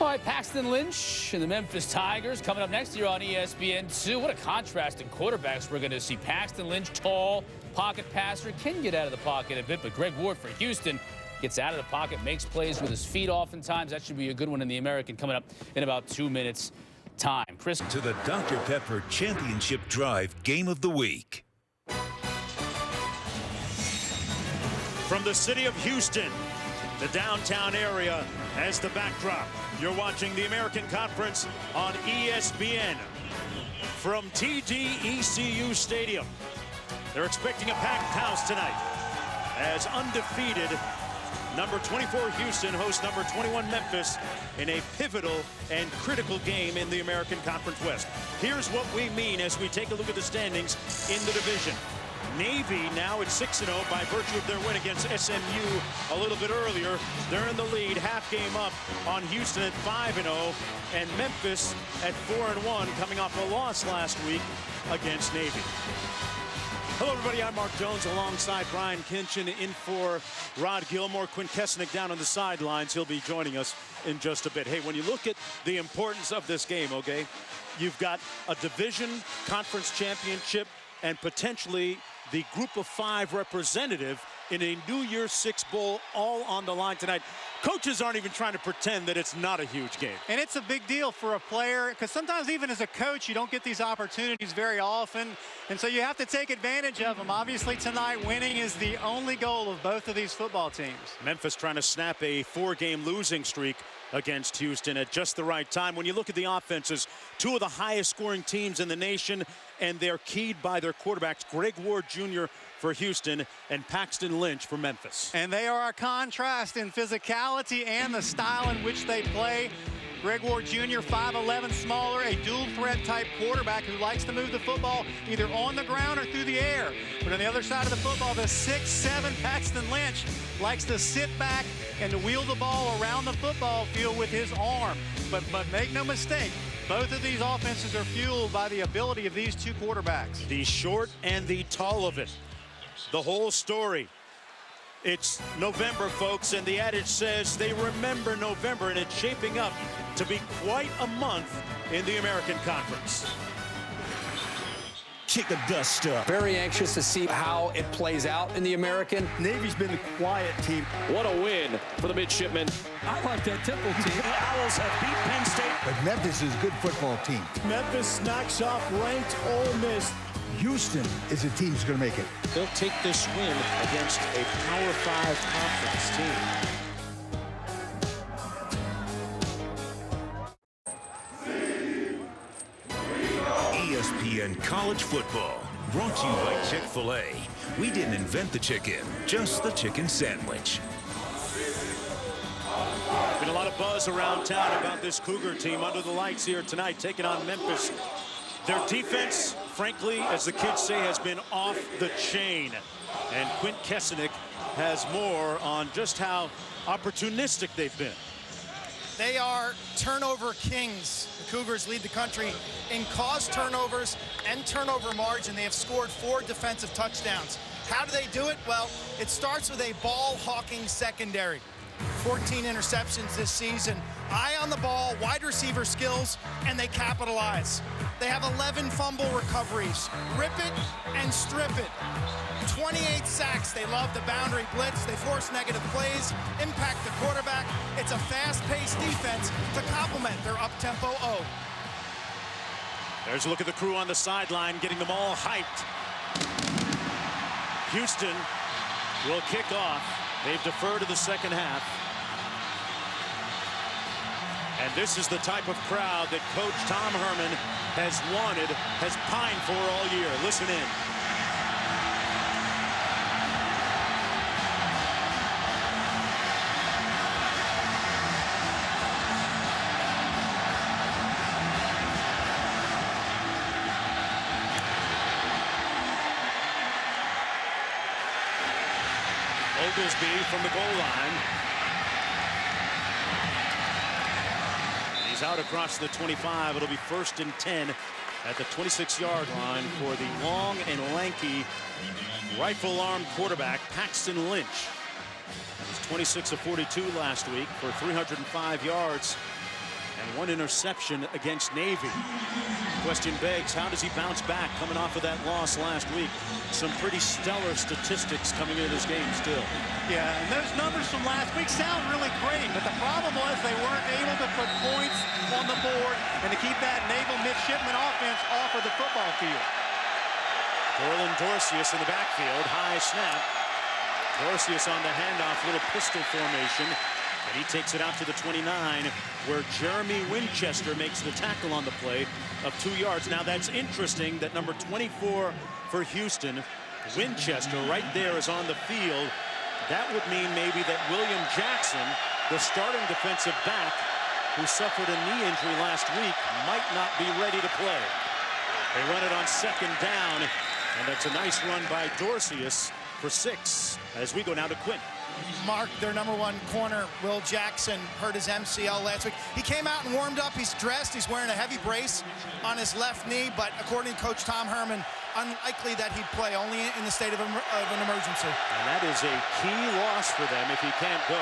All right, Paxton Lynch and the Memphis Tigers coming up next year on ESPN2. What a contrast in quarterbacks we're going to see. Paxton Lynch, tall, pocket passer, can get out of the pocket a bit, but Greg Ward for Houston gets out of the pocket, makes plays with his feet oftentimes. That should be a good one in the American coming up in about 2 minutes' time. Chris. To the Dr. Pepper Championship Drive Game of the Week. From the city of Houston, the downtown area as the backdrop. You're watching the American Conference on ESPN from TD-ECU Stadium. They're expecting a packed house tonight as undefeated number 24 Houston hosts number 21 Memphis in a pivotal and critical game in the American Conference West. Here's what we mean as we take a look at the standings in the division. Navy now at 6-0 by virtue of their win against SMU a little bit earlier. They're in the lead, half game up on Houston at 5-0, and Memphis at 4-1, coming off a loss last week against Navy. Hello, everybody. I'm Mark Jones alongside Brian Kinchin in for Rod Gilmore. Quinn Kesnick down on the sidelines. He'll be joining us in just a bit. Hey, when you look at the importance of this game, okay, you've got a division conference championship and potentially the Group of 5 representative in a New Year's Six Bowl all on the line tonight. Coaches aren't even trying to pretend that it's not a huge game. And it's a big deal for a player, because sometimes even as a coach, you don't get these opportunities very often, and so you have to take advantage of them. Obviously tonight, winning is the only goal of both of these football teams. Memphis trying to snap a 4-game losing streak against Houston at just the right time. When you look at the offenses, two of the highest scoring teams in the nation, and they're keyed by their quarterbacks, Greg Ward Jr. for Houston and Paxton Lynch for Memphis. And they are a contrast in physicality and the style in which they play. Greg Ward Jr., 5'11", smaller, a dual threat type quarterback who likes to move the football either on the ground or through the air. But on the other side of the football, the 6'7" Paxton Lynch likes to sit back and to wheel the ball around the football field with his arm. But make no mistake, both of these offenses are fueled by the ability of these two quarterbacks. The short and the tall of it. The whole story. It's November, folks, and the adage says they remember November, and it's shaping up to be quite a month in the American Conference. Kick the dust up. Very anxious to see how it plays out in the American. Navy's been the quiet team. What a win for the midshipmen. I like that Temple team. The Owls have beat Penn State. But Memphis is a good football team. Memphis knocks off ranked Ole Miss. Houston is a team who's going to make it. They'll take this win against a Power 5 conference team. ESPN College Football, brought to you by Chick-fil-A. We didn't invent the chicken, just the chicken sandwich. Been a lot of buzz around town about this Cougar team under the lights here tonight, taking on Memphis. Their defense, frankly, as the kids say, has been off the chain. And Quinn Kesnick has more on just how opportunistic they've been. They are turnover kings. The Cougars lead the country in caused turnovers and turnover margin. They have scored 4 defensive touchdowns. How do they do it? Well, it starts with a ball-hawking secondary. 14 interceptions this season. Eye on the ball, wide receiver skills, and they capitalize. They have 11 fumble recoveries. Rip it and strip it. 28 sacks. They love the boundary blitz. They force negative plays, impact the quarterback. It's a fast-paced defense to complement their up-tempo O. There's a look at the crew on the sideline, getting them all hyped. Houston will kick off. They've deferred to the second half. And this is the type of crowd that Coach Tom Herman has wanted, has pined for all year. Listen in. Oglesby from the goal line. He's out across the 25. It'll be 1st and 10 at the 26-yard line for the long and lanky rifle-armed quarterback, Paxton Lynch. He was 26 of 42 last week for 305 yards and 1 interception against Navy. Question begs, how does he bounce back coming off of that loss last week? Some pretty stellar statistics coming into this game still. Yeah, and those numbers from last week sound really great, but the problem was they weren't able to put points on the board and to keep that Naval midshipman offense off of the football field. Orland Dorcius in the backfield, high snap. Dorcius on the handoff, little pistol formation, and he takes it out to the 29, where Jeremy Winchester makes the tackle on the play of 2 yards. Now that's interesting that number 24 for Houston, Winchester, right there is on the field. That would mean maybe that William Jackson, the starting defensive back, who suffered a knee injury last week, might not be ready to play. They run it on 2nd down, and that's a nice run by Dorcius for 6 as we go now to Quinn. Mark, their number 1 corner, Will Jackson, hurt his MCL last week. He came out and warmed up. He's dressed. He's wearing a heavy brace on his left knee, but according to Coach Tom Herman, unlikely that he'd play, only in the state of an emergency. And that is a key loss for them if he can't go.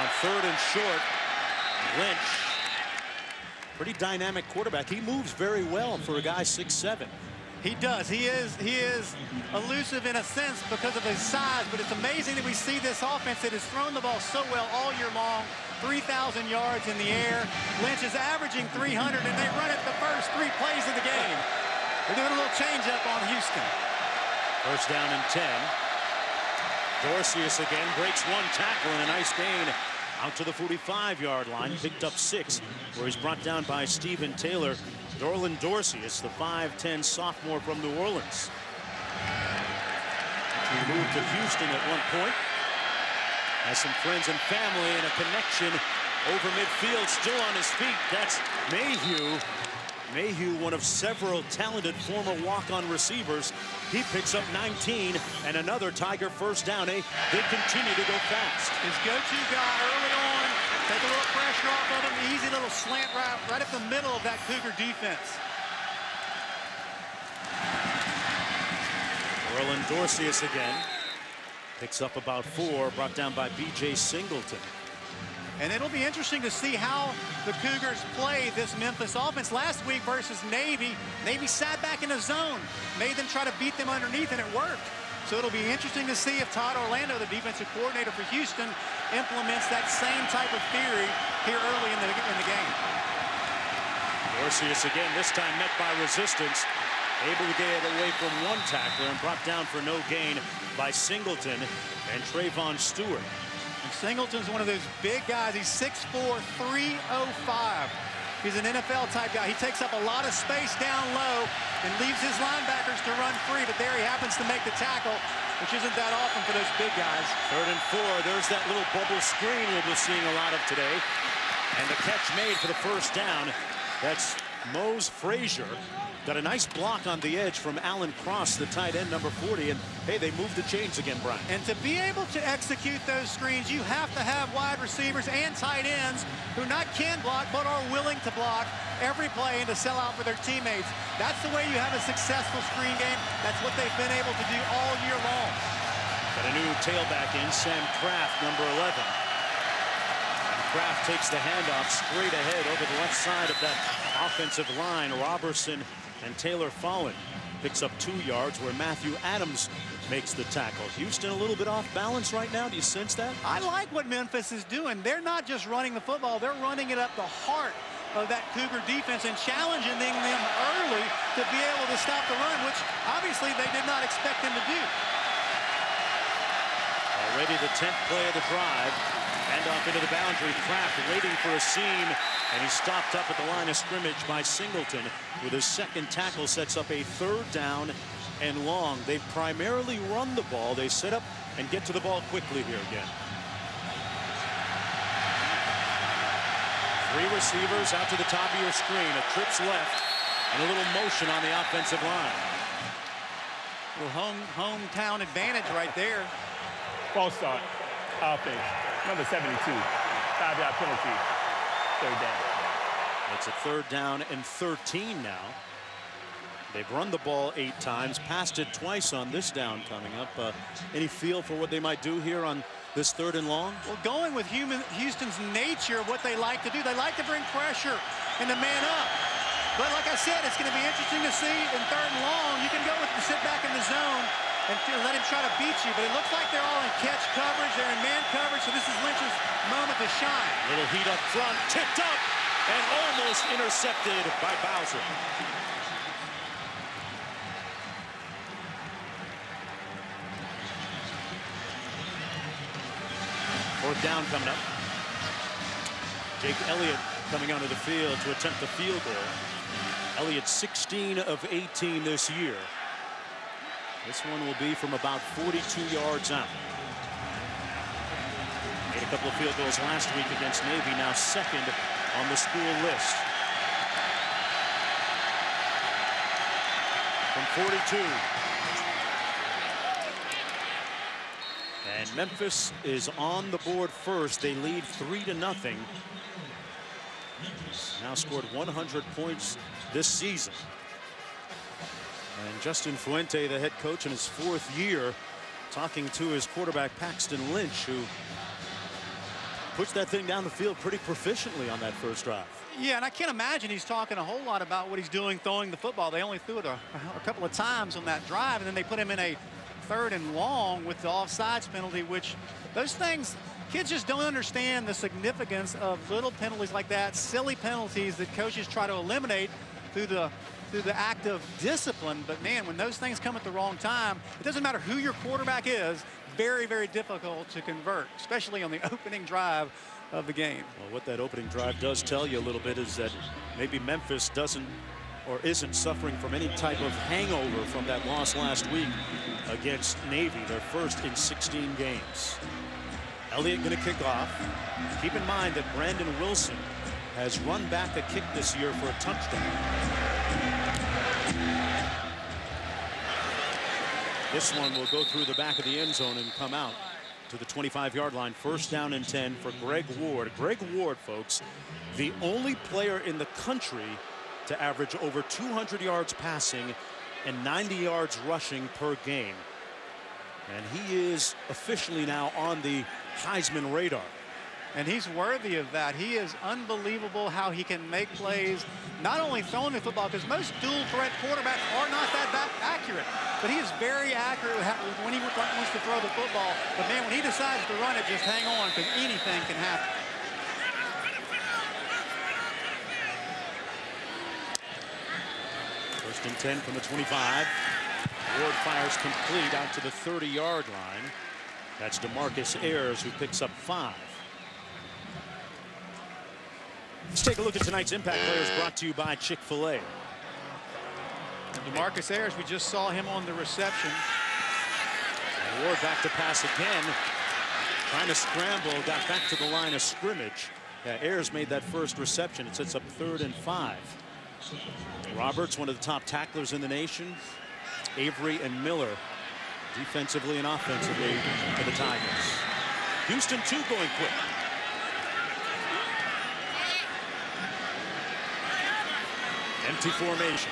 On 3rd and short, Lynch, pretty dynamic quarterback. He moves very well for a guy 6'7". He does. He is elusive in a sense because of his size, but it's amazing that we see this offense that has thrown the ball so well all year long. 3,000 yards in the air. Lynch is averaging 300, and they run it the first 3 plays of the game. They're doing a little change up on Houston. 1st down and 10. Dorcius again breaks 1 tackle and a nice gain out to the 45-yard line. Picked up 6, where he's brought down by Stephen Taylor. Orland Dorcius, the 5'10 sophomore from New Orleans. He moved to Houston at one point. Has some friends and family and a connection over midfield, still on his feet. That's Mayhew. Mayhew, one of several talented former walk-on receivers. He picks up 19 and another Tiger 1st down. They continue to go fast. His go-to guy early on, take a little pressure off of him. Easy little slant route right up the middle of that Cougar defense. Orland Dorcius again. Picks up about 4, brought down by B.J. Singleton. And it'll be interesting to see how the Cougars play this Memphis offense. Last week versus Navy, Navy sat back in a zone, made them try to beat them underneath, and it worked. So it'll be interesting to see if Todd Orlando, the defensive coordinator for Houston, implements that same type of theory here early in the game. Dorcius again, this time met by resistance. Able to get it away from 1 tackler and brought down for no gain by Singleton and Trayvon Stewart. And Singleton's one of those big guys. He's 6'4", 305. He's an NFL-type guy. He takes up a lot of space down low and leaves his linebackers to run free, but there he happens to make the tackle, which isn't that often for those big guys. 3rd and 4. There's that little bubble screen we'll be seeing a lot of today. And the catch made for the 1st down. That's Mose Frazier. Got a nice block on the edge from Alan Cross, the tight end, number 40. And, hey, they moved the chains again, Brian. And to be able to execute those screens, you have to have wide receivers and tight ends who not can block, but are willing to block every play and to sell out for their teammates. That's the way you have a successful screen game. That's what they've been able to do all year long. Got a new tailback in, Sam Kraft, number 11. Kraft takes the handoff straight ahead over the left side of that offensive line. Robertson and Taylor Fallon picks up 2 yards, where Matthew Adams makes the tackle. Houston a little bit off balance right now. Do you sense that? I like what Memphis is doing. They're not just running the football. They're running it up the heart of that Cougar defense and challenging them early to be able to stop the run, which obviously they did not expect them to do. Already the 10th play of the drive. Hand off into the boundary. Kraft waiting for a seam, and he's stopped up at the line of scrimmage by Singleton. With his 2nd tackle, sets up a 3rd down and long. They primarily run the ball. They set up and get to the ball quickly here again. 3 receivers out to the top of your screen. A trips left and a little motion on the offensive line. Well, hometown advantage right there. False start. Offense. Number 72. 5-yard penalty. 3rd down. It's a 3rd down and 13 now. They've run the ball 8 times, passed it twice on this down coming up. Any feel for what they might do here on this 3rd and long? Well, going with Houston's nature of what they like to do, they like to bring pressure and the man up. But like I said, it's going to be interesting to see in 3rd and long. You can go with the sit back in the zone and let him try to beat you. But it looks like they're all in catch coverage. They're in man coverage. So this is Lynch's moment to shine. Little heat up front, tipped up, and almost intercepted by Bowser. Fourth down coming up. Jake Elliott coming onto the field to attempt the field goal. Elliott 16 of 18 this year. This one will be from about 42 yards out. Made a couple of field goals last week against Navy, now 2nd on the school list. From 42. And Memphis is on the board first. They lead 3-0. Now scored 100 points this season. And Justin Fuente, the head coach in his 4th year, talking to his quarterback Paxton Lynch, who puts that thing down the field pretty proficiently on that first drive. Yeah, and I can't imagine he's talking a whole lot about what he's doing throwing the football. They only threw it a couple of times on that drive, and then they put him in a 3rd and long with the offsides penalty, which those things, kids just don't understand the significance of little penalties like that, silly penalties that coaches try to eliminate through the act of discipline. But man, when those things come at the wrong time, it doesn't matter who your quarterback is, very, very difficult to convert, especially on the opening drive of the game. Well, what that opening drive does tell you a little bit is that maybe Memphis doesn't or isn't suffering from any type of hangover from that loss last week against Navy, their first in 16 games. Elliott going to kick off. Keep in mind that Brandon Wilson has run back a kick this year for a touchdown. This one will go through the back of the end zone and come out to the 25-yard line. 1st down and 10 for Greg Ward. Greg Ward, folks, the only player in the country to average over 200 yards passing and 90 yards rushing per game. And he is officially now on the Heisman radar. And he's worthy of that. He is unbelievable how he can make plays, not only throwing the football, because most dual threat quarterbacks are not that accurate, but he is very accurate when he wants to throw the football. But man, when he decides to run it, just hang on, because anything can happen. First and 10 from the 25. Ward fires complete out to the 30-yard line. That's DeMarcus Ayers, who picks up 5. Let's take a look at tonight's impact players, brought to you by Chick-fil-A. DeMarcus Ayers, we just saw him on the reception. And Ward back to pass again. Trying to scramble, got back to the line of scrimmage. Yeah, Ayers made that first reception. It sets up 3rd and 5. Roberts, one of the top tacklers in the nation. Avery and Miller, defensively and offensively for the Tigers. Houston, too, going quick. Empty formation.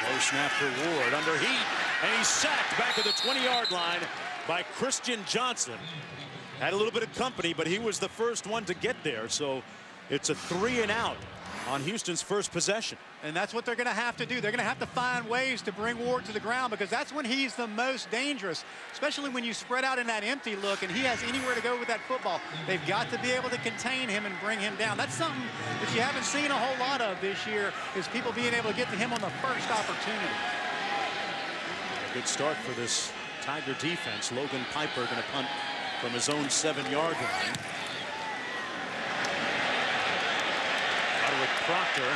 Low snap for Ward, under heat, and he's sacked back at the 20-yard line by Christian Johnson. Had a little bit of company, but he was the first one to get there, so it's a 3 and out on Houston's first possession. And that's what they're going to have to do. They're going to have to find ways to bring Ward to the ground, because that's when he's the most dangerous, especially when you spread out in that empty look and he has anywhere to go with that football. They've got to be able to contain him and bring him down. That's something that you haven't seen a whole lot of this year, is people being able to get to him on the first opportunity. A good start for this Tiger defense. Logan Piper going to punt from his own 7-yard line. Proctor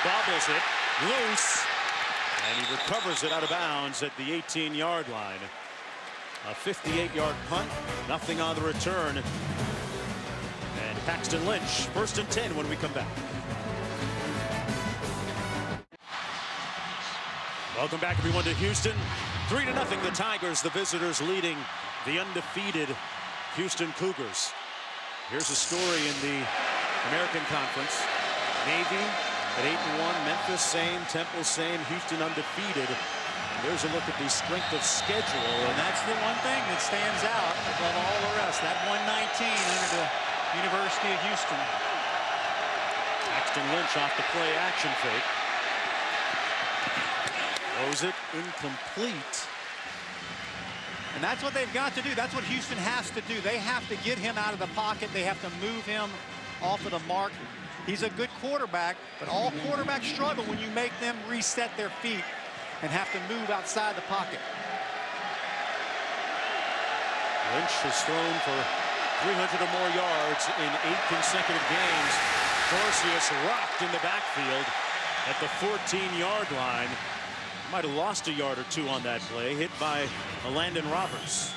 bobbles it loose, and he recovers it out of bounds at the 18-yard line. A 58-yard punt, nothing on the return. And Paxton Lynch, 1st and 10 when we come back. Welcome back, everyone, to Houston. 3-0, the Tigers, the visitors, leading the undefeated Houston Cougars. Here's a story in the American Conference. Navy at 8-1, Memphis same, Temple same, Houston undefeated. There's a look at the strength of schedule. And that's the one thing that stands out above all the rest. That 119 under the University of Houston. Paxton Lynch off the play action fake. Throws it incomplete. And that's what they've got to do. That's what Houston has to do. They have to get him out of the pocket. They have to move him off of the mark. He's a good quarterback, but all quarterbacks struggle when you make them reset their feet and have to move outside the pocket. Lynch has thrown for 300 or more yards in 8 consecutive games. Dorcius rocked in the backfield at the 14-yard line. Might have lost a yard or two on that play, hit by Landon Roberts.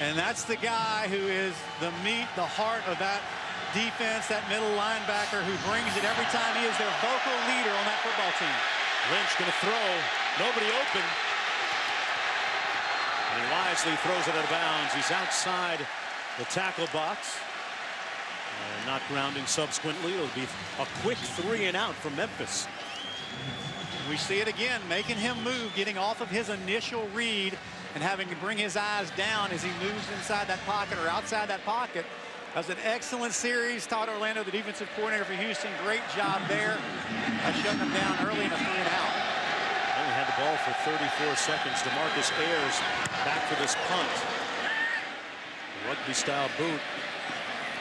And that's the guy who is the meat, the heart of that defense, that middle linebacker who brings it every time. He is their vocal leader on that football team. Lynch going to throw, nobody open. And he wisely throws it out of bounds. He's outside the tackle box. And not grounding subsequently. It'll be a quick 3 and out from Memphis. We see it again, making him move, getting off of his initial read and having to bring his eyes down as he moves inside that pocket or outside that pocket. That was an excellent series. Todd Orlando, the defensive coordinator for Houston, great job there by shutting them down early in a 3 and out. Only had the ball for 34 seconds. DeMarcus Ayers back for this punt. Rugby-style boot.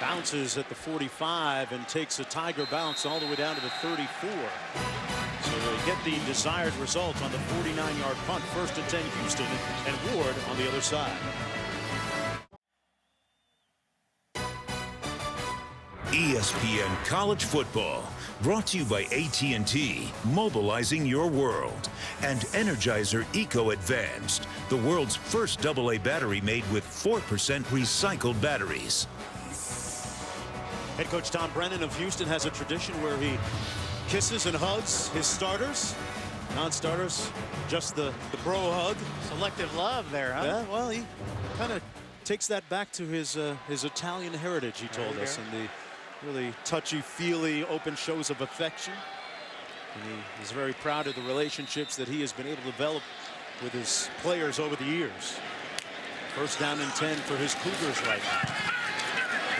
Bounces at the 45 and takes a Tiger bounce all the way down to the 34. So they get the desired result on the 49-yard punt. 1st and 10 Houston, and Ward on the other side. ESPN College Football, brought to you by AT&T, mobilizing your world, and Energizer Eco Advanced, the world's first AA battery made with 4% recycled batteries. Head coach Tom Brennan of Houston has a tradition where he kisses and hugs his starters. Non-starters, just the bro hug. Selective love there, huh? Yeah, well, he kind of takes that back to his Italian heritage, he told us, and the really touchy-feely open shows of affection. And he's very proud of the relationships that he has been able to develop with his players over the years. 1st down and 10 for his Cougars right now.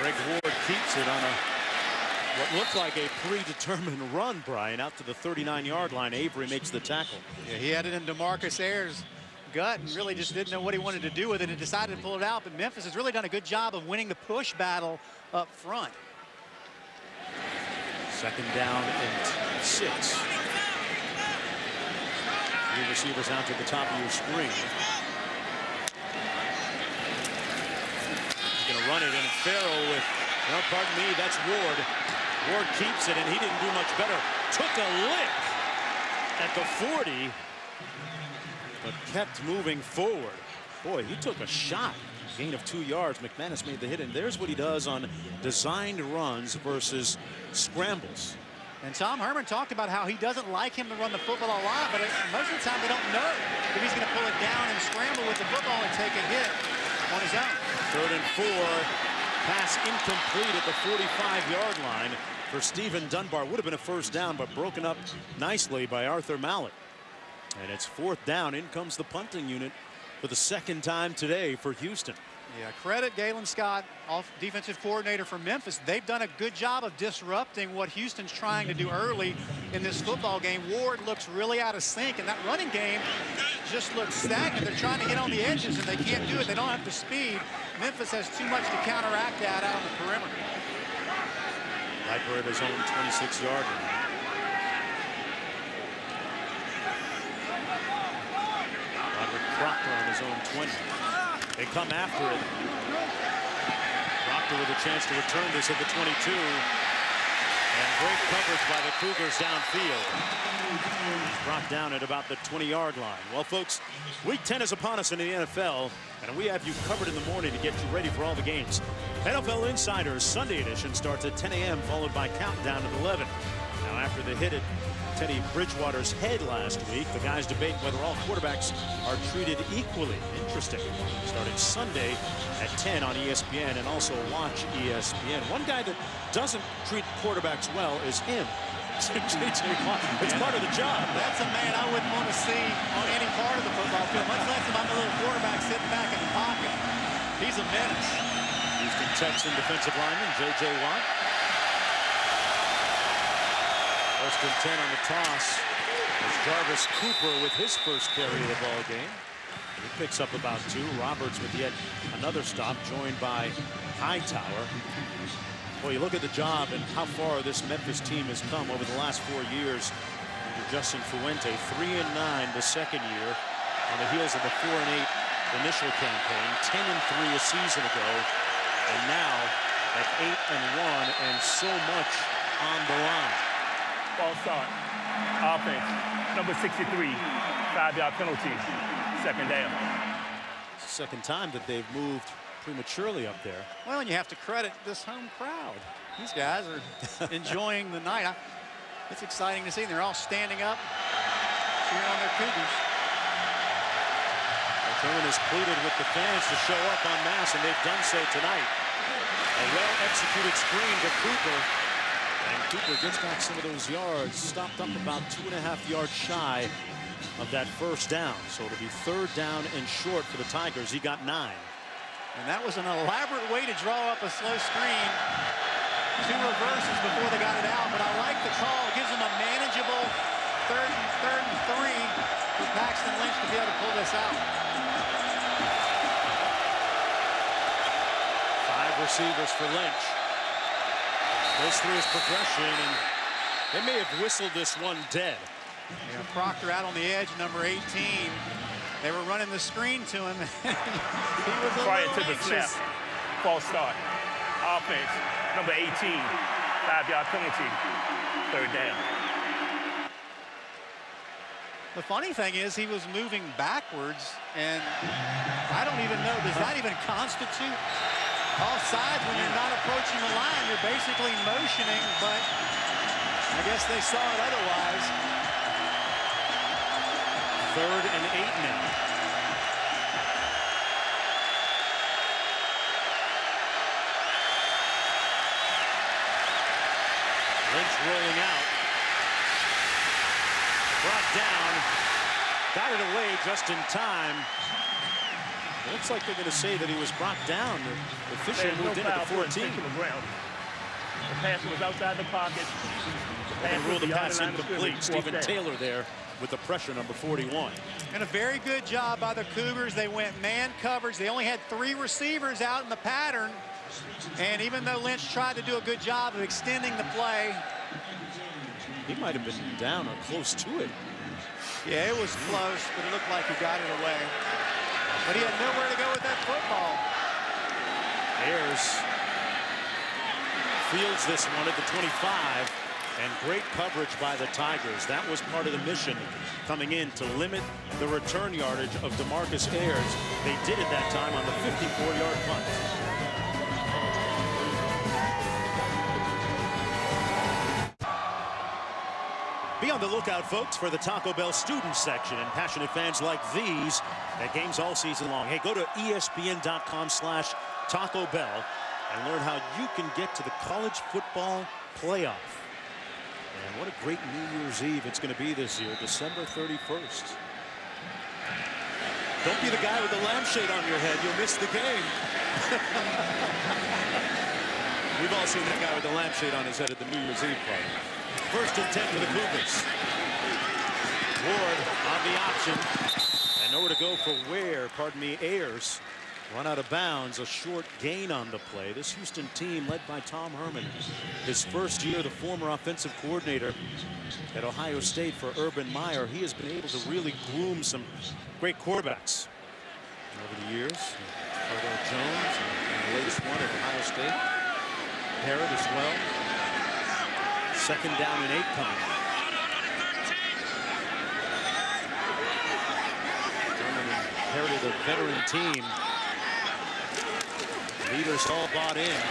Greg Ward keeps it on what looked like a predetermined run, Brian, out to the 39-yard line. Avery makes the tackle. Yeah, he had it in DeMarcus Ayers' gut and really just didn't know what he wanted to do with it and decided to pull it out. But Memphis has really done a good job of winning the push battle up front. 2nd down and 6. 3 receivers out to the top of your screen. He's going to run it, and Farrell with, no, pardon me, that's Ward. Ward keeps it, and he didn't do much better. Took a lick at the 40, but kept moving forward. Boy, he took a shot. Gain of 2 yards. McManus made the hit, and there's what he does on designed runs versus scrambles. And Tom Herman talked about how he doesn't like him to run the football a lot, but most of the time they don't know if he's going to pull it down and scramble with the football and take a hit on his own. 3rd and 4. Pass incomplete at the 45-yard line for Stephen Dunbar. Would have been a 1st down, but broken up nicely by Arthur Mallett. And it's 4th down. In comes the punting unit for the 2nd time today for Houston. Yeah, credit Galen Scott, defensive coordinator for Memphis. They've done a good job of disrupting what Houston's trying to do early in this football game. Ward looks really out of sync, and that running game just looks stagnant. They're trying to get on the edges, and they can't do it. They don't have the speed. Memphis has too much to counteract that out on the perimeter. Viper at his own 26-yard line. Roderick Proctor on his own 20. They come after it. Proctor with a chance to return this at the 22. And great coverage by the Cougars downfield. He's brought down at about the 20-yard line. Well, folks, Week 10 is upon us in the NFL, and we have you covered in the morning to get you ready for all the games. NFL Insiders Sunday edition starts at 10 a.m., followed by Countdown at 11. Now, after the hit at Teddy Bridgewater's head last week, the guys debate whether all quarterbacks are treated equally. Interesting. Starting Sunday at 10 on ESPN, and also watch ESPN. One guy that doesn't treat quarterbacks well is him, J.J. Watt. It's part of the job. That's a man I wouldn't want to see on any part of the football field, much less if I'm a little quarterback sitting back in the pocket. He's a menace. Houston Texan defensive lineman J.J. Watt. First and 10 on the toss. It's Jarvis Cooper with his first carry of the ball game. He picks up about 2. Roberts with yet another stop, joined by Hightower. Well, you look at the job and how far this Memphis team has come over the last 4 years under Justin Fuente. 3-9 the second year on the heels of the 4-8 initial campaign. 10-3 a season ago, and now at 8-1, and so much on the line. False start. Offense. Number 63. 5-yard penalty. Second down. Second time that they've moved prematurely up there. Well, and you have to credit this home crowd. These guys are enjoying the night. It's exciting to see. They're all standing up, cheering on their Cougars. Truman has pleaded with the fans to show up en masse, and they've done so tonight. A well-executed screen to Cooper. And Cooper gets back some of those yards, stopped up about 2.5 yards shy of that first down. So it'll be 3rd down and short for the Tigers. He got 9. And that was an elaborate way to draw up a slow screen. 2 reverses before they got it out, but I like the call. It gives them a manageable third and 3 for Paxton Lynch to be able to pull this out. 5 receivers for Lynch. Goes through his progression, and they may have whistled this one dead. Yeah, Proctor out on the edge, number 18. They were running the screen to him. He was Prior to the anxious. snap. False start. Offense. Number 18. 5-yard penalty. 3rd down. The funny thing is he was moving backwards, and I don't even know, does that even constitute offsides when you're not approaching the line? You're basically motioning, but I guess they saw it otherwise. 3rd and 8 now. Lynch rolling out. Brought down. Got it away just in time. It looks like they're going to say that he was brought down. The official moved in at the 14. The pass was outside the pocket. They ruled the pass incomplete. Stephen Taylor there with the pressure, number 41. And a very good job by the Cougars. They went man coverage. They only had 3 receivers out in the pattern. And even though Lynch tried to do a good job of extending the play, he might have been down or close to it. Yeah, it was close, but it looked like he got it away. But he had nowhere to go with that football. Ayers fields this one at the 25. And great coverage by the Tigers. That was part of the mission coming in, to limit the return yardage of DeMarcus Ayers. They did it that time on the 54-yard punt. Be on the lookout, folks, for the Taco Bell student section and passionate fans like these at games all season long. Hey, go to ESPN.com/Taco Bell and learn how you can get to the college football playoff. And what a great New Year's Eve it's going to be this year, December 31st. Don't be the guy with the lampshade on your head. You'll miss the game. We've all seen that guy with the lampshade on his head at the New Year's Eve party. 1st and 10 for the Cougars. Ward on the option. And nowhere to go for Ayers. Run out of bounds, a short gain on the play. This Houston team led by Tom Herman. His first year, the former offensive coordinator at Ohio State for Urban Meyer. He has been able to really groom some great quarterbacks over the years. Cardell Jones, and the latest one at Ohio State. Parrott as well. 2nd down and 8 coming. Herman inherited a veteran team. Leaders all bought in.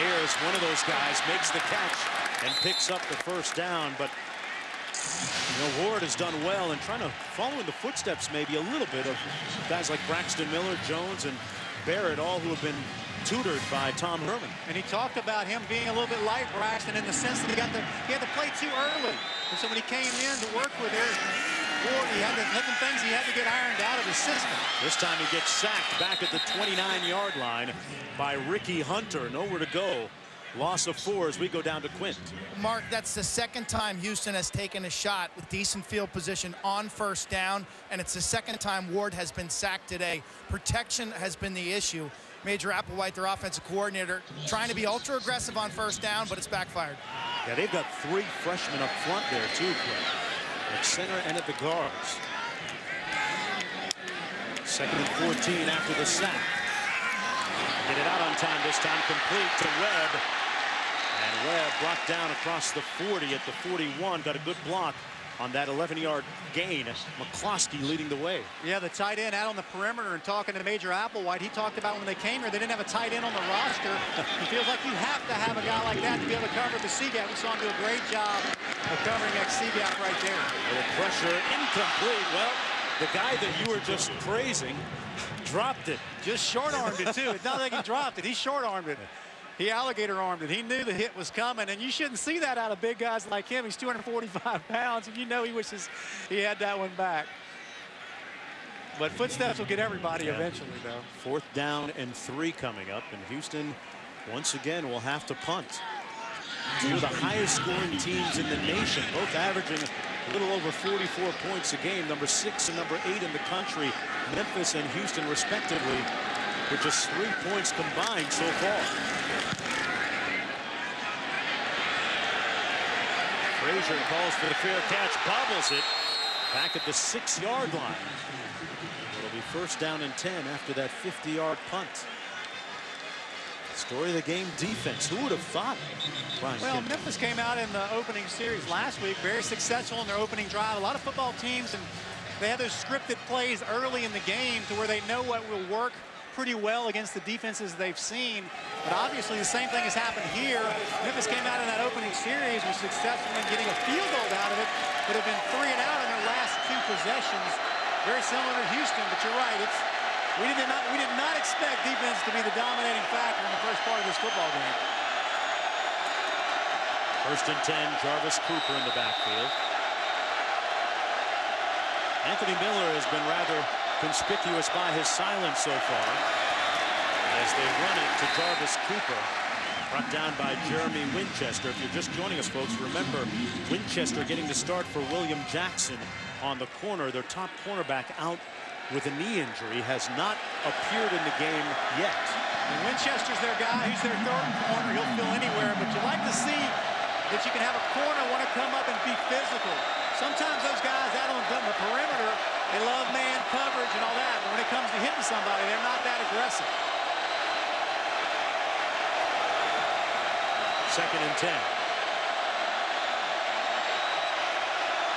Ayers, one of those guys, makes the catch and picks up the first down. But Ward has done well and trying to follow in the footsteps maybe a little bit of guys like Braxton Miller, Jones, and Barrett, all who have been tutored by Tom Herman. And he talked about him being a little bit light, Braxton, in the sense that he had to play too early. And so when he came in to work with Eric Ward, he had some things he had to get ironed out of his system. This time he gets sacked back at the 29-yard line by Ricky Hunter. Nowhere to go. Loss of 4 as we go down to Quint. Mark, that's the second time Houston has taken a shot with decent field position on first down, and it's the second time Ward has been sacked today. Protection has been the issue. Major Applewhite, their offensive coordinator, trying to be ultra aggressive on first down, but it's backfired. Yeah, they've got 3 freshmen up front there too, Quint. At center and at the guards. 2nd and 14 after the sack. Get it out on time this time, complete to Webb. And Webb brought down across the 40 at the 41. Got a good block on that 11-yard gain. McCloskey leading the way. Yeah, the tight end out on the perimeter, and talking to Major Applewhite, he talked about when they came here, they didn't have a tight end on the roster. It feels like you have to have a guy like that to be able to cover the C-gap. We saw him do a great job of covering that C-gap right there. A little pressure, incomplete. Well, the guy that you were just praising dropped it. Just short-armed it, too. It's not like he dropped it. He short-armed it. He alligator-armed it. He knew the hit was coming, and you shouldn't see that out of big guys like him. He's 245 pounds, and you know he wishes he had that one back. But footsteps will get everybody eventually, though. 4th down and 3 coming up, and Houston once again will have to punt. 2 of the highest scoring teams in the nation, both averaging a little over 44 points a game, number 6 and number 8 in the country, Memphis and Houston respectively, with just 3 points combined so far. Frazier calls for the fair catch, bobbles it back at the 6-yard line. It'll be 1st down and 10 after that 50-yard punt. Story of the game, defense. Who would have thought? Well, Memphis came out in the opening series last week, very successful in their opening drive. A lot of football teams, and they have those scripted plays early in the game to where they know what will work pretty well against the defenses they've seen. But obviously the same thing has happened here. Memphis came out in that opening series, was successful in getting a field goal out of it, but have been 3 and out in their last 2 possessions. Very similar to Houston, but you're right. We did not expect defense to be the dominating factor in the first part of this football game. 1st and 10, Jarvis Cooper in the backfield. Anthony Miller has been rather conspicuous by his silence so far as they run it to Jarvis Cooper, brought down by Jeremy Winchester. If you're just joining us, folks, remember Winchester getting the start for William Jackson on the corner. Their top cornerback out with a knee injury, has not appeared in the game yet. And Winchester's their guy. He's their 3rd corner. He'll fill anywhere, but you like to see that you can have a corner want to come up and be physical. Sometimes those guys out on the perimeter, they love man coverage and all that, but when it comes to hitting somebody, they're not that aggressive. 2nd and 10.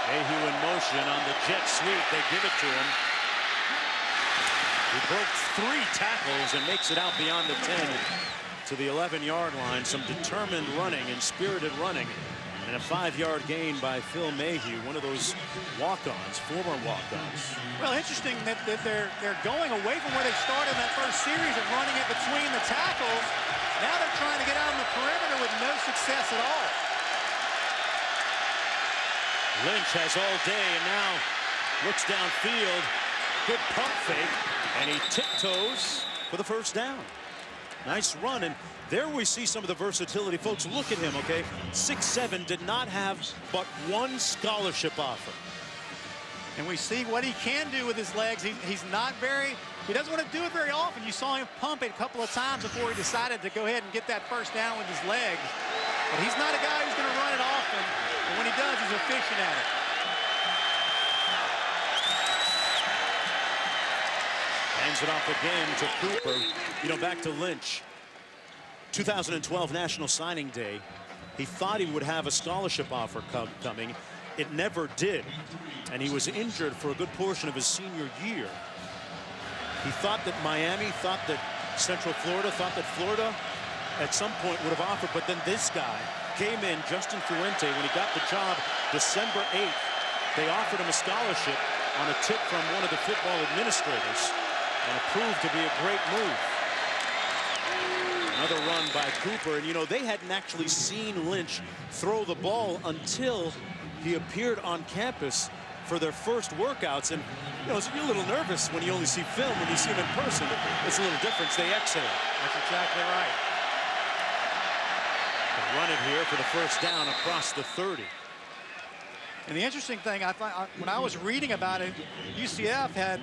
Mayhew in motion on the jet sweep. They give it to him. He broke 3 tackles and makes it out beyond the 10 to the 11-yard line. Some determined running and spirited running, and a 5-yard gain by Phil Mayhew, one of those walk-ons, former walk-ons. Well, interesting that they're going away from where they started in that first series of running it between the tackles. Now they're trying to get out on the perimeter with no success at all. Lynch has all day and now looks downfield. Good pump fake, and he tiptoes for the 1st down. Nice run, and there we see some of the versatility. Folks, look at him, okay? 6'7", did not have but 1 scholarship offer. And we see what he can do with his legs. He doesn't want to do it very often. You saw him pump it a couple of times before he decided to go ahead and get that 1st down with his legs. But he's not a guy who's going to run it often, and when he does, he's efficient at it. Hands it off again to Cooper. You know, back to Lynch. 2012 National Signing Day. He thought he would have a scholarship offer coming. It never did. And he was injured for a good portion of his senior year. He thought that Miami, thought that Central Florida, thought that Florida at some point would have offered. But then this guy came in, Justin Fuente, when he got the job December 8th. They offered him a scholarship on a tip from one of the football administrators. And it proved to be a great move. Another run by Cooper, and you know, they hadn't actually seen Lynch throw the ball until he appeared on campus for their first workouts. And you know, you're a little nervous when you only see film. When you see him in person, it's a little difference. They exhale. That's exactly right. They run it here for the first down across the 30. And the interesting thing, when I was reading about it, UCF had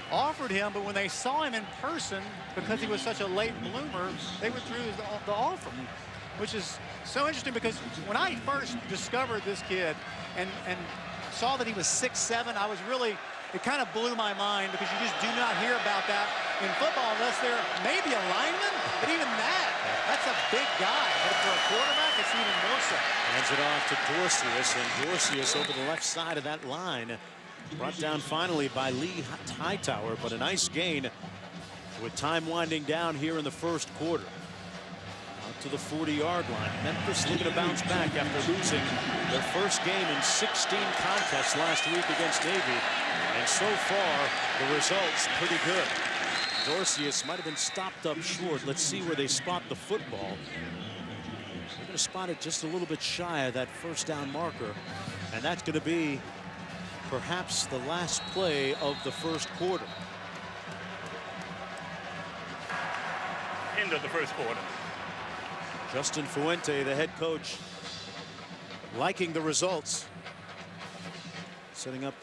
offered him, but when they saw him in person, because he was such a late bloomer, they withdrew the offer, which is so interesting because when I first discovered this kid and saw that he was 6'7", I was really, it kind of blew my mind because you just do not hear about that in football unless they're maybe a lineman, but even that's a big guy. But for a quarterback, it's even more so. Hands it off to Dorcius, and Dorcius over the left side of that line. Brought down finally by Lee Hightower, but a nice gain with time winding down here in the first quarter. Out to the 40-yard line. Memphis looking to bounce back after losing their first game in 16 contests last week against Navy. And so far, the results pretty good. Dorcius might have been stopped up short. Let's see where they spot the football. They're going to spot it just a little bit shy of that first down marker. And that's going to be perhaps the last play of the first quarter. End of the first quarter. Justin Fuente, the head coach, liking the results. Setting up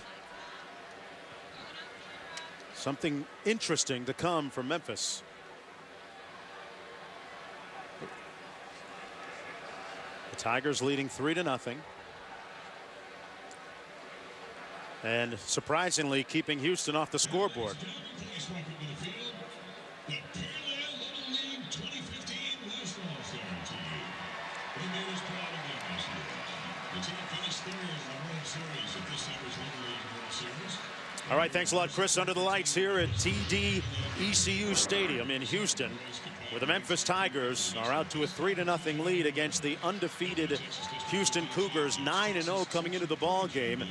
something interesting to come from Memphis. The Tigers leading 3-0. And surprisingly keeping Houston off the scoreboard. All right, thanks a lot, Chris. Under the lights here at TD ECU Stadium in Houston, where the Memphis Tigers are out to a 3-0 lead against the undefeated Houston Cougars, 9-0 coming into the ball game.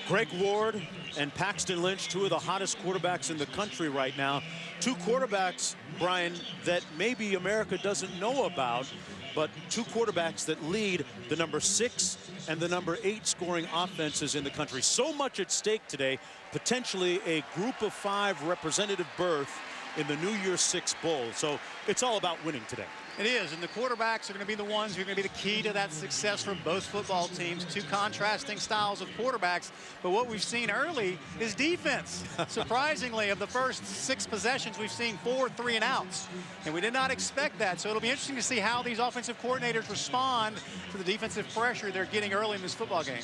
Greg Ward and Paxton Lynch, two of the hottest quarterbacks in the country right now. Two quarterbacks, Brian, that maybe America doesn't know about, but two quarterbacks that lead the number 6 and the number 8 scoring offenses in the country. So much at stake today, potentially a group of 5 representative berth in the New Year's 6 Bowl. So it's all about winning today. It is, and the quarterbacks are going to be the ones who are going to be the key to that success for both football teams. Two contrasting styles of quarterbacks, but what we've seen early is defense. Surprisingly, of the first 6 possessions, we've seen 4 3-and-outs, and we did not expect that. So it'll be interesting to see how these offensive coordinators respond to the defensive pressure they're getting early in this football game.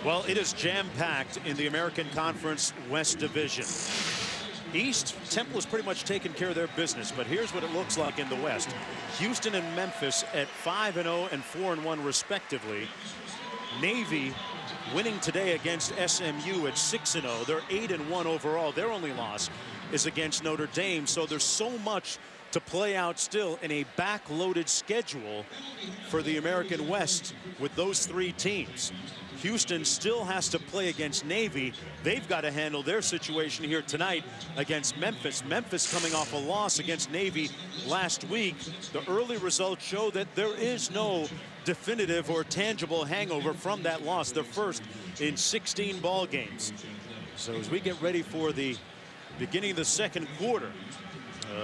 Well, it is jam-packed in the American Conference West Division. East, Temple has pretty much taken care of their business, but here's what it looks like in the West. Houston and Memphis at 5-0 and 4-1 respectively. Navy winning today against SMU at 6-0. They're 8-1 overall. Their only loss is against Notre Dame, so there's so much to play out still in a back-loaded schedule for the American West with those 3 teams. Houston still has to play against Navy. They've got to handle their situation here tonight against Memphis. Memphis coming off a loss against Navy last week. The early results show that there is no definitive or tangible hangover from that loss. They're first in 16 ball games. So as we get ready for the beginning of the second quarter,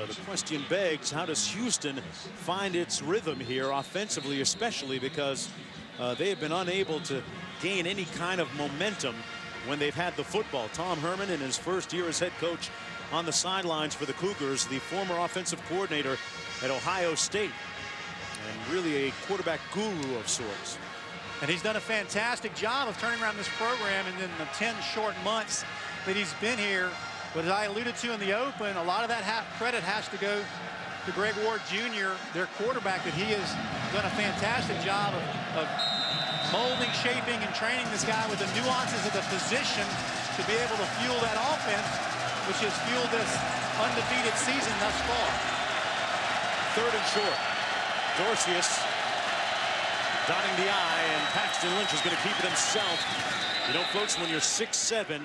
the question begs, how does Houston find its rhythm here offensively, especially because they have been unable to gain any kind of momentum when they've had the football. Tom Herman, in his first year as head coach on the sidelines for the Cougars, the former offensive coordinator at Ohio State, and really a quarterback guru of sorts. And he's done a fantastic job of turning around this program in the 10 short months that he's been here. But as I alluded to in the open, a lot of that credit has to go to Greg Ward Jr., their quarterback, that he has done a fantastic job of molding, shaping, and training this guy with the nuances of the position to be able to fuel that offense, which has fueled this undefeated season thus far. 3rd and short. Dorcius dotting the I, and Paxton Lynch is going to keep it himself. You know, folks, when you're 6'7",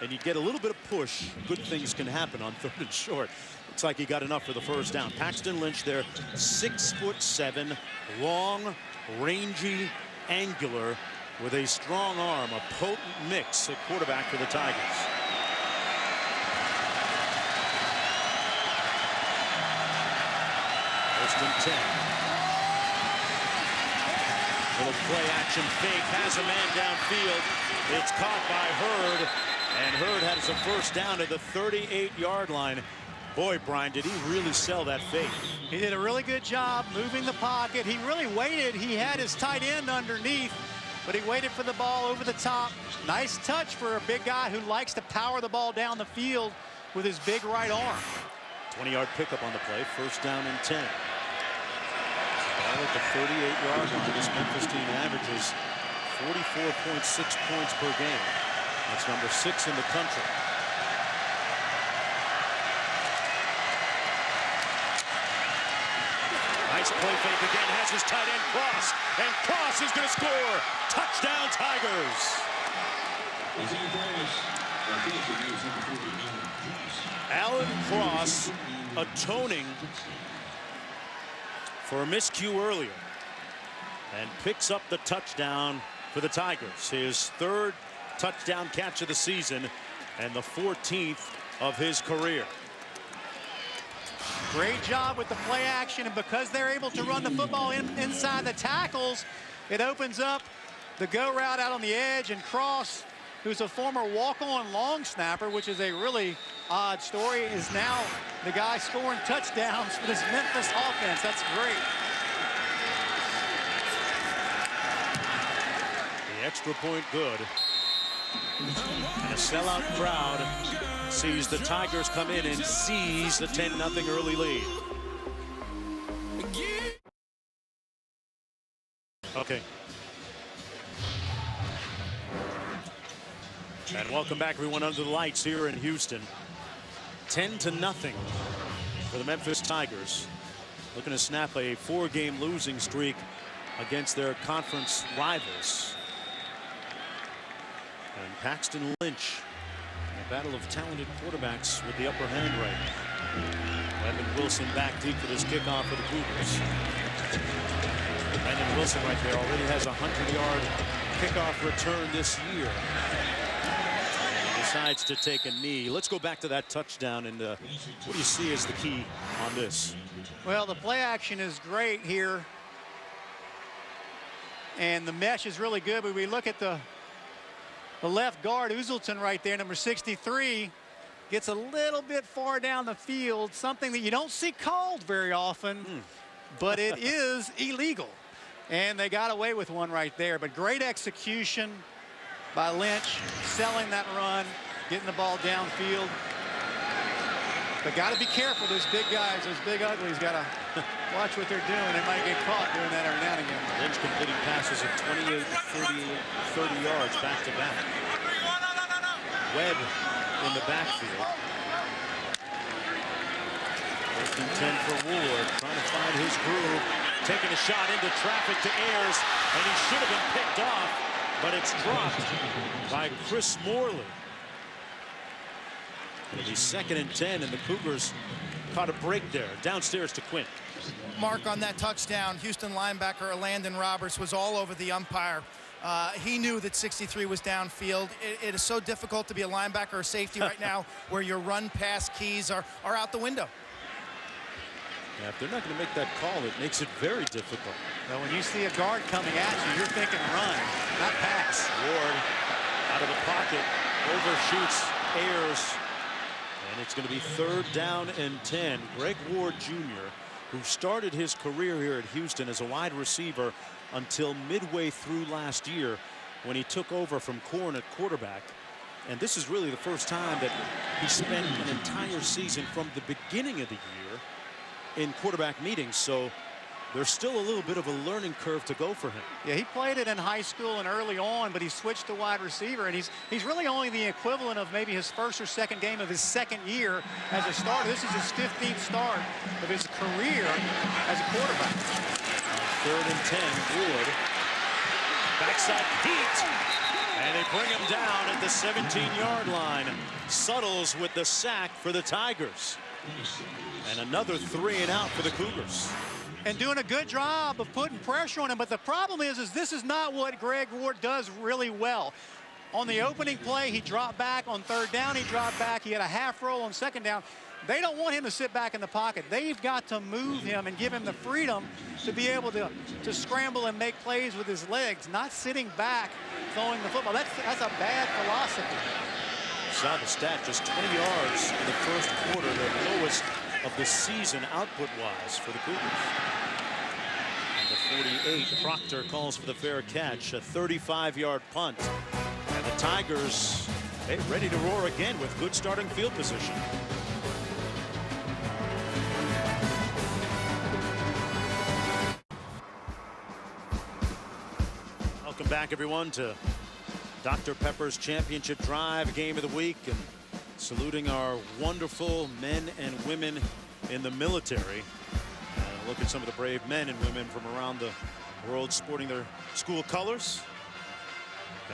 and you get a little bit of push, good things can happen on 3rd and short. Looks like he got enough for the first down. Paxton Lynch there, 6'7", long, rangy, angular, with a strong arm, a potent mix at quarterback for the Tigers. First and 10. Little play action fake, has a man downfield. It's caught by Hurd, and Hurd has a first down at the 38-yard line. Boy, Brian, did he really sell that fake. He did a really good job moving the pocket. He really waited. He had his tight end underneath, but he waited for the ball over the top. Nice touch for a big guy who likes to power the ball down the field with his big right arm. 20-yard pickup on the play, first down and 10. Ball at the 38-yard line. This Memphis team averages 44.6 points per game. That's number 6 in the country. Nice play fake again, has his tight end Cross, and Cross is going to score. Touchdown, Tigers. Alan Cross atoning for a miscue earlier and picks up the touchdown for the Tigers. His 3rd touchdown catch of the season and the 14th of his career. Great job with the play action, and because they're able to run the football inside the tackles, it opens up the go route out on the edge, and Cross, who's a former walk-on long snapper, which is a really odd story, is now the guy scoring touchdowns for this Memphis offense. That's great. The extra point good. And a sellout crowd sees the Tigers come in and seize the 10-0 early lead. Okay. And welcome back, everyone, under the lights here in Houston. 10-0 for the Memphis Tigers. Looking to snap a 4-game losing streak against their conference rivals. And Paxton Lynch, a battle of talented quarterbacks with the upper hand right. Evan Wilson back deep for this kickoff for the Cougars. Brandon Wilson right there already has a 100-yard kickoff return this year. He decides to take a knee. Let's go back to that touchdown, and what do you see as the key on this? Well, the play action is great here, and the mesh is really good, but we look at the left guard, Uzelton, right there, number 63, gets a little bit far down the field, something that you don't see called very often, but it is illegal. And they got away with one right there. But great execution by Lynch, selling that run, getting the ball downfield. But got to be careful, those big guys, those big uglies, got to watch what they're doing. They might get caught doing that every now and again. Lynch completing passes of 28, 30 yards back to back. Webb in the backfield. First and 10 for Woolard, trying to find his groove. Taking a shot into traffic to Ayers, and he should have been picked off, but it's dropped by Chris Morley. It'll be 2nd and 10, and the Cougars caught a break there. Downstairs to Quint. Mark, on that touchdown, Houston linebacker Landon Roberts was all over the umpire. He knew that 63 was downfield. It is so difficult to be a linebacker or safety right now where your run-pass keys are out the window. Yeah, if they're not going to make that call, it makes it very difficult. Now, when you see a guard coming at you, you're thinking run, not pass. Ward out of the pocket, overshoots Ayers, and it's going to be 3rd down and 10. Greg Ward Jr., who started his career here at Houston as a wide receiver until midway through last year when he took over from Corn at quarterback. And this is really the first time that he spent an entire season from the beginning of the year in quarterback meetings, so there's still a little bit of a learning curve to go for him. Yeah, he played it in high school and early on, but he switched to wide receiver, and he's really only the equivalent of maybe his 1st or 2nd game of his 2nd year as a starter. This is his 15th start of his career as a quarterback. 3rd and 10, Wood. Backside Pete. And they bring him down at the 17-yard line. Suttles with the sack for the Tigers. And another 3 and out for the Cougars. And doing a good job of putting pressure on him. But the problem is this is not what Greg Ward does really well. On the opening play, he dropped back. On third down, he dropped back. He had a half roll on second down. They don't want him to sit back in the pocket. They've got to move him and give him the freedom to be able to scramble and make plays with his legs, not sitting back throwing the football. That's a bad philosophy. Saw the stat, just 20 yards in the first quarter, the lowest of the season output-wise for the Cougars. And the 48, Proctor calls for the fair catch, a 35-yard punt. And the Tigers, hey, ready to roar again with good starting field position. Welcome back, everyone, to Dr. Pepper's Championship Drive Game of the Week, and saluting our wonderful men and women in the military. Look at some of the brave men and women from around the world sporting their school colors.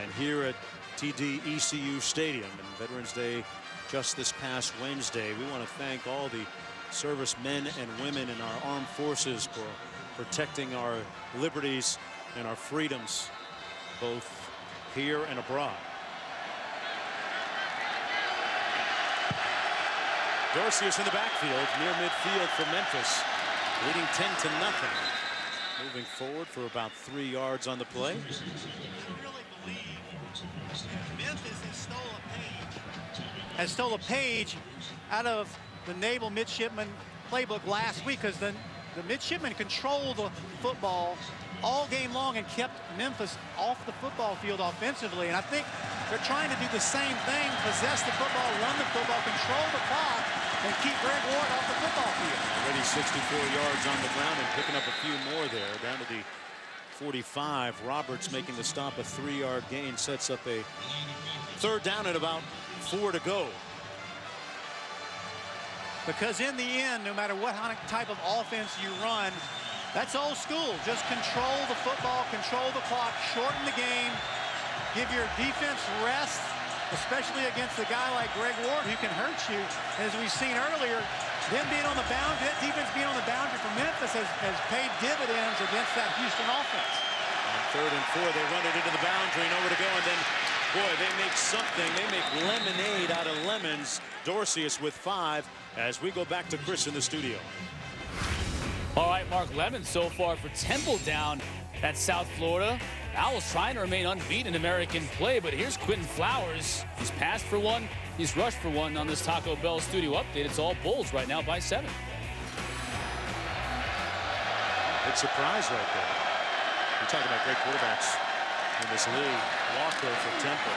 And here at TD-ECU Stadium, and Veterans Day just this past Wednesday, we want to thank all the servicemen and women in our armed forces for protecting our liberties and our freedoms, both here and abroad. Dorsey is in the backfield near midfield for Memphis, leading 10-0. Moving forward for about 3 yards on the play. I really believe Memphis has stole a page out of the Naval Midshipman playbook last week, because the midshipmen controlled the football all game long and kept Memphis off the football field offensively. And I think they're trying to do the same thing: possess the football, run the football, control the clock, and keep Greg Ward off the football field. Already 64 yards on the ground and picking up a few more there, down to the 45. Roberts making the stop. A 3-yard gain sets up a third down at about 4 to go. Because in the end, no matter what type of offense you run, that's old school. Just control the football, control the clock, shorten the game, give your defense rest, especially against a guy like Greg Ward who can hurt you. As we've seen earlier, them being on the boundary, that defense being on the boundary for Memphis has paid dividends against that Houston offense. On 3rd and 4, they run it into the boundary, nowhere to go, and then, boy, they make something. They make lemonade out of lemons. Dorsey is with 5 as we go back to Chris in the studio. All right, Mark, lemons so far for Temple down at South Florida. Owls trying to remain unbeaten in American play, but here's Quentin Flowers. He's passed for 1. He's rushed for 1 on this Taco Bell studio update. It's all Bulls right now by 7. Big surprise right there. We're talking about great quarterbacks in this league. Walker for Temple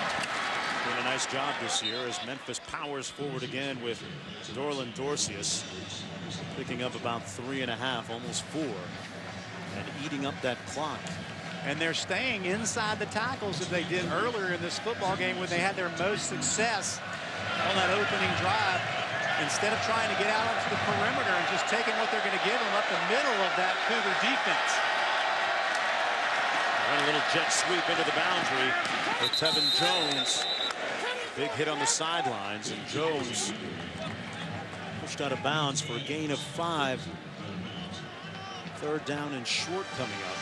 doing a nice job this year as Memphis powers forward again with Dorland Dorcius, picking up about 3.5, almost 4, and eating up that clock. And they're staying inside the tackles that they did earlier in this football game when they had their most success on that opening drive. Instead of trying to get out onto the perimeter and just taking what they're going to give them up the middle of that Cougar defense. Run a little jet sweep into the boundary for Tevin Jones. Big hit on the sidelines, and Jones pushed out of bounds for a gain of 5. 3rd down and short coming up.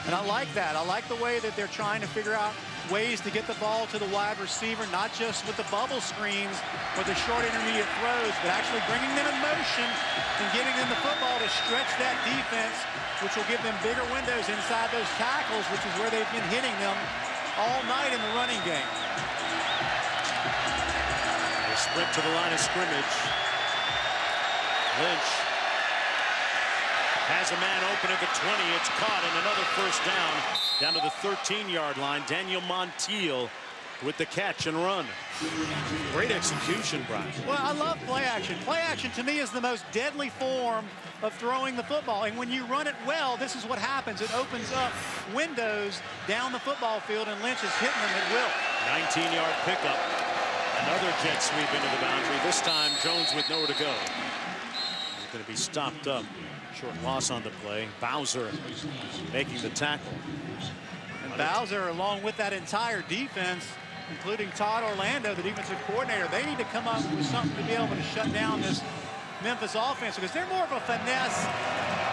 And I like that. I like the way that they're trying to figure out ways to get the ball to the wide receiver, not just with the bubble screens or the short intermediate throws, but actually bringing them in motion and giving them the football to stretch that defense, which will give them bigger windows inside those tackles, which is where they've been hitting them all night in the running game. They sprint to the line of scrimmage. Lynch has a man open at the 20. It's caught, and another first down to the 13-yard line. Daniel Montiel with the catch and run. Great execution, Brian. Well, I love play action. Play action to me is the most deadly form of throwing the football. And when you run it well, this is what happens. It opens up windows down the football field, and Lynch is hitting them at will. 19-yard pickup. Another jet sweep into the boundary. This time, Jones with nowhere to go. He's going to be stopped up. Short loss on the play. Bowser making the tackle. And Bowser, along with that entire defense, including Todd Orlando, the defensive coordinator, they need to come up with something to be able to shut down this Memphis offense, because they're more of a finesse,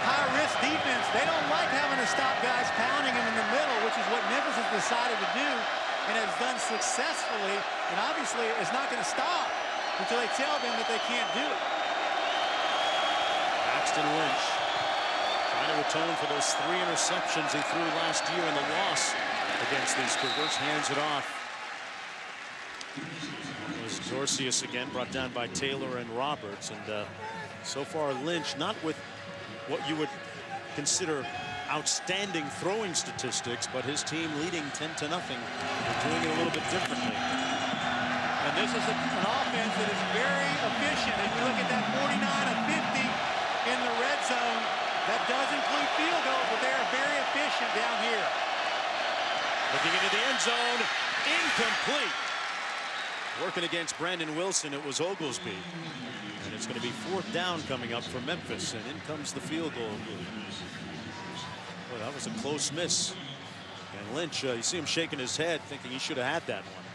high-risk defense. They don't like having to stop guys pounding them in the middle, which is what Memphis has decided to do and has done successfully. And obviously, it's not going to stop until they tell them that they can't do it. Paxton Lynch trying to atone for those 3 interceptions he threw last year in the loss against these Cougars. Hands it off. It was Dorcius again, brought down by Taylor and Roberts. And so far, Lynch, not with what you would consider outstanding throwing statistics, but his team leading 10-0. They're doing it a little bit differently. And this is an offense that is very efficient. If you look at that 49 of 50 in the red zone, that does include field goals, but they are very efficient down here. Looking into the end zone, incomplete. Working against Brandon Wilson, it was Oglesby. And it's going to be 4th down coming up for Memphis, and in comes the field goal. Well, that was a close miss. And Lynch, you see him shaking his head, thinking he should have had that one.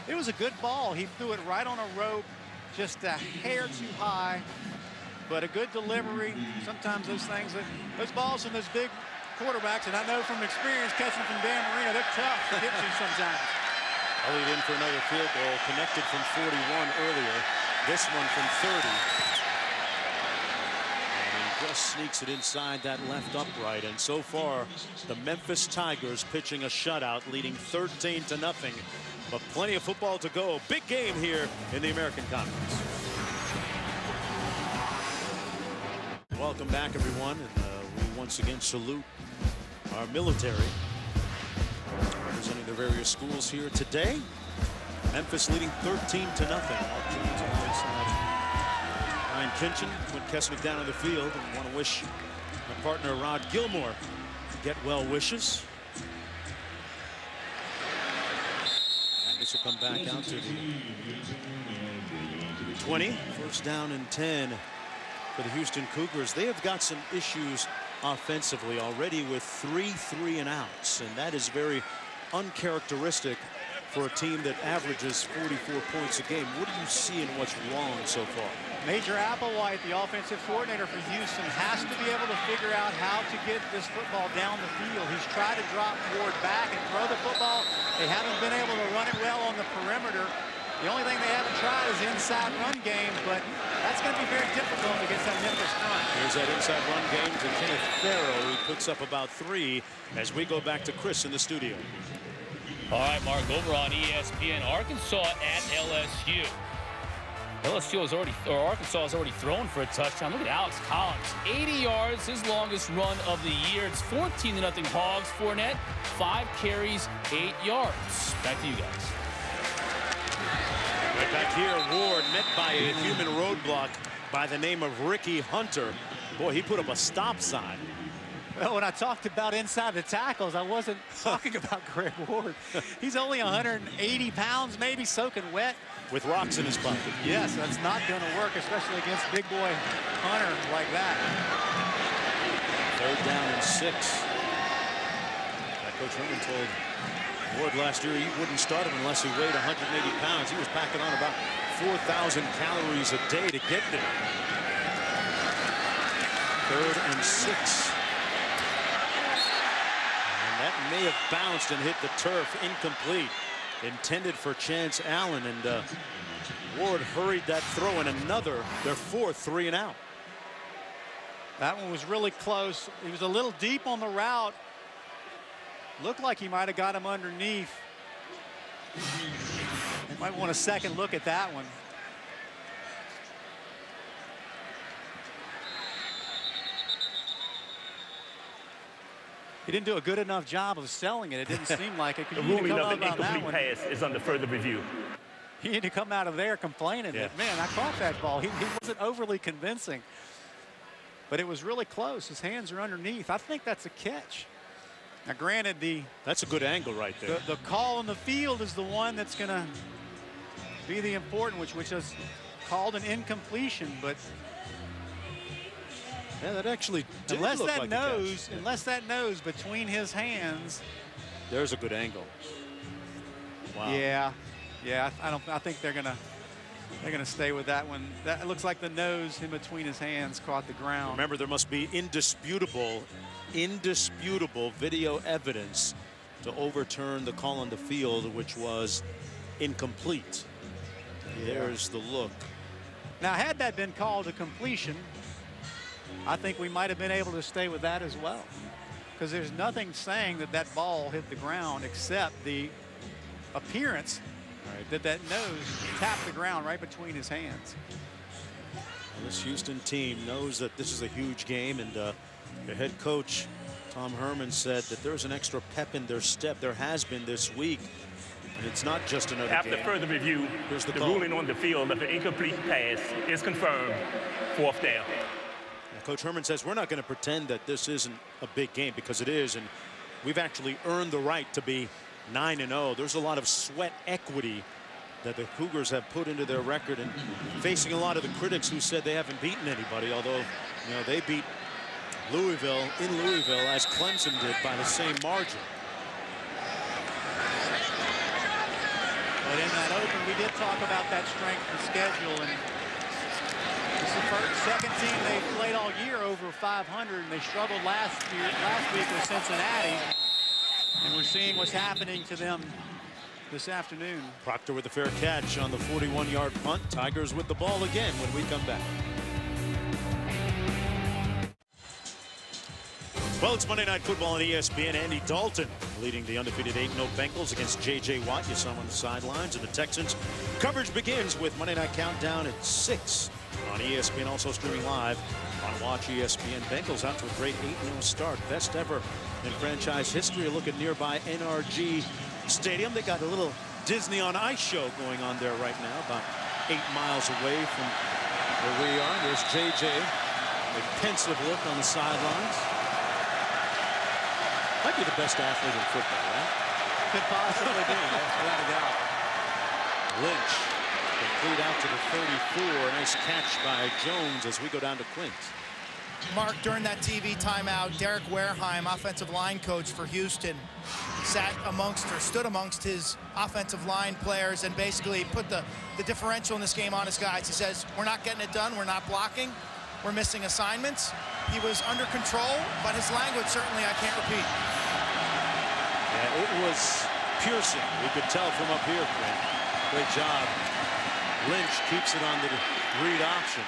It was a good ball. He threw it right on a rope, just a hair too high, but a good delivery. Sometimes those things, those balls from those big quarterbacks, and I know from experience catching from Dan Marino, they're tough to get to sometimes. Elliott in for another field goal, connected from 41 earlier. This one from 30. And he just sneaks it inside that left upright. And so far, the Memphis Tigers pitching a shutout, leading 13-0. But plenty of football to go. Big game here in the American Conference. Welcome back, everyone. And we once again salute our military, representing the various schools here today. Memphis leading 13-0. Ryan Kinchin, Quinn Keswick down on the field, and want to wish my partner Rod Gilmore get well wishes. And this will come back out to the 20. 1st down and 10 for the Houston Cougars. They have got some issues offensively already with 3 3-and-outs, and that is very uncharacteristic for a team that averages 44 points a game. What do you see and what's wrong so far? Major Applewhite, the offensive coordinator for Houston, has to be able to figure out how to get this football down the field. He's tried to drop Ward back and throw the football. They haven't been able to run it well on the perimeter. The only thing they haven't tried is inside run game, but that's going to be very difficult against that Memphis front. Here's that inside run game to Kenneth Farrow, who puts up about 3 as we go back to Chris in the studio. All right, Mark, over on ESPN, Arkansas at LSU. Arkansas has already thrown for a touchdown. Look at Alex Collins, 80 yards, his longest run of the year. It's 14-0 Hogs. Fournette, 5 carries, 8 yards. Back to you guys. Right back here, Ward met by a human roadblock by the name of Ricky Hunter. Boy, he put up a stop sign. Well, when I talked about inside the tackles, I wasn't talking about Greg Ward. He's only 180 pounds, maybe soaking wet. With rocks in his pocket. Yes, that's not going to work, especially against big boy Hunter like that. 3rd down and 6. Coach Herman told Ward last year he wouldn't start him unless he weighed 180 pounds. He was packing on about 4,000 calories a day to get there. 3rd and 6. And that may have bounced and hit the turf. Incomplete. Intended for Chance Allen, and Ward hurried that throw in their 4th 3-and-out. That one was really close. He was a little deep on the route. Looked like he might have got him underneath. You might want a second look at that one. He didn't do a good enough job of selling it. It didn't seem like it. The ruling of an incomplete pass is under further review. He had to come out of there complaining that, man, I caught that ball. He wasn't overly convincing. But it was really close. His hands are underneath. I think that's a catch. Now, granted, that's a good angle right there. The call on the field is the one that's going to be the important, which is called an incompletion. But yeah, that actually did unless look that like nose, unless that nose between his hands There's a good angle. Wow. Yeah. I think they're gonna stay with that one. That looks like the nose in between his hands caught the ground. Remember, there must be indisputable video evidence to overturn the call on the field, which was incomplete. Yeah. There's the look. Now, had that been called a completion, I think we might have been able to stay with that as well, because there's nothing saying that that ball hit the ground except the appearance that nose tapped the ground right between his hands. Well, this Houston team knows that this is a huge game, and the head coach Tom Herman said that there's an extra pep in their step. There has been this week, and it's not just another After game. further review, Here's the ruling on the field of an incomplete pass is confirmed. 4th down. And Coach Herman says we're not going to pretend that this isn't a big game, because it is, and we've actually earned the right to be 9-0. There's a lot of sweat equity that the Cougars have put into their record, and facing a lot of the critics who said they haven't beaten anybody, although they beat Louisville in Louisville, as Clemson did, by the same margin. But in that open, we did talk about that strength of schedule, and this is the second team they've played all year over 500, and they struggled last week with Cincinnati, and we're seeing what's happening to them this afternoon. Proctor with a fair catch on the 41-yard punt. Tigers with the ball again when we come back. Well, it's Monday Night Football on ESPN. Andy Dalton leading the undefeated 8-0 Bengals against J.J. Watt. You saw him on the sidelines. And the Texans coverage begins with Monday Night Countdown at 6 on ESPN. Also streaming live on Watch ESPN. Bengals out to a great 8-0 start. Best ever in franchise history. A look at nearby NRG Stadium. They got a little Disney on Ice show going on there right now, about 8 miles away from where we are. There's J.J. A pensive look on the sidelines. Might be the best athlete in football, right? Could possibly be, without a doubt. Lynch complete out to the 34. Nice catch by Jones as we go down to Clint. Mark, during that TV timeout, Derek Wareheim, offensive line coach for Houston, stood amongst his offensive line players and basically put the differential in this game on his guys. He says, we're not getting it done, we're not blocking, we're missing assignments. He was under control, but his language certainly I can't repeat. Yeah, it was piercing. We could tell from up here, Clint. Great job. Lynch keeps it on the read option.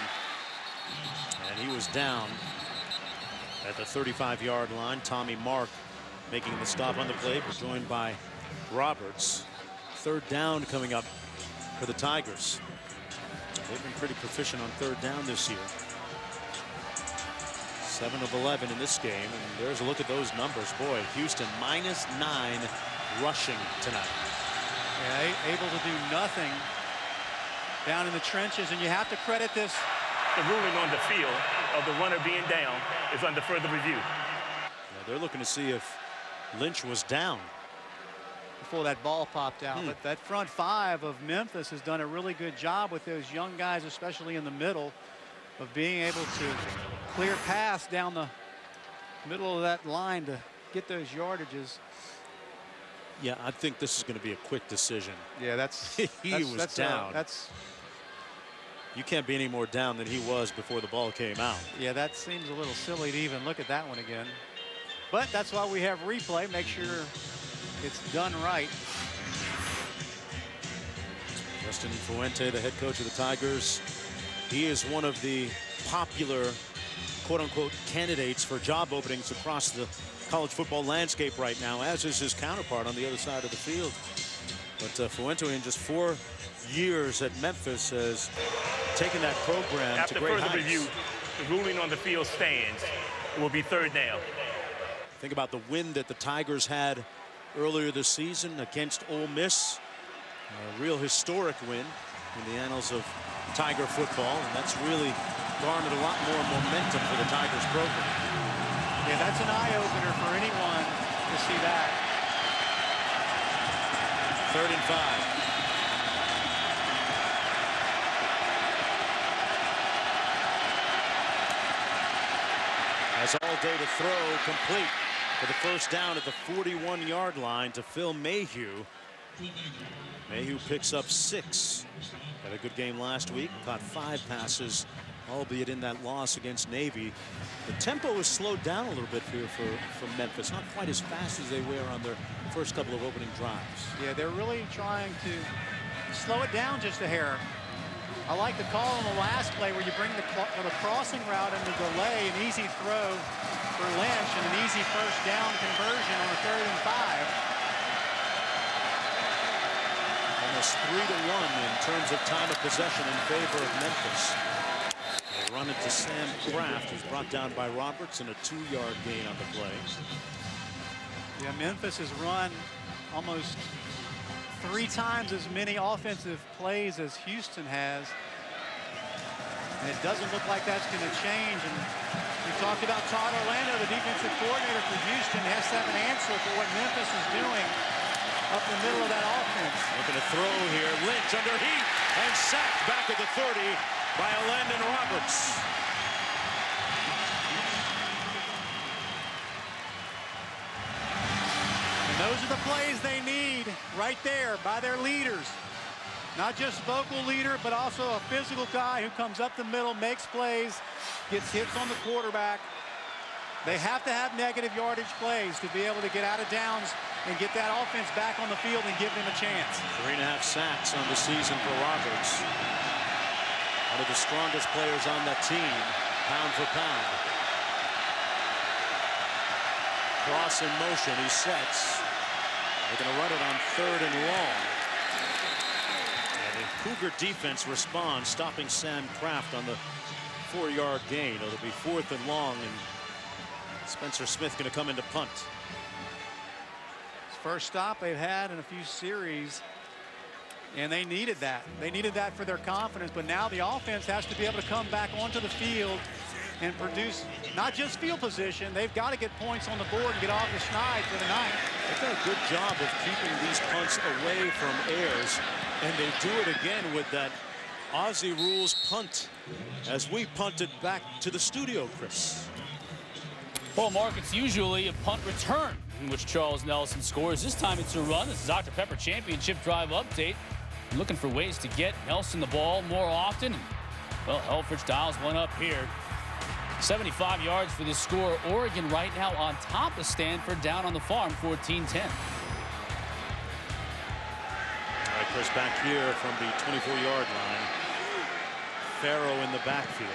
And he was down at the 35-yard line. Tommy Mark making the stop on the play, but joined by Roberts. 3rd down coming up for the Tigers. They've been pretty proficient on 3rd down this year. 7 of 11 in this game, and there's a look at those numbers. Boy, Houston -9 rushing tonight. Yeah, able to do nothing down in the trenches, and you have to credit this. The ruling on the field of the runner being down is under further review. Yeah, they're looking to see if Lynch was down before that ball popped out. But that front 5 of Memphis has done a really good job with those young guys, especially in the middle, of being able to clear pass down the middle of that line to get those yardages. Yeah, I think this is going to be a quick decision. Yeah, that's was down. You can't be any more down than he was before the ball came out. Yeah, that seems a little silly to even look at that one again. But that's why we have replay. Make sure it's done right. Justin Fuente, the head coach of the Tigers, he is one of the popular, quote-unquote, candidates for job openings across the college football landscape right now, as is his counterpart on the other side of the field. But Fuente, in just 4 years at Memphis, has taken that program to great heights. After further review, the ruling on the field stands. It will be 3rd down. Think about the win that the Tigers had earlier this season against Ole Miss. A real historic win in the annals of Tiger football, and that's really garnered a lot more momentum for the Tigers program. Yeah, that's an eye-opener for anyone to see that. 3rd and 5. Has all day to throw, complete for the first down at the 41-yard line to Phil Mayhew. Mayhew picks up 6. Had a good game last week. Caught 5 passes, albeit in that loss against Navy. The tempo is slowed down a little bit here from Memphis. Not quite as fast as they were on their first couple of opening drives. Yeah, they're really trying to slow it down just a hair. I like the call on the last play where you bring the crossing route and the delay, an easy throw for Lynch and an easy first down conversion on a 3rd and 5. Almost 3-1 in terms of time of possession in favor of Memphis. They run it to Sam Kraft, who's brought down by Roberts, and a 2-yard gain on the play. Yeah, Memphis has run almost 3 times as many offensive plays as Houston has. And it doesn't look like that's going to change. And we talked about Todd Orlando, the defensive coordinator for Houston, has to have an answer for what Memphis is doing up the middle of that offense. Looking to throw here. Lynch under heat and sacked back at the 30 by Landon Roberts. And those are the plays they need right there by their leaders. Not just vocal leader, but also a physical guy who comes up the middle, makes plays, gets hits on the quarterback. They have to have negative yardage plays to be able to get out of downs and get that offense back on the field and give them a chance. 3.5 sacks on the season for Roberts. One of the strongest players on that team, pound for pound. Cross in motion, he sets. They're going to run it on 3rd and long. And the Cougar defense responds, stopping Sam Kraft on the 4-yard gain. It'll be 4th and long, and Spencer Smith going to come into punt. First stop they've had in a few series, and they needed that. They needed that for their confidence, but now the offense has to be able to come back onto the field and produce not just field position. They've got to get points on the board and get off the schneid for the night. They've done a good job of keeping these punts away from Ayers, and they do it again with that Aussie rules punt as we punted back to the studio, Chris. Well, Mark, it's usually a punt return in which Charles Nelson scores. This time it's a run. This is Dr. Pepper Championship Drive update. Looking for ways to get Nelson the ball more often. Well, Helfrich dials one up here. 75 yards for this score. Oregon right now on top of Stanford, down on the farm, 14-10. All right, Chris, back here from the 24-yard line. Farrow in the backfield.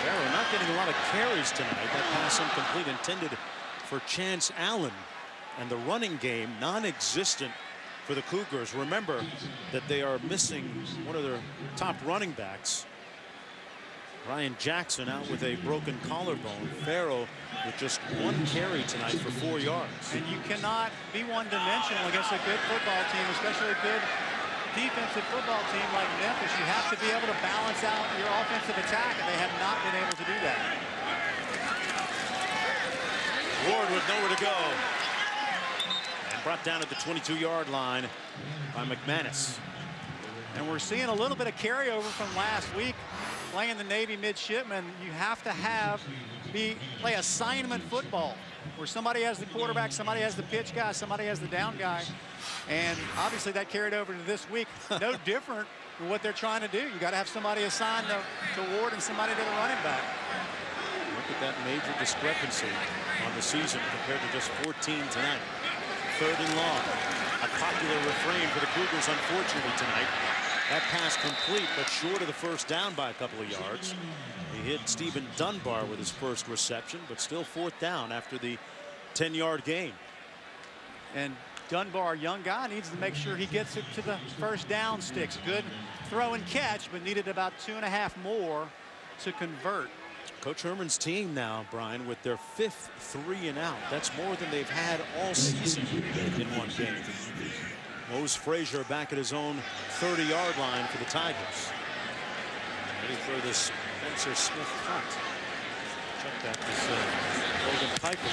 Farrow not getting a lot of carries tonight. That pass incomplete, intended for Chance Allen. And the running game non-existent for the Cougars. Remember that they are missing one of their top running backs. Ryan Jackson out with a broken collarbone. Farrow with just 1 carry tonight for 4 yards. And you cannot be one-dimensional against a good football team, especially a good defensive football team like Memphis. You have to be able to balance out your offensive attack, and they have not been able to do that. Ward with nowhere to go. And brought down at the 22-yard line by McManus. And we're seeing a little bit of carryover from last week playing the Navy midshipmen. You have to play assignment football where somebody has the quarterback, somebody has the pitch guy, somebody has the down guy. And obviously that carried over to this week. No different from what they're trying to do. You got to have somebody assigned to Ward and somebody to the running back. Look at that major discrepancy on the season compared to just 14 tonight. 3rd and long. A popular refrain for the Cougars, unfortunately, tonight. That pass complete, but short of the first down by a couple of yards. He hit Stephen Dunbar with his first reception, but still 4th down after the 10-yard gain. And Dunbar, young guy, needs to make sure he gets it to the first down sticks. Good throw and catch, but needed about 2.5 more to convert. Coach Herman's team now, Brian, with their 5th 3-and-out. That's more than they've had all season in one game. Mose Frazier back at his own 30-yard line for the Tigers. Ready for this Spencer Smith punt. Check that, this Logan Piper punt.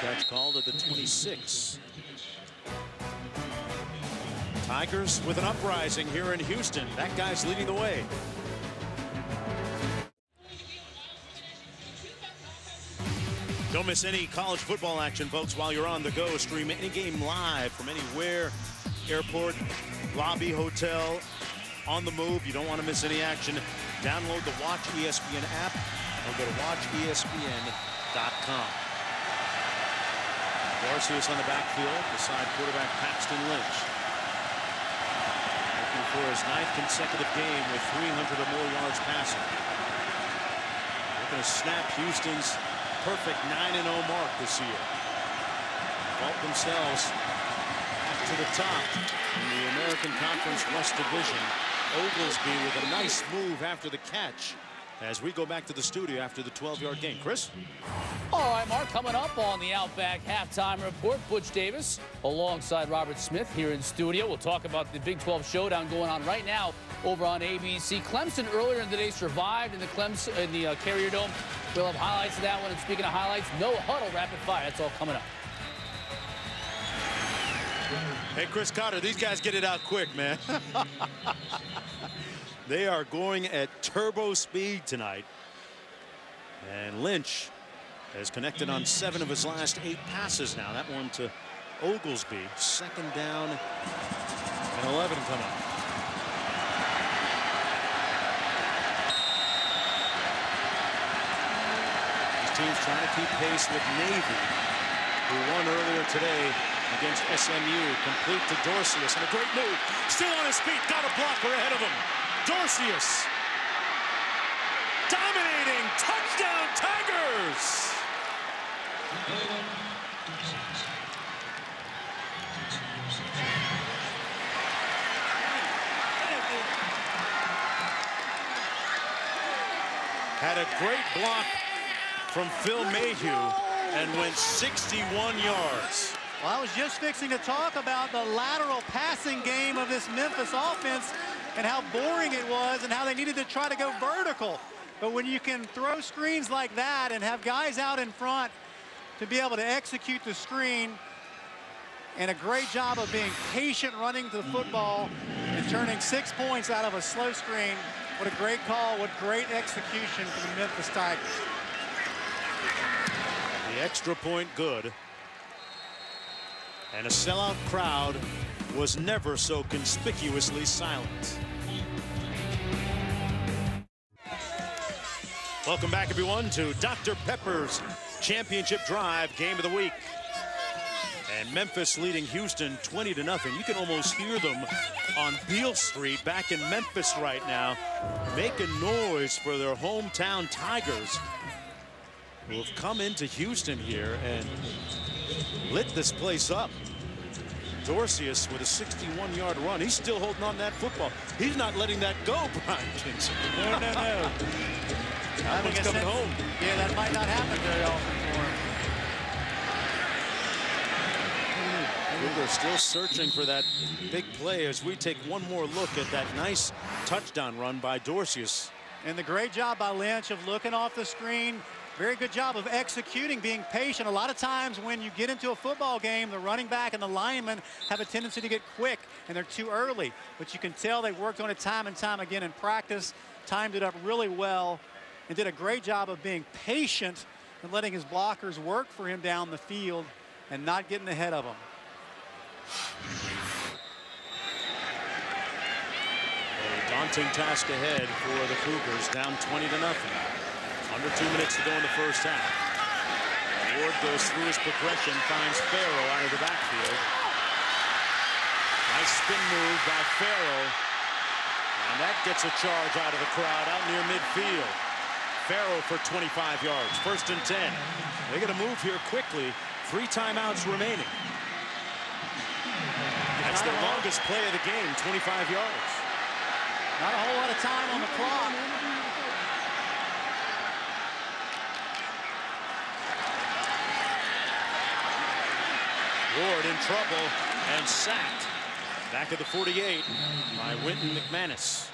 Fair catch called at the 26. Tigers with an uprising here in Houston. That guy's leading the way. Don't miss any college football action, folks, while you're on the go. Stream any game live from anywhere, airport, lobby, hotel, on the move. You don't want to miss any action. Download the Watch ESPN app or go to watchespn.com. Garcia's on the backfield beside quarterback Paxton Lynch. Looking for his 9th consecutive game with 300 or more yards passing. They're going to snap Houston's perfect 9-0 mark this year. Vault themselves back to the top in the American Conference West Division. Oglesby with a nice move after the catch as we go back to the studio after the 12-yard gain. Chris? All right, Mark, coming up on the Outback Halftime Report, Butch Davis alongside Robert Smith here in studio. We'll talk about the Big 12 showdown going on right now over on ABC. Clemson earlier in the day survived in the Carrier Dome. We'll have highlights of that one. And speaking of highlights, no huddle rapid fire. That's all coming up. Hey, Chris Cotter, these guys get it out quick, man. They are going at turbo speed tonight. And Lynch has connected on 7 of his last 8 passes now. That one to Oglesby. 2nd down and 11 coming. These teams trying to keep pace with Navy, who won earlier today against SMU. Complete to Dorcius, and a great move. Still on his feet, got a blocker ahead of him. Dorcius dominating. Touchdown Tigers. Had a great block from Phil Mayhew and went 61 yards. Well, I was just fixing to talk about the lateral passing game of this Memphis offense and how boring it was and how they needed to try to go vertical. But when you can throw screens like that and have guys out in front to be able to execute the screen, and a great job of being patient running to the football and turning 6 points out of a slow screen. What a great call, what great execution for the Memphis Tigers. The extra point good. And a sellout crowd was never so conspicuously silent. Welcome back, everyone, to Dr. Pepper's Championship Drive Game of the Week. And Memphis leading Houston 20-0. You can almost hear them on Beale Street back in Memphis right now, making noise for their hometown Tigers, who have come into Houston here and lit this place up. Dorcius with a 61-yard run. He's still holding on to that football. He's not letting that go, Brian Kinson. No. That one's coming home. Yeah, that might not happen very often for him. We're still searching for that big play as we take one more look at that nice touchdown run by Dorcius. And the great job by Lynch of looking off the screen. Very good job of executing, being patient. A lot of times when you get into a football game, the running back and the lineman have a tendency to get quick, and they're too early. But you can tell they worked on it time and time again in practice, timed it up really well, and did a great job of being patient and letting his blockers work for him down the field and not getting ahead of them. A daunting task ahead for the Cougars, down 20-0. Under 2 minutes to go in the first half. Ward goes through his progression, finds Farrell out of the backfield. Nice spin move by Farrell. And that gets a charge out of the crowd out near midfield. Farrell for 25 yards. 1st and 10. They're going to move here quickly. 3 timeouts remaining. That's the longest play of the game, 25 yards. Not a whole lot of time on the clock. Ward in trouble and sacked. Back at the 48 by Wynton McManus.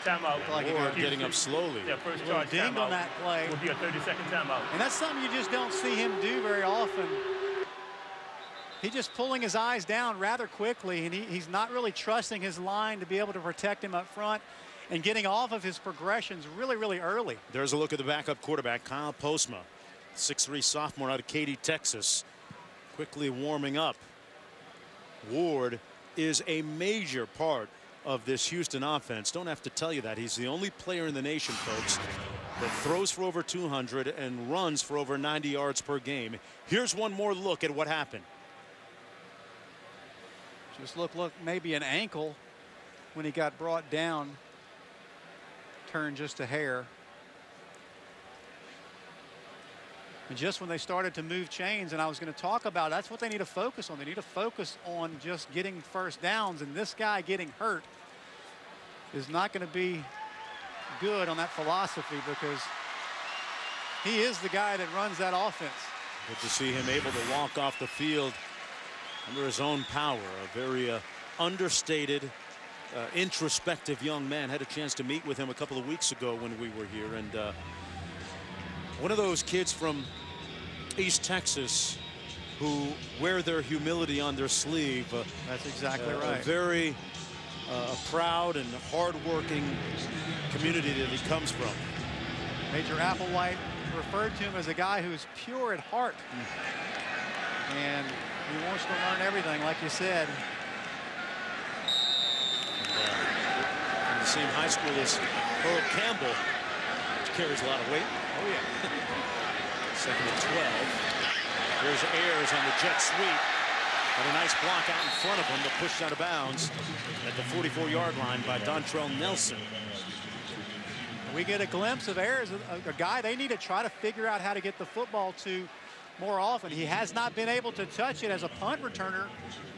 Timeout. Ward getting up slowly. Yeah, first charge Ding timeout on that play. will be a 30-second timeout. And that's something you just don't see him do very often. He's just pulling his eyes down rather quickly, and he's not really trusting his line to be able to protect him up front and getting off of his progressions really, really early. There's a look at the backup quarterback, Kyle Postma, 6'3" sophomore out of Katy, Texas, quickly warming up. Ward is a major part of this Houston offense. Don't have to tell you that. He's the only player in the nation, folks, that throws for over 200 and runs for over 90 yards per game. Here's one more look at what happened. Just look, maybe an ankle when he got brought down. Turned just a hair. And just when they started to move chains, and I was going to talk about, that's what they need to focus on. They need to focus on just getting first downs, and this guy getting hurt is not going to be good on that philosophy, because he is the guy that runs that offense. Good to see him able to walk off the field under his own power. A very understated, introspective young man. Had a chance to meet with him a couple of weeks ago when we were here, and one of those kids from East Texas who wear their humility on their sleeve. That's exactly right. A very proud and hardworking community that he comes from. Major Applewhite referred to him as a guy who's pure at heart. And he wants to learn everything, like you said. In the same high school as Earl Campbell, which carries a lot of weight. Oh, yeah. Second and 12. There's Ayers on the jet sweep. And a nice block out in front of him, but pushed out of bounds at the 44-yard line by Dontrell Nelson. We get a glimpse of Ayers, a guy they need to try to figure out how to get the football to more often. He has not been able to touch it as a punt returner.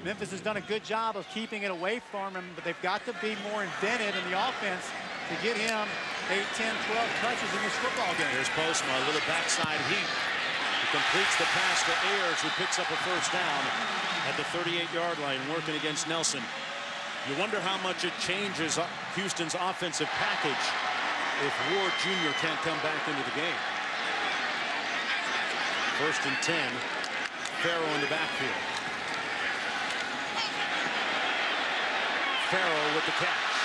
Memphis has done a good job of keeping it away from him, but they've got to be more inventive in the offense to get him 8, 10, 12 touches in this football game. Here's Postma, a little backside heat. He completes the pass to Ayers, who picks up a first down at the 38-yard line, working against Nelson. You wonder how much it changes Houston's offensive package if Ward Jr. can't come back into the game. First and 10. Farrell in the backfield. Farrell with the catch.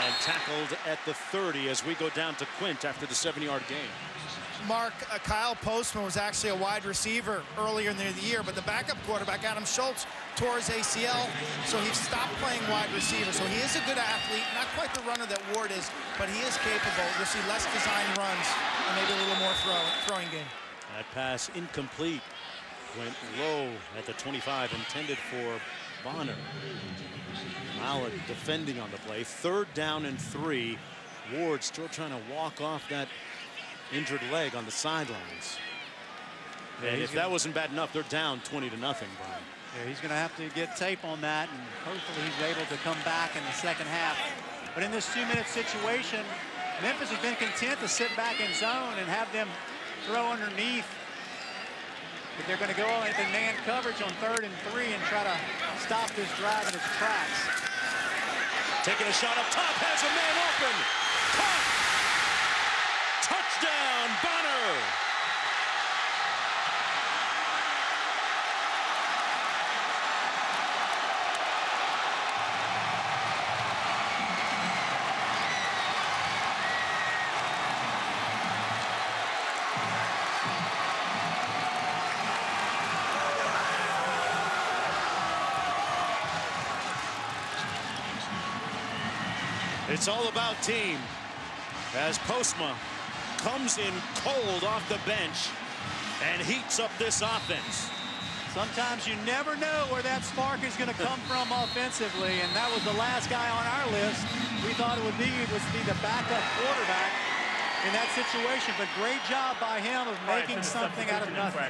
And tackled at the 30 as we go down to Quint after the 7-yard gain. Mark, Kyle Postma was actually a wide receiver earlier in the year, but the backup quarterback, Adam Schultz, tore his ACL, so he stopped playing wide receiver. So he is a good athlete, not quite the runner that Ward is, but he is capable. You'll see less design runs and maybe a little more throwing game. That pass incomplete. Went low at the 25, intended for Bonner. Mallett defending on the play. 3rd down and 3. Ward still trying to walk off that injured leg on the sidelines. And if that wasn't bad enough, they're down 20-0, Brian. Yeah, he's going to have to get tape on that, and hopefully he's able to come back in the second half. But in this 2-minute situation, Memphis has been content to sit back in zone and have them throw underneath. But they're going to go in man coverage on 3rd and 3 and try to stop this drive in its tracks. Taking a shot up top, has a man open. Caught! Touchdown, Bonner! It's all about team as Postma comes in cold off the bench and heats up this offense. Sometimes you never know where that spark is going to come from offensively, and that was the last guy on our list. We thought it would be the backup quarterback in that situation, but great job by him of making something out of nothing.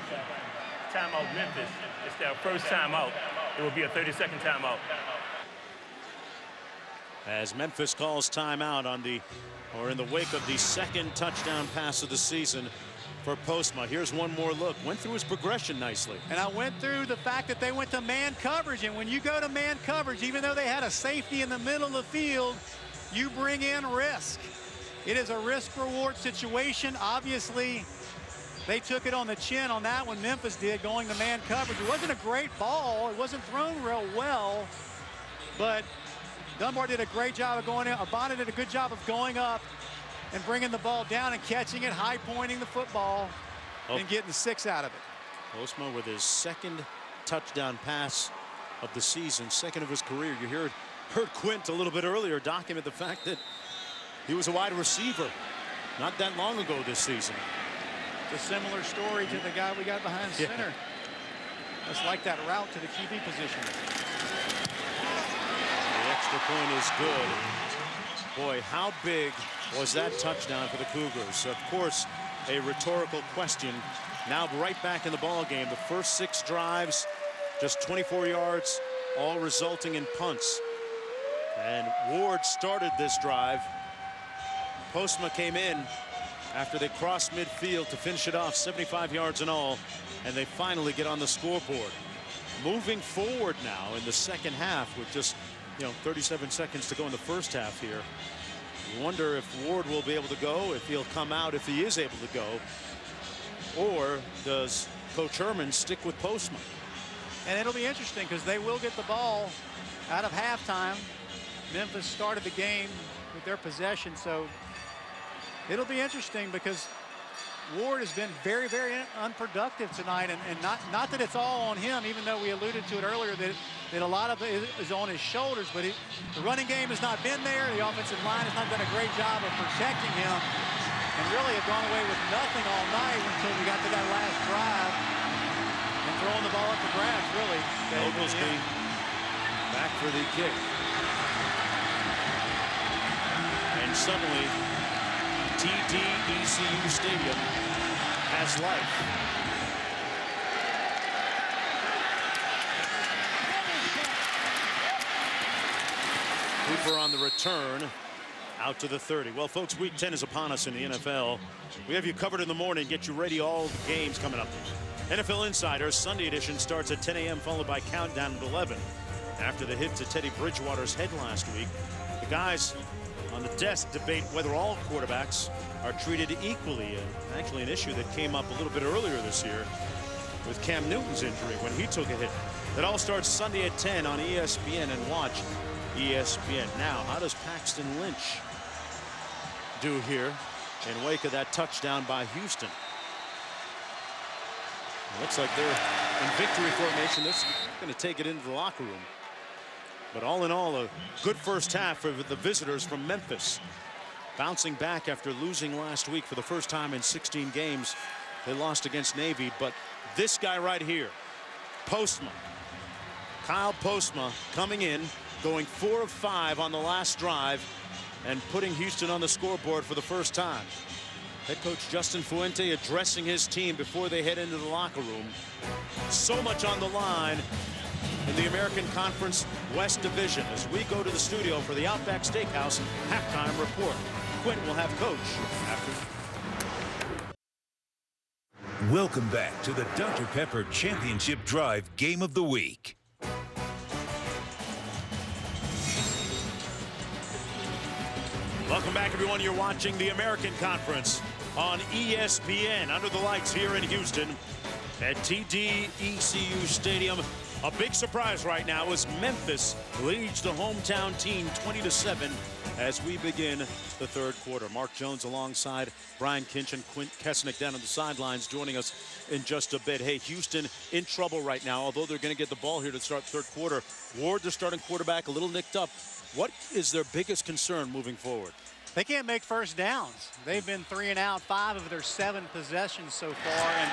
Timeout Memphis. It's their first timeout. It will be a 30-second timeout. As Memphis calls timeout in the wake of the 2nd touchdown pass of the season for Postma. Here's one more look. Went through his progression nicely. And I went through the fact that they went to man coverage, and when you go to man coverage, even though they had a safety in the middle of the field, you bring in risk. It is a risk-reward situation. Obviously, they took it on the chin on that one. Memphis did, going to man coverage. It wasn't a great ball. It wasn't thrown real well, but Dunbar did a great job of going in. Abana did a good job of going up and bringing the ball down and catching it, high pointing the football, and getting 6 out of it. Postma with his second touchdown pass of the season, second of his career. You heard Quint a little bit earlier document the fact that he was a wide receiver not that long ago this season. It's a similar story to the guy we got behind center. Just like that route to the QB position. The extra point is good. Boy, how big was that touchdown for the Cougars? Of course, a rhetorical question. Now right back in the ball game. The first 6 drives, just 24 yards, all resulting in punts. And Ward started this drive. Postma came in after they crossed midfield to finish it off, 75 yards in all, and they finally get on the scoreboard. Moving forward now in the second half with just 37 seconds to go in the first half here. You wonder if Ward will be able to go, if he'll come out, if he is able to go, or does Coach Herman stick with Postma? And it'll be interesting because they will get the ball out of halftime. Memphis started the game with their possession, so it'll be interesting because Ward has been very, very unproductive tonight, and not that it's all on him, even though we alluded to it earlier that a lot of it is on his shoulders, but the running game has not been there. The offensive line has not done a great job of protecting him, and really have gone away with nothing all night until we got to that last drive and throwing the ball up for grabs, really. Oglesby back for the kick. And suddenly, TD-ECU Stadium has life. Cooper on the return, out to the 30. Well, folks, week 10 is upon us in the NFL. We have you covered in the morning, get you ready, all the games coming up. NFL Insiders Sunday edition starts at 10 a.m. followed by Countdown at 11. After the hit to Teddy Bridgewater's head last week, the guys on the desk debate whether all quarterbacks are treated equally. Actually, an issue that came up a little bit earlier this year with Cam Newton's injury when he took a hit. That all starts Sunday at 10 on ESPN, and watch ESPN. Now, how does Paxton Lynch do here in wake of that touchdown by Houston? It looks like they're in victory formation. This is going to take it into the locker room. But all in all, a good first half for the visitors from Memphis. Bouncing back after losing last week for the first time in 16 games. They lost against Navy, but this guy right here, Postma. Kyle Postma coming in, going 4 of 5 on the last drive and putting Houston on the scoreboard for the first time. Head coach Justin Fuente addressing his team before they head into the locker room. So much on the line in the American Conference West Division as we go to the studio for the Outback Steakhouse halftime report. Quint will have coach after. Welcome back to the Dr. Pepper Championship Drive Game of the Week. Welcome back, everyone. You're watching the American Conference on ESPN under the lights here in Houston at TD-ECU Stadium. A big surprise right now as Memphis leads the hometown team 20-7 as we begin the third quarter. Mark Jones alongside Brian Kinch and Quint Kesnick down on the sidelines joining us in just a bit. Hey, Houston in trouble right now, although they're going to get the ball here to start third quarter. Ward, their starting quarterback, a little nicked up. What is their biggest concern moving forward? They can't make first downs. They've been 3 and out 5 of their 7 possessions so far, and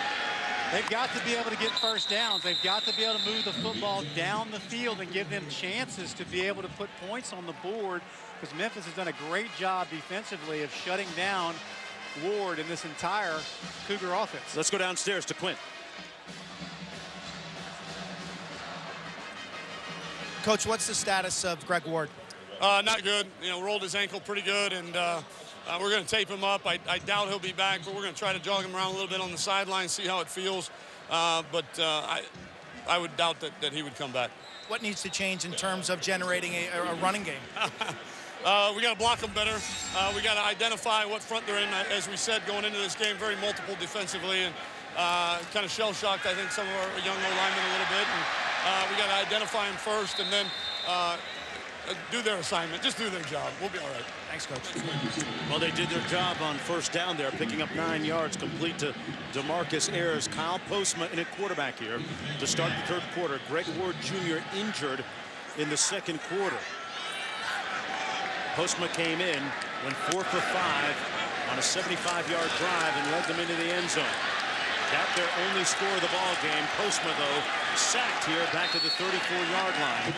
they've got to be able to get first downs. They've got to be able to move the football down the field and give them chances to be able to put points on the board, because Memphis has done a great job defensively of shutting down Ward in this entire Cougar offense. Let's go downstairs to Quint. Coach, what's the status of Greg Ward? Not good. You know, rolled his ankle pretty good, and we're going to tape him up. I doubt he'll be back, but we're going to try to jog him around a little bit on the sideline, see how it feels. But I would doubt that he would come back. What needs to change in terms of generating a running game? We got to block them better. We got to identify what front they're in. As we said, going into this game, very multiple defensively, and kind of shell-shocked, I think, some of our young linemen a little bit. And we got to identify them first, and then do their assignment. Just do their job. We'll be all right. Thanks, Coach. Well, they did their job on first down there, picking up 9 yards, complete to DeMarcus Ayers. Kyle Postma in at quarterback here to start the third quarter. Greg Ward Jr. injured in the second quarter. Postma came in, went 4 for 5 on a 75-yard drive and led them into the end zone. Got their only score of the ball game. Postma, though, sacked here back at the 34-yard line.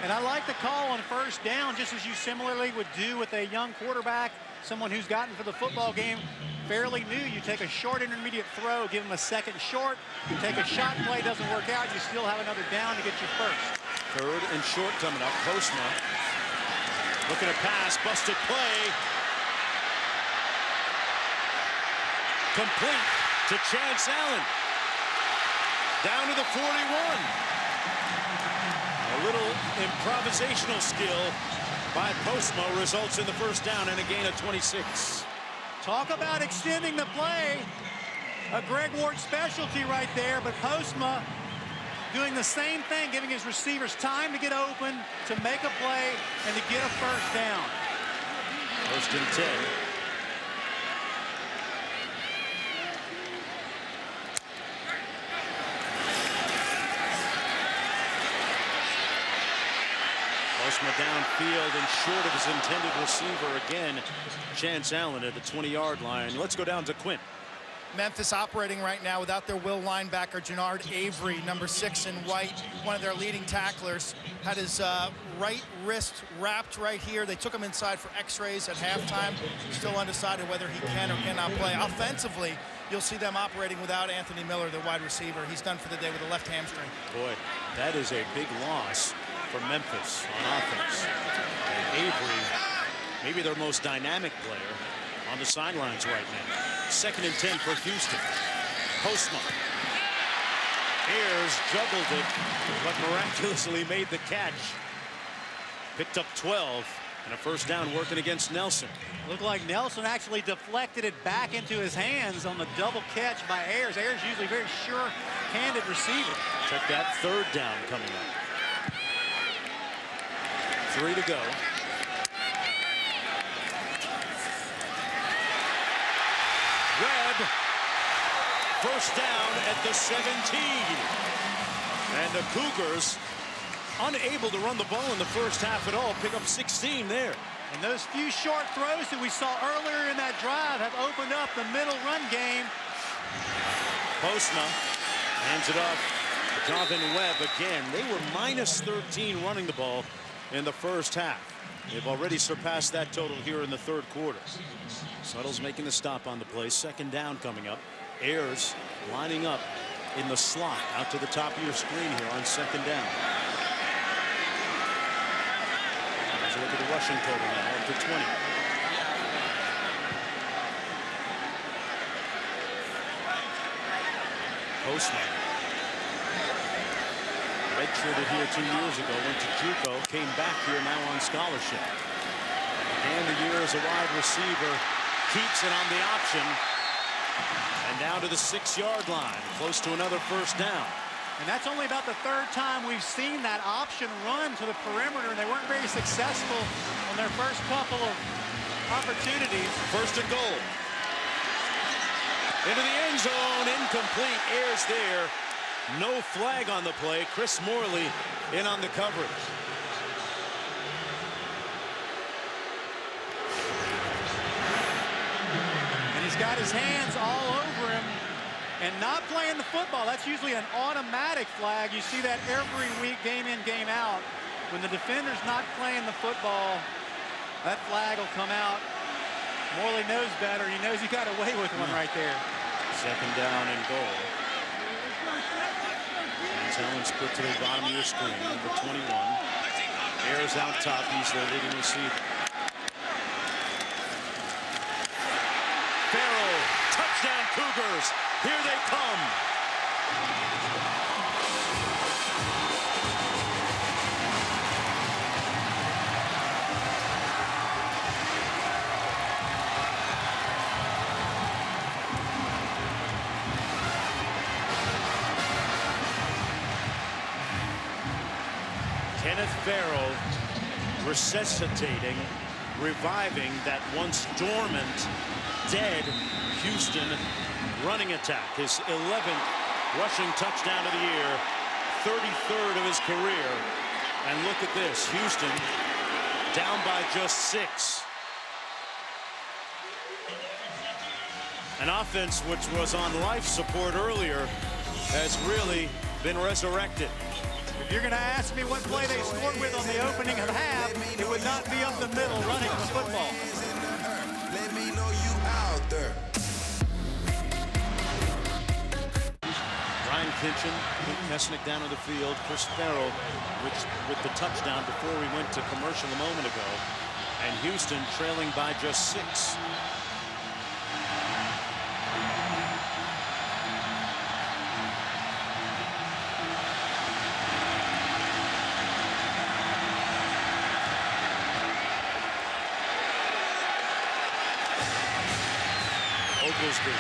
And I like the call on first down, just as you similarly would do with a young quarterback, someone who's gotten for the football game fairly new. You take a short intermediate throw, give him a second short. You take a shot play, doesn't work out, you still have another down to get you first. Third and short coming up. Postma looking to pass, busted play. Complete to Chance Allen. Down to the 41. A little improvisational skill by Postma results in the first down and a gain of 26. Talk about extending the play. A Greg Ward specialty right there, but Postma doing the same thing, giving his receivers time to get open, to make a play, and to get a first down. First and 10. Postma downfield and short of his intended receiver again. Chance Allen at the 20-yard line. Let's go down to Quint. Memphis operating right now without their will linebacker, Jannard Avery, number 6 in white, one of their leading tacklers, had his right wrist wrapped right here. They took him inside for x-rays at halftime. Still undecided whether he can or cannot play. Offensively, you'll see them operating without Anthony Miller, the wide receiver. He's done for the day with a left hamstring. Boy, that is a big loss for Memphis on offense. And Avery, maybe their most dynamic player, on the sidelines right now. Second and 10 for Houston. Postma. Ayers juggled it, but miraculously made the catch. Picked up 12 and a first down working against Nelson. Looked like Nelson actually deflected it back into his hands on the double catch by Ayers. Ayers usually very sure-handed receiver. Check that, third down coming up. 3 to go. Webb, first down at the 17. And the Cougars unable to run the ball in the first half at all. Pick up 16 there. And those few short throws that we saw earlier in that drive have opened up the middle run game. Postma hands it off to Donovan Webb again. They were minus 13 running the ball in the first half. They've already surpassed that total here in the third quarter. Suttle's making the stop on the play. Second down coming up. Ayers lining up in the slot out to the top of your screen here on second down. Let's look at the rushing total now, up to 20. Postma. Redshirted here 2 years ago, went to JUCO, came back here now on scholarship. And the year as a wide receiver, keeps it on the option. And down to the 6-yard line, close to another first down. And that's only about the third time we've seen that option run to the perimeter, and they weren't very successful on their first couple of opportunities. First and goal. Into the end zone, incomplete. Ayers there. No flag on the play. Chris Morley in on the coverage. And he's got his hands all over him and not playing the football. That's usually an automatic flag. You see that every week, game in, game out. When the defender's not playing the football, that flag will come out. Morley knows better. He knows he got away with one right there. Second down and goal. Allen split to the bottom of your screen, number 21. Ayers out top, he's their leading receiver. Farrell, touchdown Cougars, here they come. Kenneth Farrell resuscitating, reviving that once dormant, dead Houston running attack. His 11th rushing touchdown of the year, 33rd of his career. And look at this, Houston down by just 6. An offense which was on life support earlier has really been resurrected. If you're going to ask me what play they scored with on the opening of the half, it would not be up the middle running the football. Let me know you out there. Ryan Kinchin, Clint Kesnick down on the field, Chris Farrell with the touchdown before we went to commercial a moment ago, and Houston trailing by just 6. Oglesby.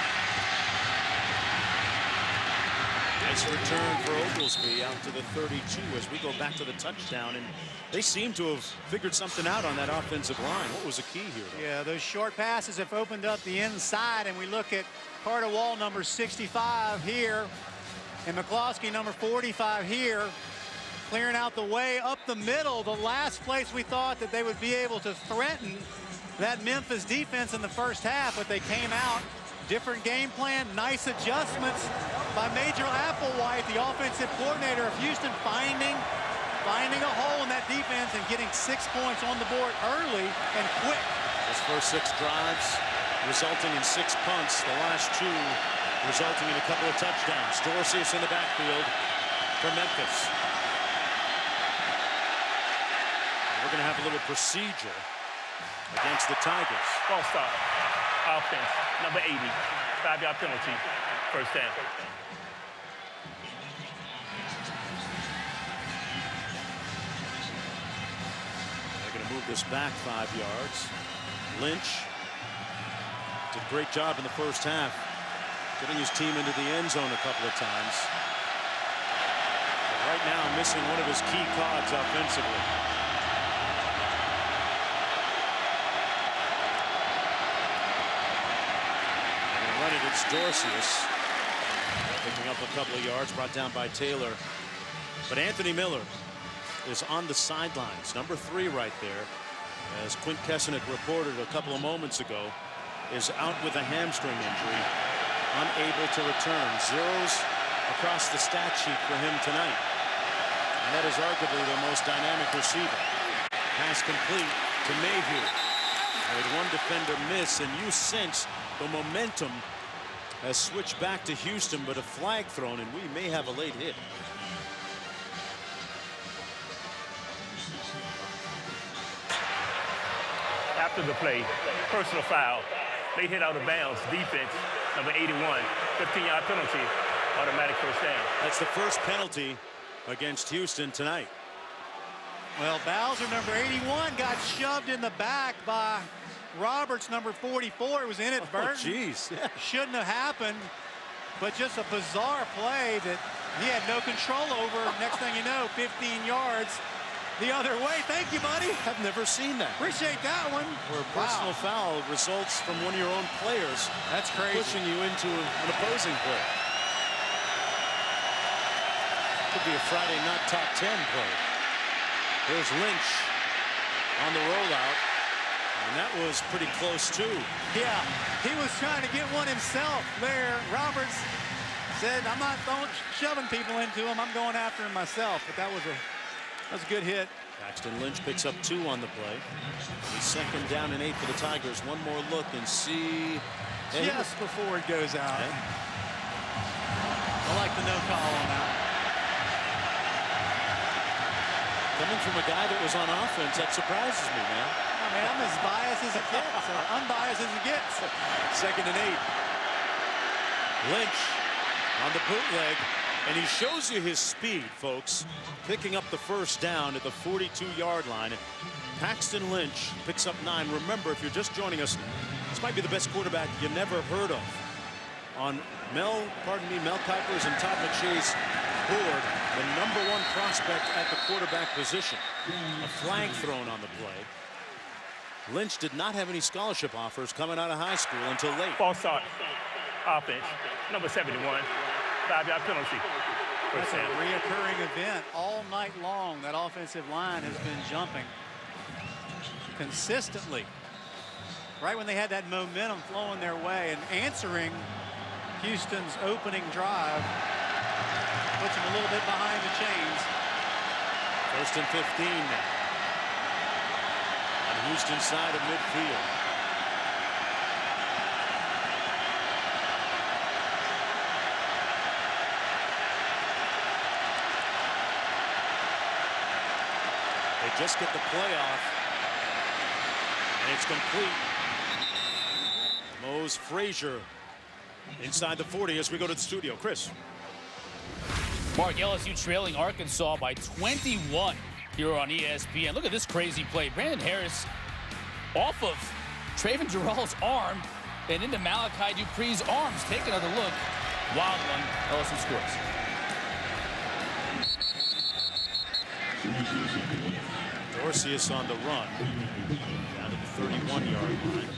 Nice return for Oglesby out to the 32 as we go back to the touchdown, and they seem to have figured something out on that offensive line. What was the key here, though? Yeah, those short passes have opened up the inside, and we look at Carter Wall, number 65 here, and McCloskey, number 45 here, clearing out the way up the middle, the last place we thought that they would be able to threaten that Memphis defense in the first half, but they came out. Different game plan, nice adjustments by Major Applewhite, the offensive coordinator of Houston, finding a hole in that defense and getting 6 points on the board early and quick. His first 6 drives resulting in 6 punts, the last 2 resulting in a couple of touchdowns. Dorsius in the backfield for Memphis. We're going to have a little procedure against the Tigers. False start. Offense, number 80. 5-yard penalty. First down. They're going to move this back 5 yards. Lynch did a great job in the first half, getting his team into the end zone a couple of times. But right now, missing one of his key cogs offensively. It's Dorsius picking up a couple of yards, brought down by Taylor. But Anthony Miller is on the sidelines, number 3 right there, as Quint Kesnick reported a couple of moments ago, is out with a hamstring injury, unable to return. Zeros across the stat sheet for him tonight, and that is arguably the most dynamic receiver. Pass complete to Mayhew. With one defender miss, and you sense the momentum has switched back to Houston, but a flag thrown, and we may have a late hit. After the play, personal foul. Late hit out of bounds. Defense, number 81. 15-yard penalty. Automatic first down. That's the first penalty against Houston tonight. Well, Bowser, number 81, got shoved in the back by Roberts, number 44, was inadvertent. Oh, geez. Yeah. Shouldn't have happened, but just a bizarre play that he had no control over. Next thing you know, 15 yards the other way. Thank you, buddy. I've never seen that. Appreciate that one. Where a personal foul results from one of your own players. That's crazy. Pushing you into an opposing play. Could be a Friday not top 10 play. There's Lynch on the rollout. And that was pretty close, too. Yeah, he was trying to get one himself there. Roberts said, I'm not shoving people into him. I'm going after him myself. But that was a good hit. Paxton Lynch picks up 2 on the play. He's 2nd down and 8 for the Tigers. One more look and see. Just before it goes out. Yeah. I like the no call on that. Coming from a guy that was on offense, that surprises me, man. I mean, I'm as biased as it gets, or unbiased as it gets. 2nd and 8. Lynch on the bootleg, and he shows you his speed, folks. Picking up the first down at the 42-yard line. Paxton Lynch picks up 9. Remember, if you're just joining us, this might be the best quarterback you never heard of. On Mel Kiper's and Todd McShay's board the #1 prospect at the quarterback position. A flag thrown on the play. Lynch did not have any scholarship offers coming out of high school until late. False start offense, number 71, 5-yard penalty. That's a reoccurring event all night long. That offensive line has been jumping consistently. Right when they had that momentum flowing their way and answering Houston's opening drive, puts them a little bit behind the chains. 1st and 15 now. On Houston's side of midfield. They just get the play off. And it's complete. Mose Frazier inside the 40 as we go to the studio. Chris. Mark, LSU trailing Arkansas by 21 here on ESPN. Look at this crazy play. Brandon Harris off of Traven Durrell's arm and into Malachi Dupree's arms. Take another look. Wild one. LSU scores. Dorcius on the run. Down to the 31-yard line.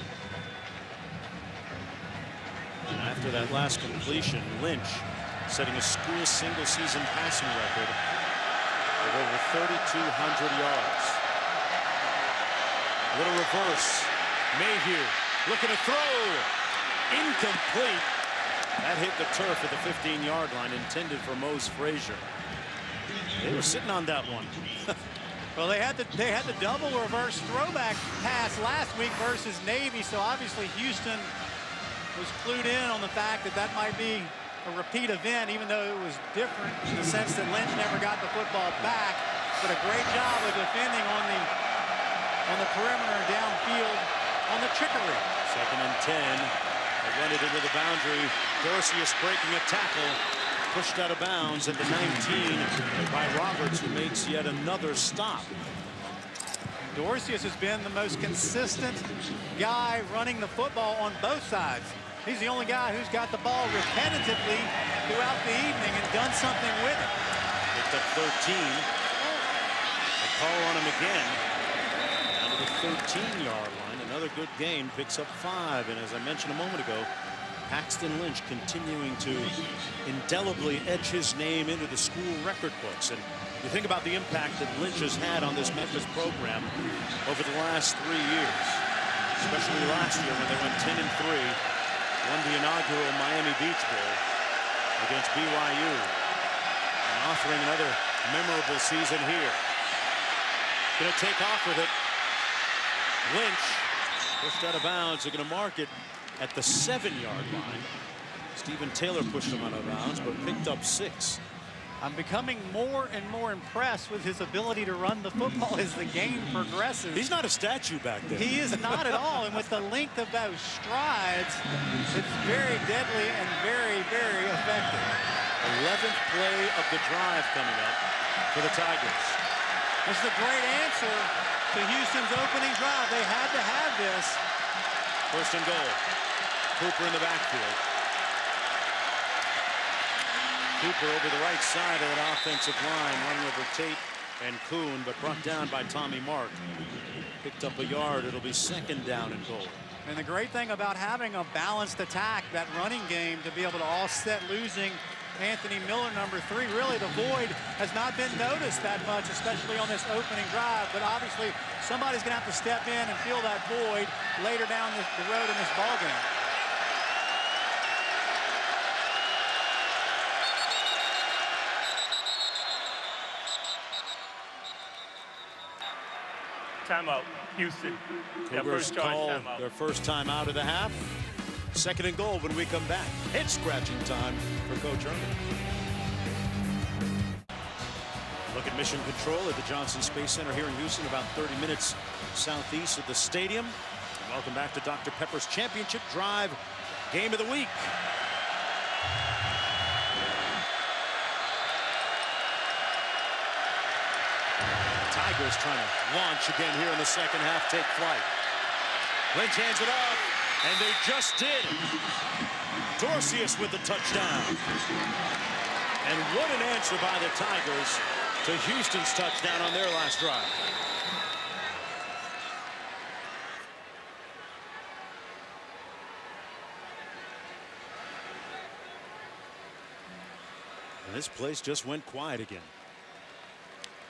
And after that last completion, Lynch setting a school single-season passing record of over 3,200 yards. Little reverse. Mayhew looking to throw. Incomplete. That hit the turf at the 15-yard line, intended for Mose Frazier. They were sitting on that one. Well, they had the double reverse throwback pass last week versus Navy, so obviously Houston was clued in on the fact that that might be a repeat event, even though it was different in the sense that Lynch never got the football back. But a great job of defending on the perimeter and downfield on the trickery. 2nd and 10. They run it into the boundary. Dorcius breaking a tackle. Pushed out of bounds at the 19 by Roberts, who makes yet another stop. Dorcius has been the most consistent guy running the football on both sides. He's the only guy who's got the ball repetitively throughout the evening and done something with it. Picked up 13. They call on him again. Down to the 13-yard line. Another good gain. Picks up 5. And as I mentioned a moment ago, Paxton Lynch continuing to indelibly etch his name into the school record books. And you think about the impact that Lynch has had on this Memphis program over the last 3 years, especially last year when they went 10-3, won the inaugural Miami Beach Bowl against BYU, and offering another memorable season here. Going to take off with it. Lynch pushed out of bounds. They're going to mark it at the 7-yard line. Stephen Taylor pushed him out of bounds, but picked up 6. I'm becoming more and more impressed with his ability to run the football as the game progresses. He's not a statue back there. He is not at all, and with the length of those strides, it's very deadly and very, very effective. 11th play of the drive coming up for the Tigers. This is a great answer to Houston's opening drive. They had to have this. 1st and goal. Cooper in the backfield. Cooper over the right side of that offensive line, running over Tate and Kuhn, but brought down by Tommy Mark. Picked up a yard. It'll be 2nd down and goal. And the great thing about having a balanced attack, that running game, to be able to offset losing Anthony Miller, number 3. Really, the void has not been noticed that much, especially on this opening drive. But obviously, somebody's going to have to step in and fill that void later down the road in this ballgame. Timeout, Houston. Cougars call their first time out of the half. 2nd and goal when we come back. Head scratching time for Coach Herman. Look at mission control at the Johnson Space Center here in Houston, about 30 minutes southeast of the stadium. And welcome back to Dr. Pepper's Championship Drive Game of the Week. Tigers trying to launch again here in the 2nd half, take flight. Lynch hands it off, and they just did. Dorcius with the touchdown. And what an answer by the Tigers to Houston's touchdown on their last drive. And this place just went quiet again.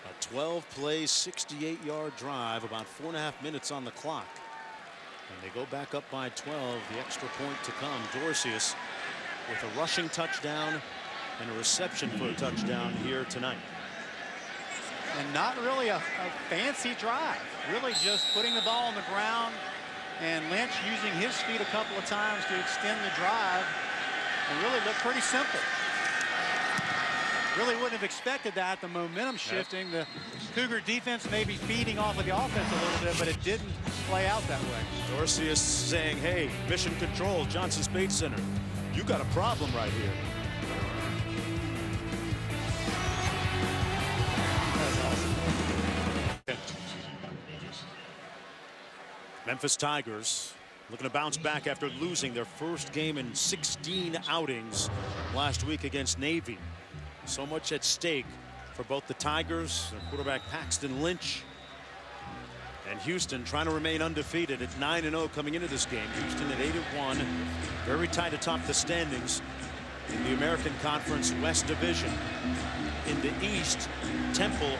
A 12-play, 68-yard drive, about 4.5 minutes on the clock. And they go back up by 12, the extra point to come. Dorcius with a rushing touchdown and a reception for a touchdown here tonight. And not really a fancy drive. Really just putting the ball on the ground and Lynch using his feet a couple of times to extend the drive. And really looked pretty simple. Really wouldn't have expected that. The momentum shifting. The Cougar defense may be feeding off of the offense a little bit, but it didn't play out that way. Dorcius saying, hey, mission control, Johnson Space Center. You got a problem right here. Memphis Tigers looking to bounce back after losing their first game in 16 outings last week against Navy. So much at stake for both the Tigers, their quarterback Paxton Lynch, and Houston trying to remain undefeated at 9-0 coming into this game. Houston at 8-1, very tight atop the standings in the American Conference West Division. In the East, Temple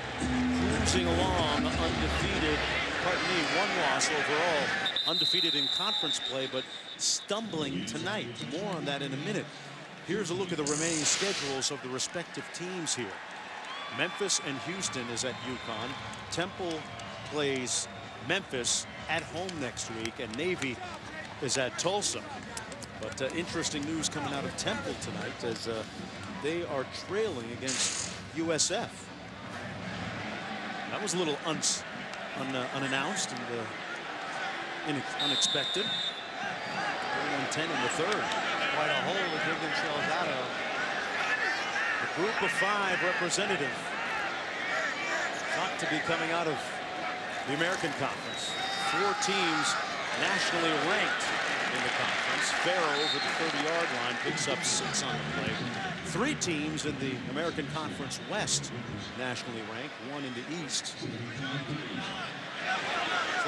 cruising along undefeated. Pardon me, one loss overall, undefeated in conference play, but stumbling tonight. More on that in a minute. Here's a look at the remaining schedules of the respective teams here. Memphis and Houston is at UConn. Temple plays Memphis at home next week, and Navy is at Tulsa. But interesting news coming out of Temple tonight as they are trailing against USF. That was a little unannounced and unexpected. 31-10 in the third. Quite a hole to dig themselves out of. The group of 5 representative thought to be coming out of the American Conference. 4 teams nationally ranked in the conference. Farrow over the 30-yard line picks up 6 on the play. 3 teams in the American Conference West nationally ranked, 1 in the East. So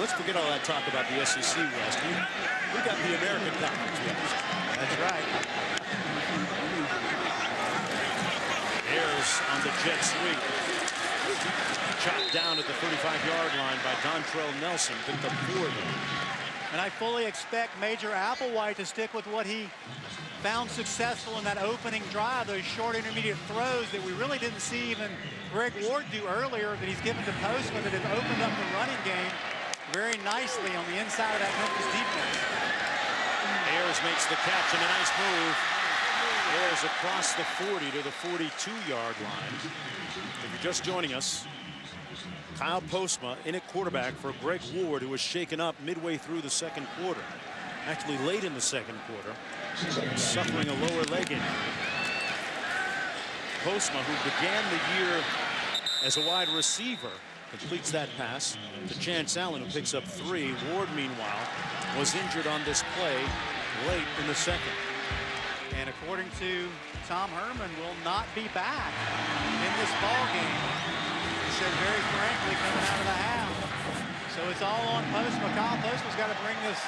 let's forget all that talk about the SEC West. We got the American Conference West. That's right. Ayers on the jet sweep. Chopped down at the 35-yard line by Dontrell Nelson. Picked up 4 there. And I fully expect Major Applewhite to stick with what he found successful in that opening drive, those short intermediate throws that we really didn't see even Greg Ward do earlier, that he's given to Postman, that have opened up the running game very nicely on the inside of that Memphis defense. Ayers makes the catch and a nice move. Ayers across the 40 to the 42-yard line. If you're just joining us, Kyle Postma in at quarterback for Greg Ward, who was shaken up midway through the second quarter. Actually late in the second quarter, suffering a lower leg injury. Postma, who began the year as a wide receiver, completes that pass to Chance Allen, who picks up 3. Ward, meanwhile, was injured on this play late in the second. And according to Tom Herman, will not be back in this ball game. He said very frankly coming out of the half. So it's all on Postma. Kyle Postma's got to bring this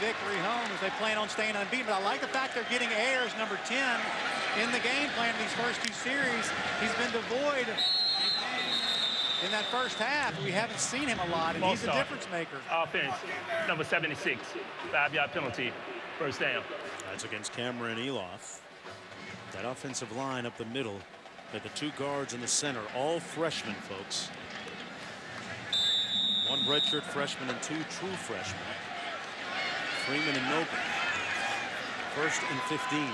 victory home if they plan on staying unbeaten. But I like the fact they're getting Ayers, number 10, in the game plan in these first 2 series. He's been devoid in that first half. We haven't seen him a lot, and he's a difference maker. Offense, number 76, 5-yard penalty, first down. That's against Cameron Eloff. That offensive line up the middle, at the 2 guards in the center, all freshmen, folks. 1 redshirt freshman and 2 true freshmen. Freeman and Noble. 1st and 15.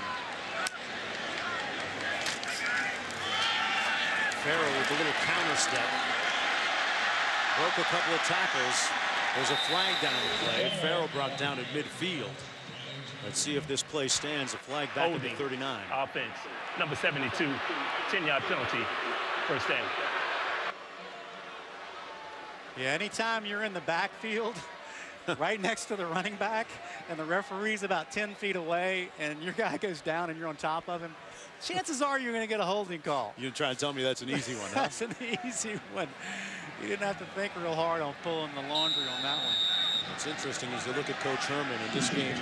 Farrow with a little counter step. Broke a couple of tackles. There's a flag down the play. Farrow brought down at midfield. Let's see if this play stands. A flag back at the 39. Offense, number 72, 10-yard penalty, first down. Yeah, anytime you're in the backfield, right next to the running back, and the referee's about 10 feet away, and your guy goes down and you're on top of him, chances are you're going to get a holding call. You're trying to tell me that's an easy one, huh? That's an easy one. You didn't have to think real hard on pulling the laundry on that one. What's interesting is you look at Coach Herman, and this game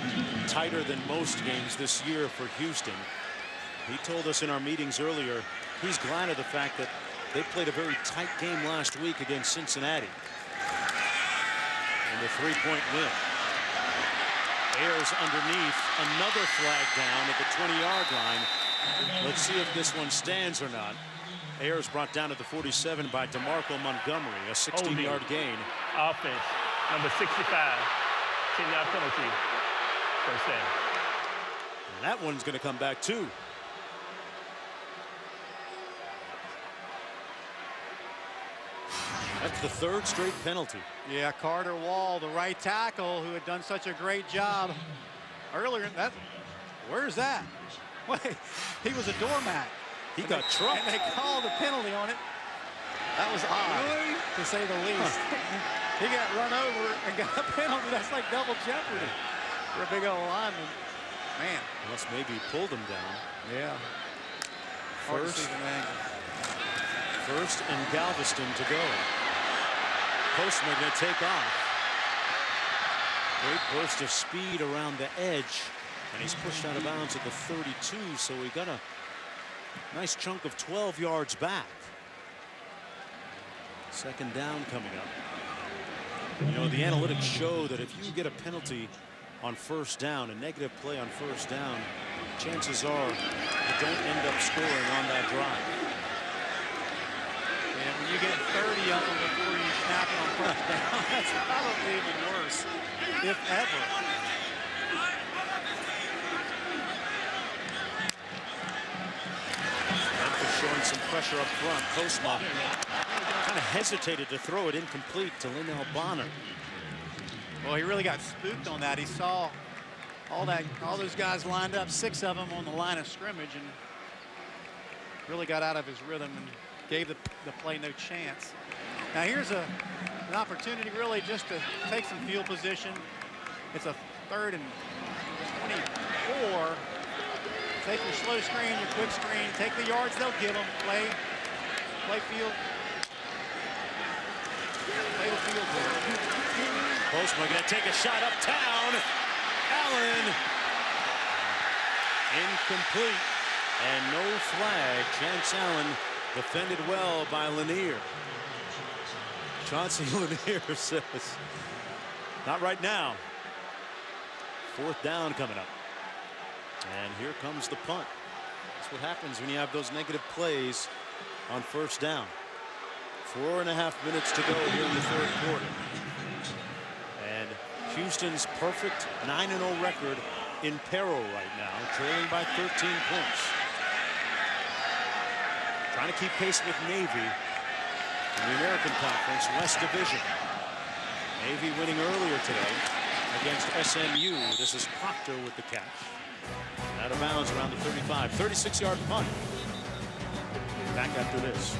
tighter than most games this year for Houston. He told us in our meetings earlier he's glad of the fact that they played a very tight game last week against Cincinnati. And the three-point win. Ayers underneath, another flag down at the 20-yard line. Let's see if this one stands or not. Ayers brought down at the 47 by DeMarco Montgomery, a 16-yard gain. Offense, number 65, 10-yard penalty, first down. And that one's going to come back too. That's the third straight penalty. Yeah, Carter Wall, the right tackle, who had done such a great job earlier. Where's that? Wait, he was a doormat. He got trucked. And they called a penalty on it. That was odd, to say the least. He got run over and got a penalty. That's like double jeopardy for a big old lineman. Man. Unless maybe he pulled him down. Yeah. First and Galveston to go. Postman going to take off. Great burst of speed around the edge. And he's pushed out of bounds at the 32, so we got a nice chunk of 12 yards back. Second down coming up. You know, the analytics show that if you get a penalty on first down, a negative play on first down, chances are you don't end up scoring on that drive. And when you get 30 of them before you snap it on first down, that's probably even worse, if ever. Memphis showing some pressure up front. Postma kind of hesitated to throw it incomplete to Linnell Bonner. Well, he really got spooked on that. He saw all those guys lined up, 6 of them on the line of scrimmage, and really got out of his rhythm and gave the play no chance. Now here's an opportunity really just to take some field position. It's a 3rd and 24. Take your slow screen, your quick screen, take the yards they'll give them. Play field. Play the field goal. Postma going to take a shot uptown. Allen. Incomplete. And no flag. Chance Allen defended well by Lanier. Chauncey Lanier says, not right now. 4th down coming up. And here comes the punt. That's what happens when you have those negative plays on first down. 4.5 minutes to go here in the 3rd quarter. And Houston's perfect 9-0 record in peril right now, trailing by 13 points. Trying to keep pace with Navy in the American Conference West Division. Navy winning earlier today against SMU. This is Proctor with the catch. Out of bounds around the 35. 36-yard punt. Back after this.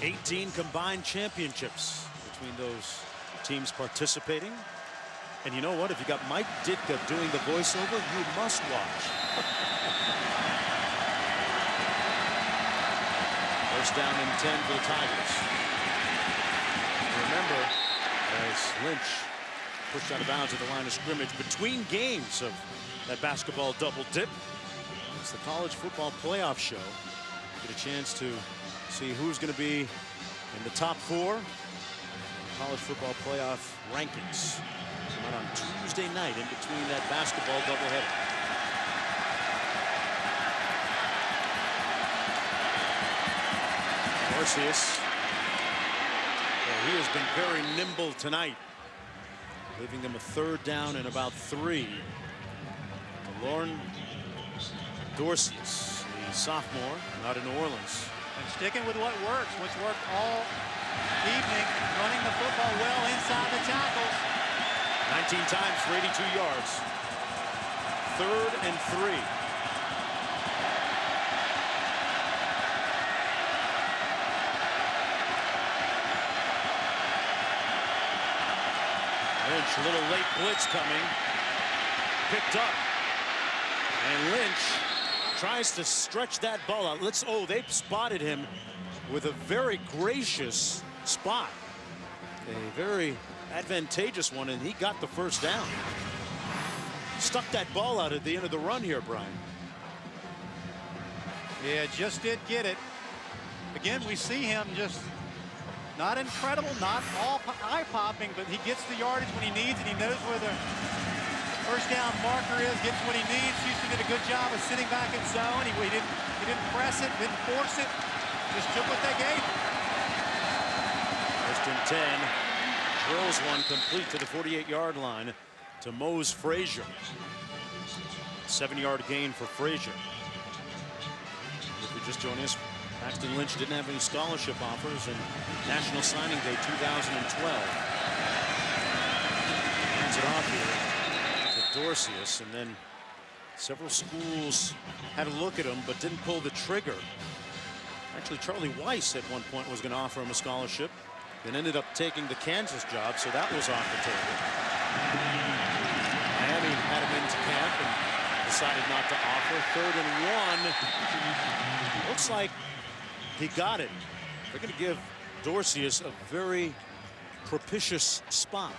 18 combined championships between those teams participating. And you know what? If you got Mike Ditka doing the voiceover, you must watch. First down and 10 for the Tigers. Remember, as Lynch pushed out of bounds at the line of scrimmage between games of that basketball double dip. It's the college football playoff show. Get a chance to see who's going to be in the top 4 in college football playoff rankings. Come out on Tuesday night in between that basketball doubleheader. Orsius. Well, he has been very nimble tonight, leaving them a 3rd down and about 3. Lauren Dorcius, the sophomore out of New Orleans. And sticking with what works, what's worked all evening, running the football well inside the tackles. 19 times for 82 yards. 3rd and 3. Lynch, a little late blitz coming. Picked up. And Lynch tries to stretch that ball out. They've spotted him with a very gracious spot. A very advantageous one, and he got the first down. Stuck that ball out at the end of the run here, Brian. Yeah, just did get it. Again, we see him just not incredible, not all eye-popping, but he gets the yardage when he needs it. He knows where the first down marker is, gets what he needs. Houston did a good job of sitting back in zone. He didn't press it, didn't force it, just took what they gave him. First and 10, drills one complete to the 48-yard line to Mose Frazier. 7-yard gain for Frazier. If you just join us, Paxton Lynch didn't have any scholarship offers in National Signing Day 2012. Hands it off here to Dorcius, and then several schools had a look at him but didn't pull the trigger. Actually, Charlie Weiss at one point was going to offer him a scholarship, then ended up taking the Kansas job, so that was off the table. Miami had him into camp and decided not to offer. 3rd and 1. Looks like he got it. They're going to give Dorcius a very propitious spot.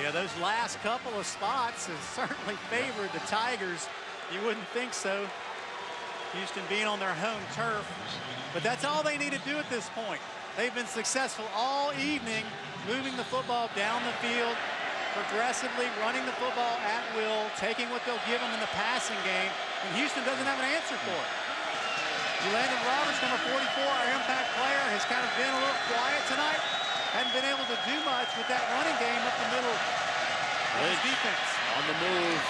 Yeah, those last couple of spots have certainly favored the Tigers. You wouldn't think so. Houston being on their home turf. But that's all they need to do at this point. They've been successful all evening, moving the football down the field, progressively running the football at will, taking what they'll give them in the passing game, and Houston doesn't have an answer for it. Landon Roberts, number 44, our impact player, has kind of been a little quiet tonight. Hadn't been able to do much with that running game up the middle of his defense. On the move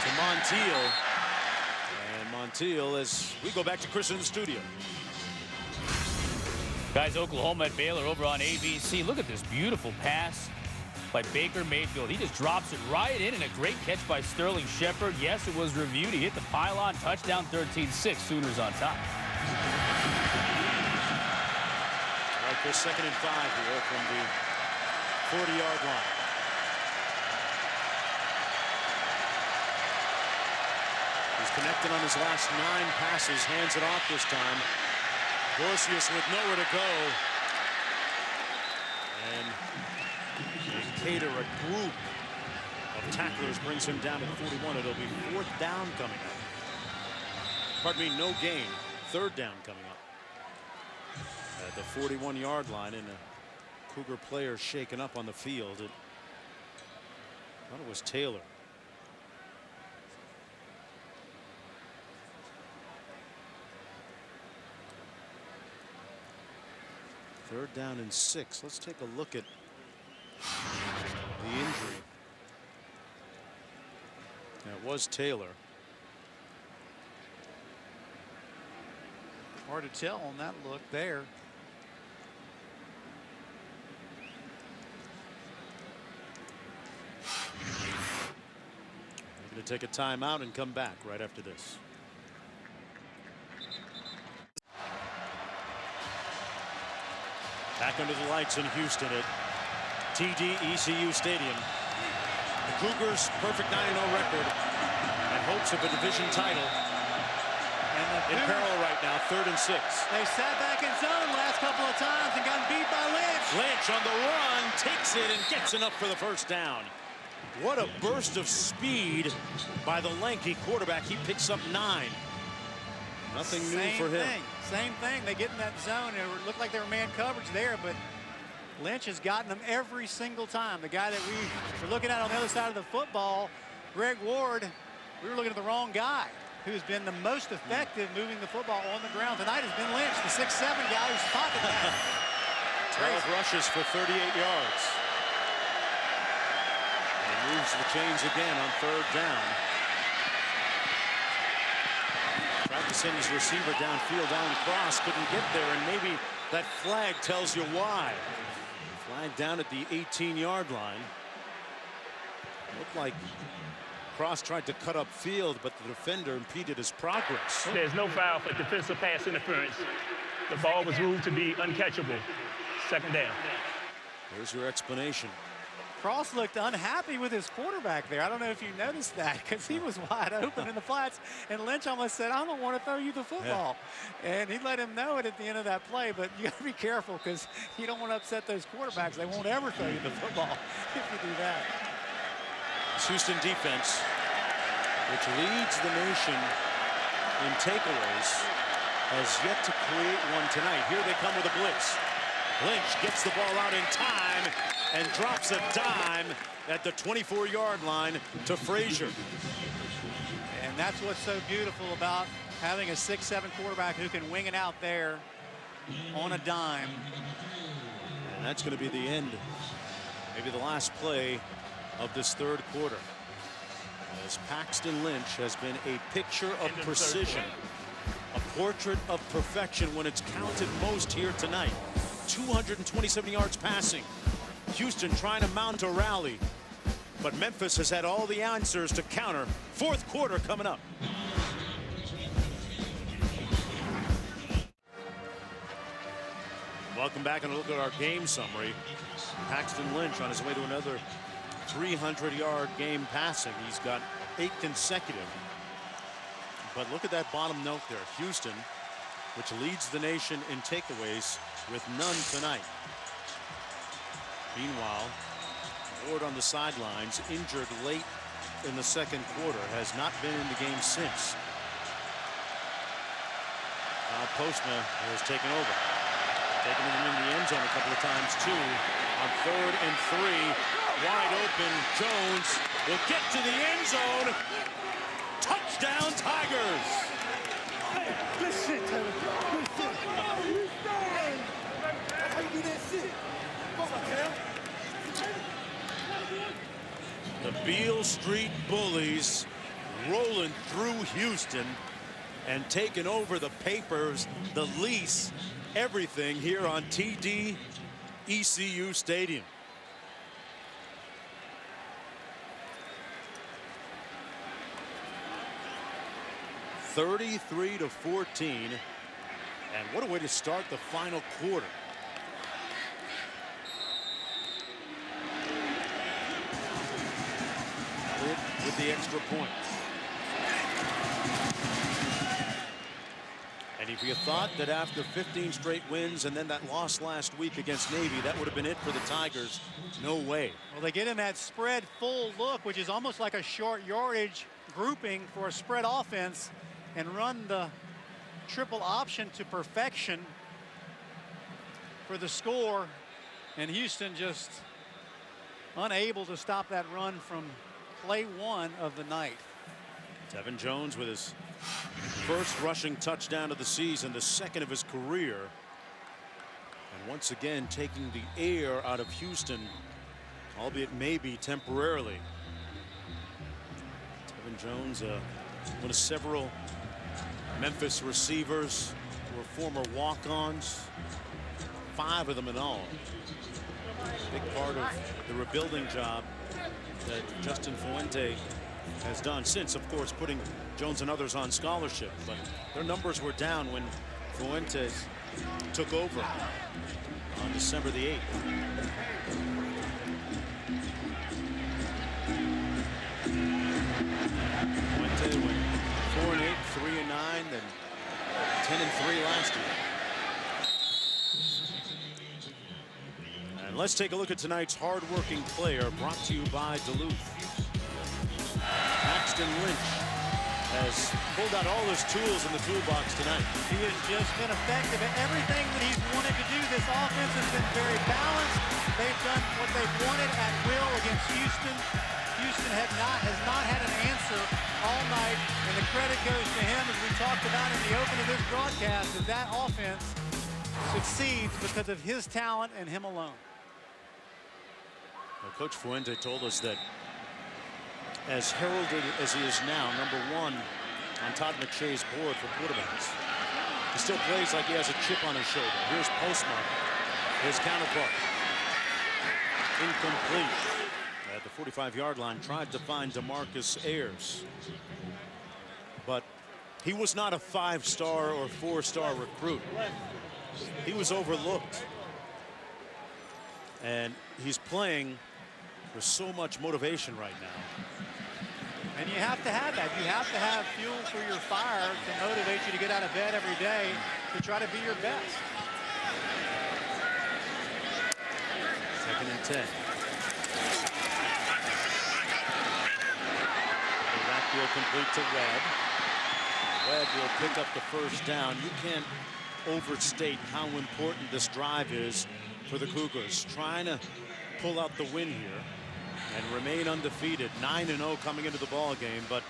to Montiel. And Montiel, as we go back to Chris in the studio. Guys, Oklahoma at Baylor over on ABC. Look at this beautiful pass by Baker Mayfield. He just drops it right in, and a great catch by Sterling Shepard. Yes, it was reviewed. He hit the pylon. Touchdown, 13-6. Sooners on top. Right, there's 2nd and 5 here from the 40-yard line. He's connected on his last 9 passes. Hands it off this time. Dorcius with nowhere to go. And Cater, a group of tacklers, brings him down to the 41. It'll be 4th down coming up. Pardon me, no gain. 3rd down coming up. At the 41-yard line, and a Cougar player shaken up on the field. I thought it was Taylor. Third down and 6. Let's take a look at the injury. And it was Taylor. Hard to tell on that look there. We're going to take a timeout and come back right after this. Back under the lights in Houston at TD ECU Stadium. The Cougars' perfect 9-0 record and hopes of a division title in peril right now. 3rd and 6. They sat back in zone last couple of times and got beat by Lynch. Lynch on the run, takes it and gets enough for the first down. What a burst of speed by the lanky quarterback. He picks up 9. Nothing new for him. Same thing. They get in that zone. It looked like they were man coverage there, but Lynch has gotten them every single time. The guy that we were looking at on the other side of the football, Greg Ward, we were looking at the wrong guy. Who's been the most effective moving the football on the ground tonight has been Lynch, the 6'7" guy who's pocket back. 12 rushes for 38 yards. And moves the chains again on 3rd down. Tried to send his receiver downfield, down cross, couldn't get there, and maybe that flag tells you why. Flag down at the 18-yard line. Looked like Cross tried to cut up field, but the defender impeded his progress. There's no foul for defensive pass interference. The ball was ruled to be uncatchable. Second down. Here's your explanation. Cross looked unhappy with his quarterback there. I don't know if you noticed that because he was wide open in the flats, and Lynch almost said, I don't want to throw you the football. Yeah. And he let him know it at the end of that play, but you got to be careful because you don't want to upset those quarterbacks. They won't ever throw you the football if you do that. This Houston defense, which leads the nation in takeaways, has yet to create one tonight. Here they come with a blitz. Lynch gets the ball out in time and drops a dime at the 24-yard line to Frazier. And that's what's so beautiful about having a 6'7" quarterback who can wing it out there on a dime. And that's going to be the end, maybe the last play of this third quarter. As Paxton Lynch has been a picture of precision, a portrait of perfection when it's counted most here tonight. 227 yards passing. Houston trying to mount a rally, but Memphis has had all the answers to counter. Fourth quarter coming up. Welcome back and a look at our game summary. Paxton Lynch on his way to another 300-yard game passing. He's got 8 consecutive. But look at that bottom note there. Houston, which leads the nation in takeaways, with none tonight. Meanwhile, Ward on the sidelines, injured late in the second quarter, has not been in the game since. Now Postma has taken over. Taking him in the end zone a couple of times too. On 3rd and 3, wide open, Jones will get to the end zone. Touchdown Tigers! Good shit, Taylor. Good shit. How you do that shit? Come on, Taylor. The Beale Street Bullies rolling through Houston and taking over the papers, the lease, everything here on TD ECU Stadium. (33-14), and what a way to start the final quarter. With the extra point. And if you thought that after 15 straight wins and then that loss last week against Navy, that would have been it for the Tigers, no way. Well, they get in that spread full look, which is almost like a short yardage grouping for a spread offense, and run the triple option to perfection for the score. And Houston just unable to stop that run from play one of the night. Tevin Jones with his first rushing touchdown of the season, the second of his career. And once again taking the air out of Houston, albeit maybe temporarily. Tevin Jones, one of several Memphis receivers who are former walk-ons. 5 of them in all. Big part of the rebuilding job that Justin Fuente has done since, of course, putting Jones and others on scholarship. But their numbers were down when Fuentes took over on December the 8th. Fuente went 4-8, 3-9, then 10-3 last year. And let's take a look at tonight's hard-working player, brought to you by Duluth. Paxton Lynch has pulled out all his tools in the toolbox tonight. He has just been effective at everything that he's wanted to do. This offense has been very balanced. They've done what they've wanted at will against Houston. Houston has not had an answer all night, and the credit goes to him, as we talked about in the open of this broadcast, that that offense succeeds because of his talent and him alone. Well, Coach Fuente told us that as heralded as he is now, #1 on Todd McShay's board for quarterbacks, he still plays like he has a chip on his shoulder. Here's Postma, his counterpart. Incomplete. At the 45-yard line, tried to find DeMarcus Ayers. But he was not a 5-star or 4-star recruit. He was overlooked. And he's playing with so much motivation right now. And you have to have that. You have to have fuel for your fire to motivate you to get out of bed every day to try to be your best. 2nd and 10. The backfield complete to Webb. Webb will pick up the first down. You can't overstate how important this drive is for the Cougars. Trying to pull out the win here and remain undefeated. 9-0 coming into the ball game, but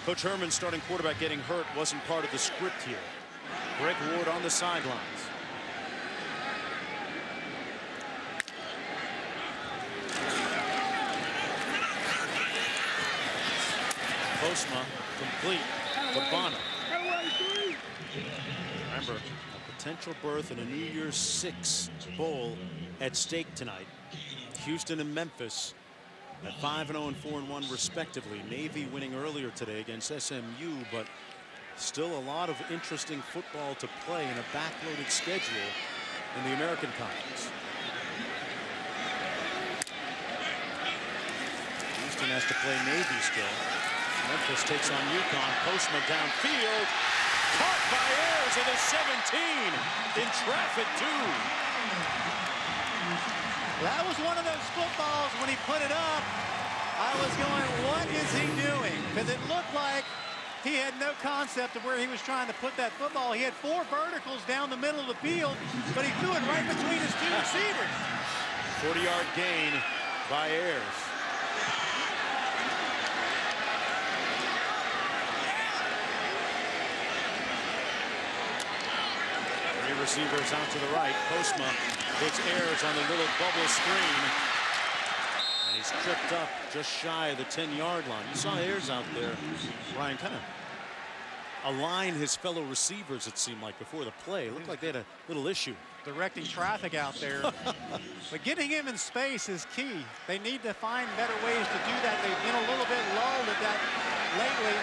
Coach Herman's starting quarterback getting hurt wasn't part of the script here. Greg Ward on the sidelines. Postma complete to Bonner. Remember, a potential berth in a New Year's 6 bowl at stake tonight. Houston and Memphis at 5-0 and 4-1 respectively. Navy winning earlier today against SMU, but still a lot of interesting football to play in a backloaded schedule in the American Conference. Houston has to play Navy still. Memphis takes on UConn. Postma downfield. Caught by Ayers at the 17. In traffic, too. That was one of those footballs when he put it up. I was going, what is he doing? Because it looked like he had no concept of where he was trying to put that football. He had 4 verticals down the middle of the field, but he threw it right between his 2 receivers. 40-yard gain by Ayers. Receivers out to the right. Postma hits Ayers on the little bubble screen. And he's tripped up just shy of the 10-yard line. You saw Ayers out there, Brian, kind of align his fellow receivers, it seemed like, before the play. It looked like they had a little issue. Directing traffic out there. But getting him in space is key. They need to find better ways to do that. They've been a little bit lulled at that lately,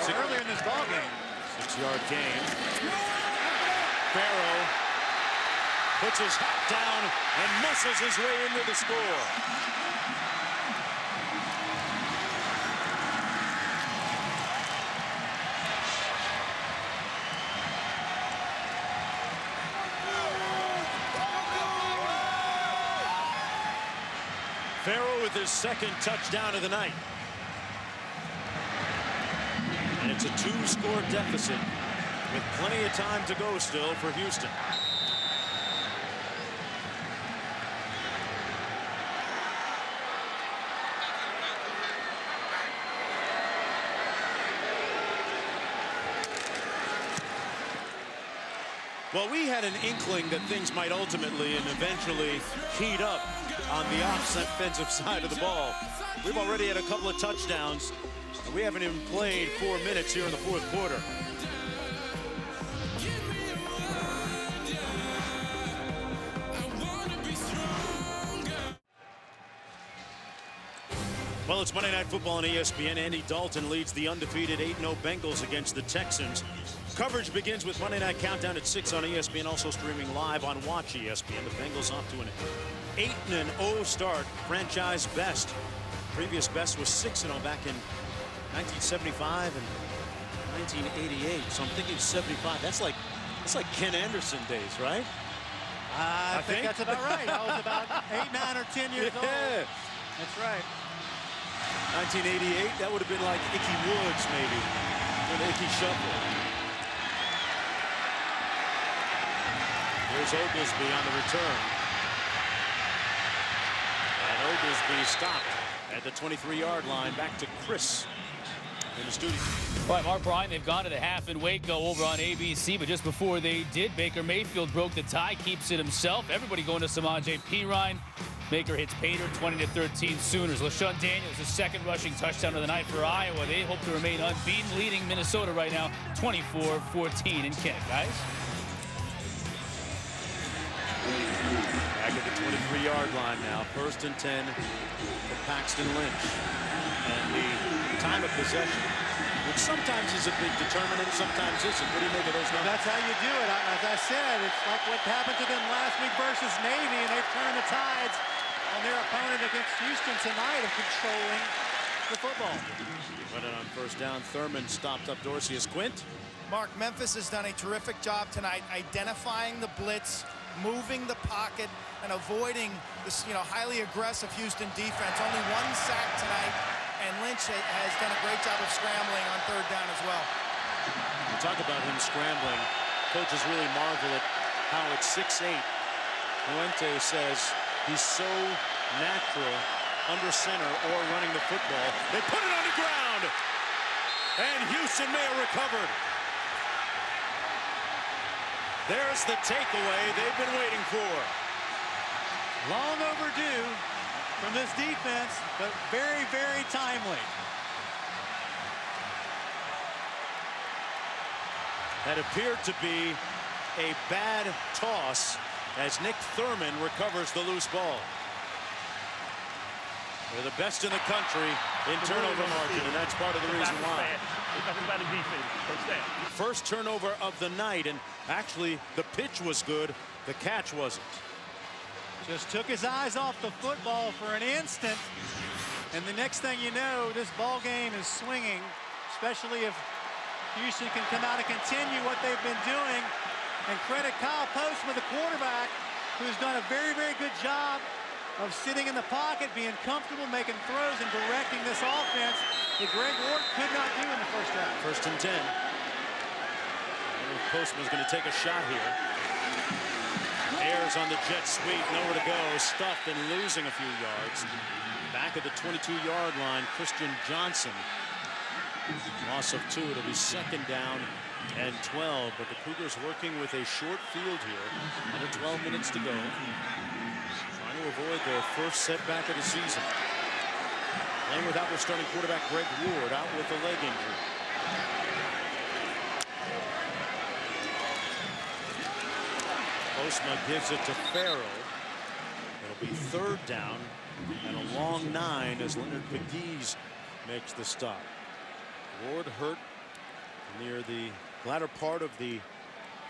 earlier in this ballgame. 6-yard gain. Farrow puts his hat down and muscles his way into the score. Farrow with his 2nd touchdown of the night. And it's a 2-score deficit, with plenty of time to go still for Houston. Well, we had an inkling that things might ultimately and eventually heat up on the offensive side of the ball. We've already had a couple of touchdowns, and we haven't even played 4 minutes here in the 4th quarter. Well, it's Monday Night Football on ESPN. Andy Dalton leads the undefeated 8-0 Bengals against the Texans. Coverage begins with Monday Night Countdown at 6 on ESPN, also streaming live on Watch ESPN. The Bengals off to an 8-0 start, franchise best. Previous best was 6-0 back in 1975 and 1988. So I'm thinking 75. That's like Ken Anderson days, right? I think that's about right. I was about 8, 9, or 10 years old. That's right. 1988, that would have been like Ickey Woods, maybe. An Ickey Shuffle. Here's Oglesby on the return. And Oglesby stopped at the 23-yard line. Back to Chris in the studio. All right, Mark Bryant, they've gone to the half in Waco over on ABC, but just before they did, Baker Mayfield broke the tie, keeps it himself. Everybody going to Samaje Perine. Baker hits Pater, 20-13 Sooners. LaShawn Daniels, his 2nd rushing touchdown of the night for Iowa. They hope to remain unbeaten, leading Minnesota right now 24-14 in Kent, guys. Back at the 23-yard line now. 1st and 10 for Paxton Lynch. And the time of possession which sometimes is a big determinant, sometimes isn't. What do you make of those numbers? That's how you do it. As I said, it's like what happened to them last week versus Navy, and they've turned the tides on their opponent against Houston tonight of controlling the football. But on first down, Thurman stopped up Dorsey as Quint. Mark, Memphis has done a terrific job tonight identifying the blitz, moving the pocket, and avoiding this, highly aggressive Houston defense. Only one sack tonight, and Lynch has done a great job of scrambling on third down as well. We talk about him scrambling. Coaches really marvel at how at 6'8", Fuente says he's so natural under center or running the football. They put it on the ground, and Houston may have recovered. There's the takeaway they've been waiting for. Long overdue from this defense, but very, very timely. That appeared to be a bad toss as Nick Thurman recovers the loose ball. They're the best in the country in turnover margin, and that's part of the reason why. First turnover of the night, and actually the pitch was good, the catch wasn't. Just took his eyes off the football for an instant, and the next thing you know, this ball game is swinging, especially if Houston can come out and continue what they've been doing. And credit Kyle Postma, the quarterback, who's done a very, very good job of sitting in the pocket, being comfortable, making throws, and directing this offense that Greg Ward could not do in the first half. First and 10. I wonder if Postma's going to take a shot here. Ayers on the jet sweep, nowhere to go, stuffed and losing a few yards. Back at the 22-yard line, Christian Johnson. Loss of 2, it'll be second down and 12, but the Cougars working with a short field here. Under 12 minutes to go. Trying to avoid their first setback of the season. Playing without their starting quarterback Greg Ward, out with a leg injury. Postma gives it to Farrell. It'll be third down and a long 9 as Leonard Pegues makes the stop. Ward hurt near the latter part of the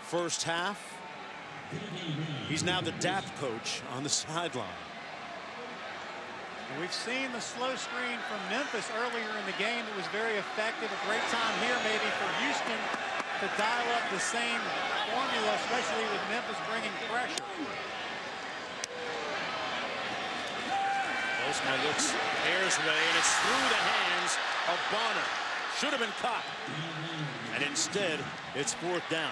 first half. He's now the depth coach on the sideline. We've seen the slow screen from Memphis earlier in the game that was very effective. A great time here maybe for Houston to dial up the same formula, especially with Memphis bringing pressure. Postma looks Ayers' way, and it's through the hands of Bonner. Should have been caught. And instead, it's fourth down.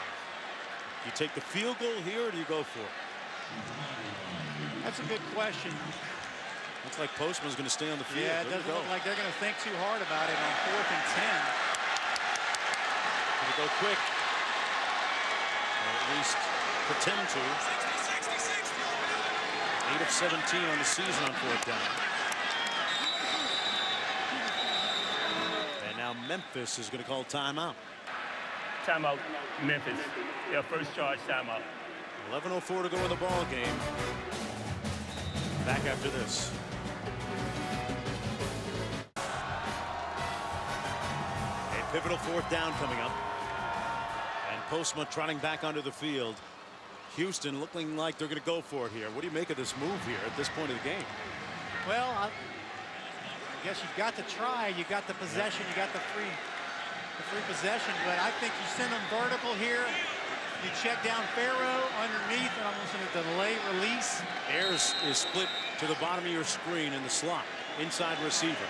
Do you take the field goal here, or do you go for it? That's a good question. Looks like Postma's going to stay on the field. Yeah, it doesn't look like they're going to think too hard about it on 4th and 10. Going to go quick. Or at least pretend to. 8 of 17 on the season on fourth down. And now Memphis is going to call timeout. Timeout, Memphis. Their first charge timeout. 11:04 to go in the ball game. Back after this. A pivotal fourth down coming up. And Postma trotting back onto the field. Houston looking like they're going to go for it here. What do you make of this move here at this point of the game? Well, I guess you've got to try. You got the possession. You got the free possession. But I think you send them vertical here. You check down Farrow underneath and almost in a delay release. Ayers is split to the bottom of your screen in the slot. Inside receiver.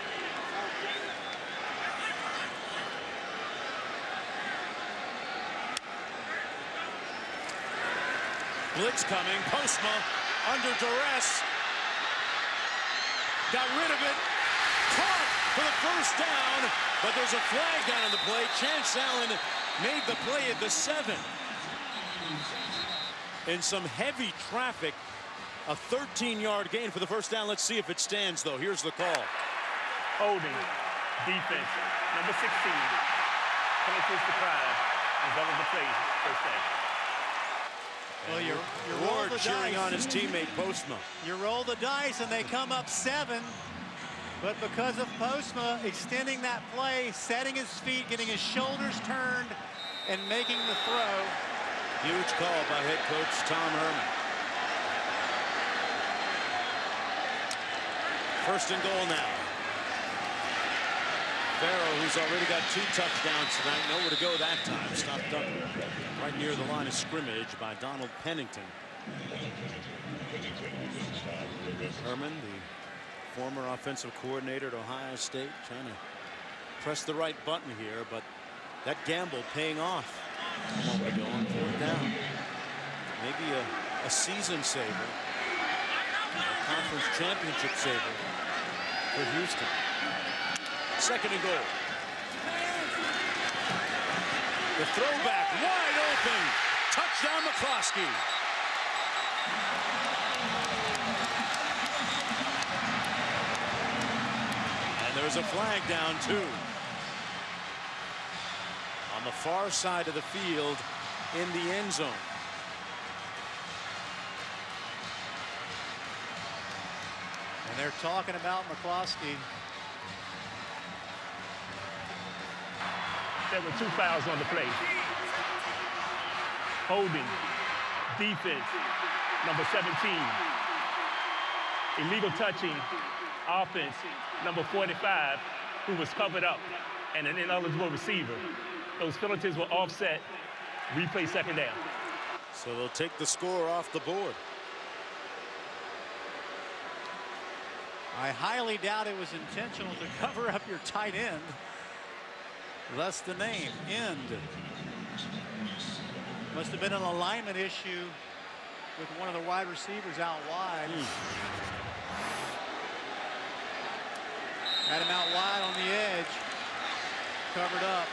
Blitz coming. Postma under duress. Got rid of it. Caught for the first down. But there's a flag down on the play. Chance Allen made the play at the 7. In some heavy traffic. A 13-yard gain for the first down. Let's see if it stands, though. Here's the call. Holding. Defense. Number 16. Coming to surprise. And double the play. First down. Well, you roll Ward the cheering dice. on his teammate Postma. You roll the dice and they come up 7. But because of Postma extending that play, setting his feet, getting his shoulders turned, and making the throw. Huge call by head coach Tom Herman. First and goal now. Farrell, who's already got 2 touchdowns tonight, nowhere to go that time. Stopped up right near the line of scrimmage by Donald Pennington. Herman, the former offensive coordinator at Ohio State, trying to press the right button here, but that gamble paying off. A moment ago on 4th down. Maybe a season saver, a conference championship saver for Houston. Second and goal. The throwback wide open. Touchdown McCloskey. And there's a flag down too. On the far side of the field in the end zone. And they're talking about McCloskey. There were 2 fouls on the play. Holding, defense, number 17. Illegal touching, offense, number 45, who was covered up, and an ineligible receiver. Those penalties were offset. Replay second down. So they'll take the score off the board. I highly doubt it was intentional to cover up your tight end. That's the name, end. Must have been an alignment issue with one of the wide receivers out wide. Had him out wide on the edge. Covered up.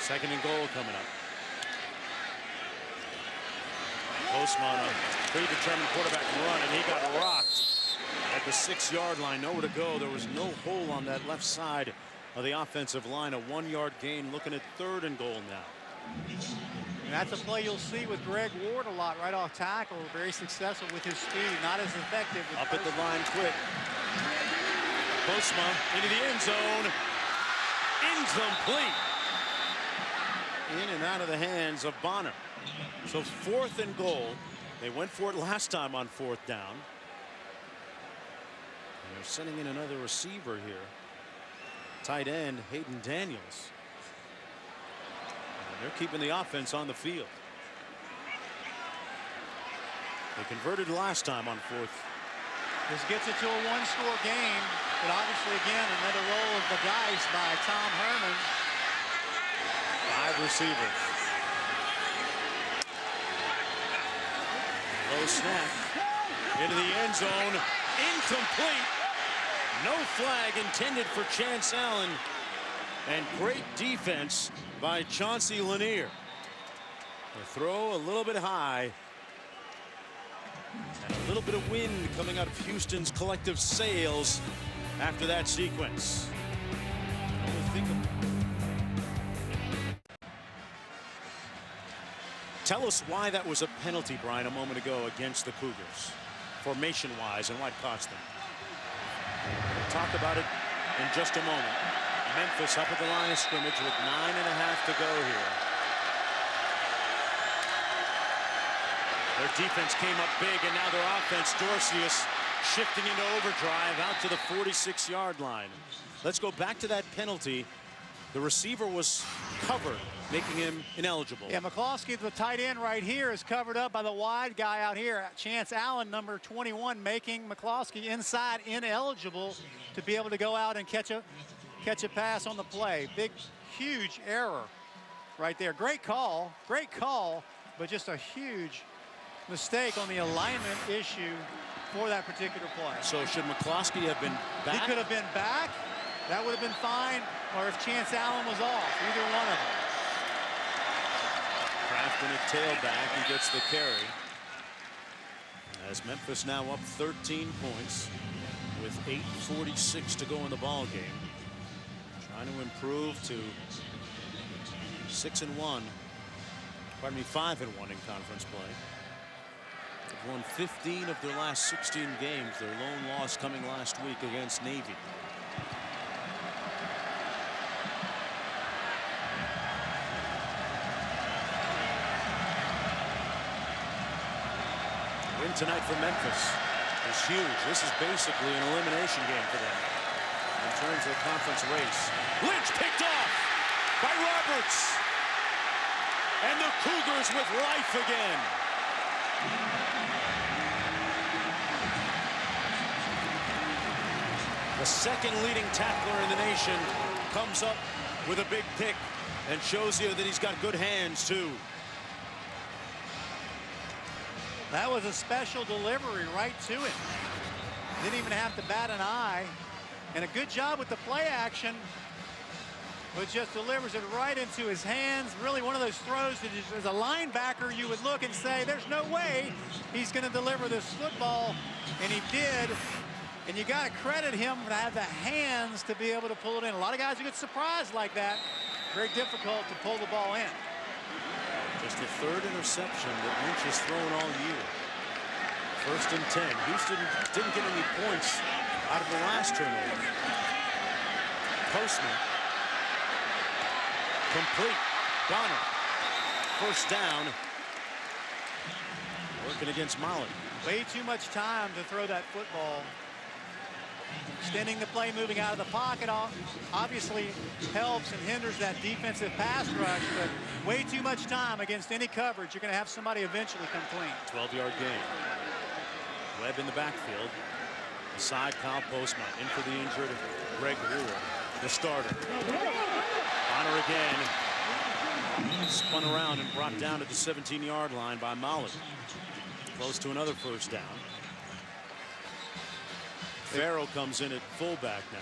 Second and goal coming up. Postma, a predetermined quarterback run, and he got rocked at the 6-yard line. Nowhere to go. There was no hole on that left side of the offensive line. A 1-yard gain. Looking at third and goal now. And that's a play you'll see with Greg Ward a lot, right off tackle. Very successful with his speed. Not as effective with up at the line quick. Postma into the end zone. Incomplete. In and out of the hands of Bonner. So 4th and goal. They went for it last time on 4th down. And they're sending in another receiver here. Tight end Hayden Daniels. And they're keeping the offense on the field. They converted last time on 4th. This gets it to a 1-score game. But obviously, again, another roll of the dice by Tom Herman. 5 receivers. Low snap into the end zone. Incomplete. No flag intended for Chance Allen. And great defense by Chauncey Lanier. The throw a little bit high. And a little bit of wind coming out of Houston's collective sails after that sequence. Tell us why that was a penalty, Brian, a moment ago against the Cougars, formation-wise, and why it cost them. We'll talk about it in just a moment. Memphis up at the line of scrimmage with 9.5 to go here. Their defense came up big, and now their offense, Dorcius, shifting into overdrive out to the 46-yard line. Let's go back to that penalty. The receiver was covered, making him ineligible. Yeah, McCloskey, the tight end right here, is covered up by the wide guy out here. Chance Allen, number 21, making McCloskey inside ineligible to be able to go out and catch a pass on the play. Big, huge error right there. Great call, but just a huge mistake on the alignment issue for that particular play. So should McCloskey have been back? He could have been back. That would have been fine. Or if Chance Allen was off, either one of them. Kraft in a tailback, he gets the carry. As Memphis now up 13 points with 8:46 to go in the ball game. Trying to improve to 6-1. Pardon me, 5-1 in conference play. They've won 15 of their last 16 games. Their lone loss coming last week against Navy. Win tonight for Memphis is huge. This is basically an elimination game for them in terms of the conference race. Lynch picked off by Roberts. And the Cougars with life again. The second leading tackler in the nation comes up with a big pick and shows you that he's got good hands too. That was a special delivery right to him. Didn't even have to bat an eye. And a good job with the play action, but just delivers it right into his hands. Really one of those throws that as a linebacker you would look and say there's no way he's going to deliver this football, and he did. And you got to credit him to have the hands to be able to pull it in. A lot of guys who get surprised like that, very difficult to pull the ball in. Just the third interception that Lynch has thrown all year. 1st and 10. Houston didn't get any points out of the last turnover. Postman. Complete. Bonner. 1st down. Working against Molly. Way too much time to throw that football. Extending the play, moving out of the pocket obviously helps and hinders that defensive pass rush, but way too much time against any coverage. You're going to have somebody eventually come clean. 12-yard gain. Webb in the backfield. Aside Kyle Postma. In for the injured Greg Ward, the starter. Bonner again. Spun around and brought down at the 17-yard line by Molly. Close to another 1st down. Farrell comes in at fullback now.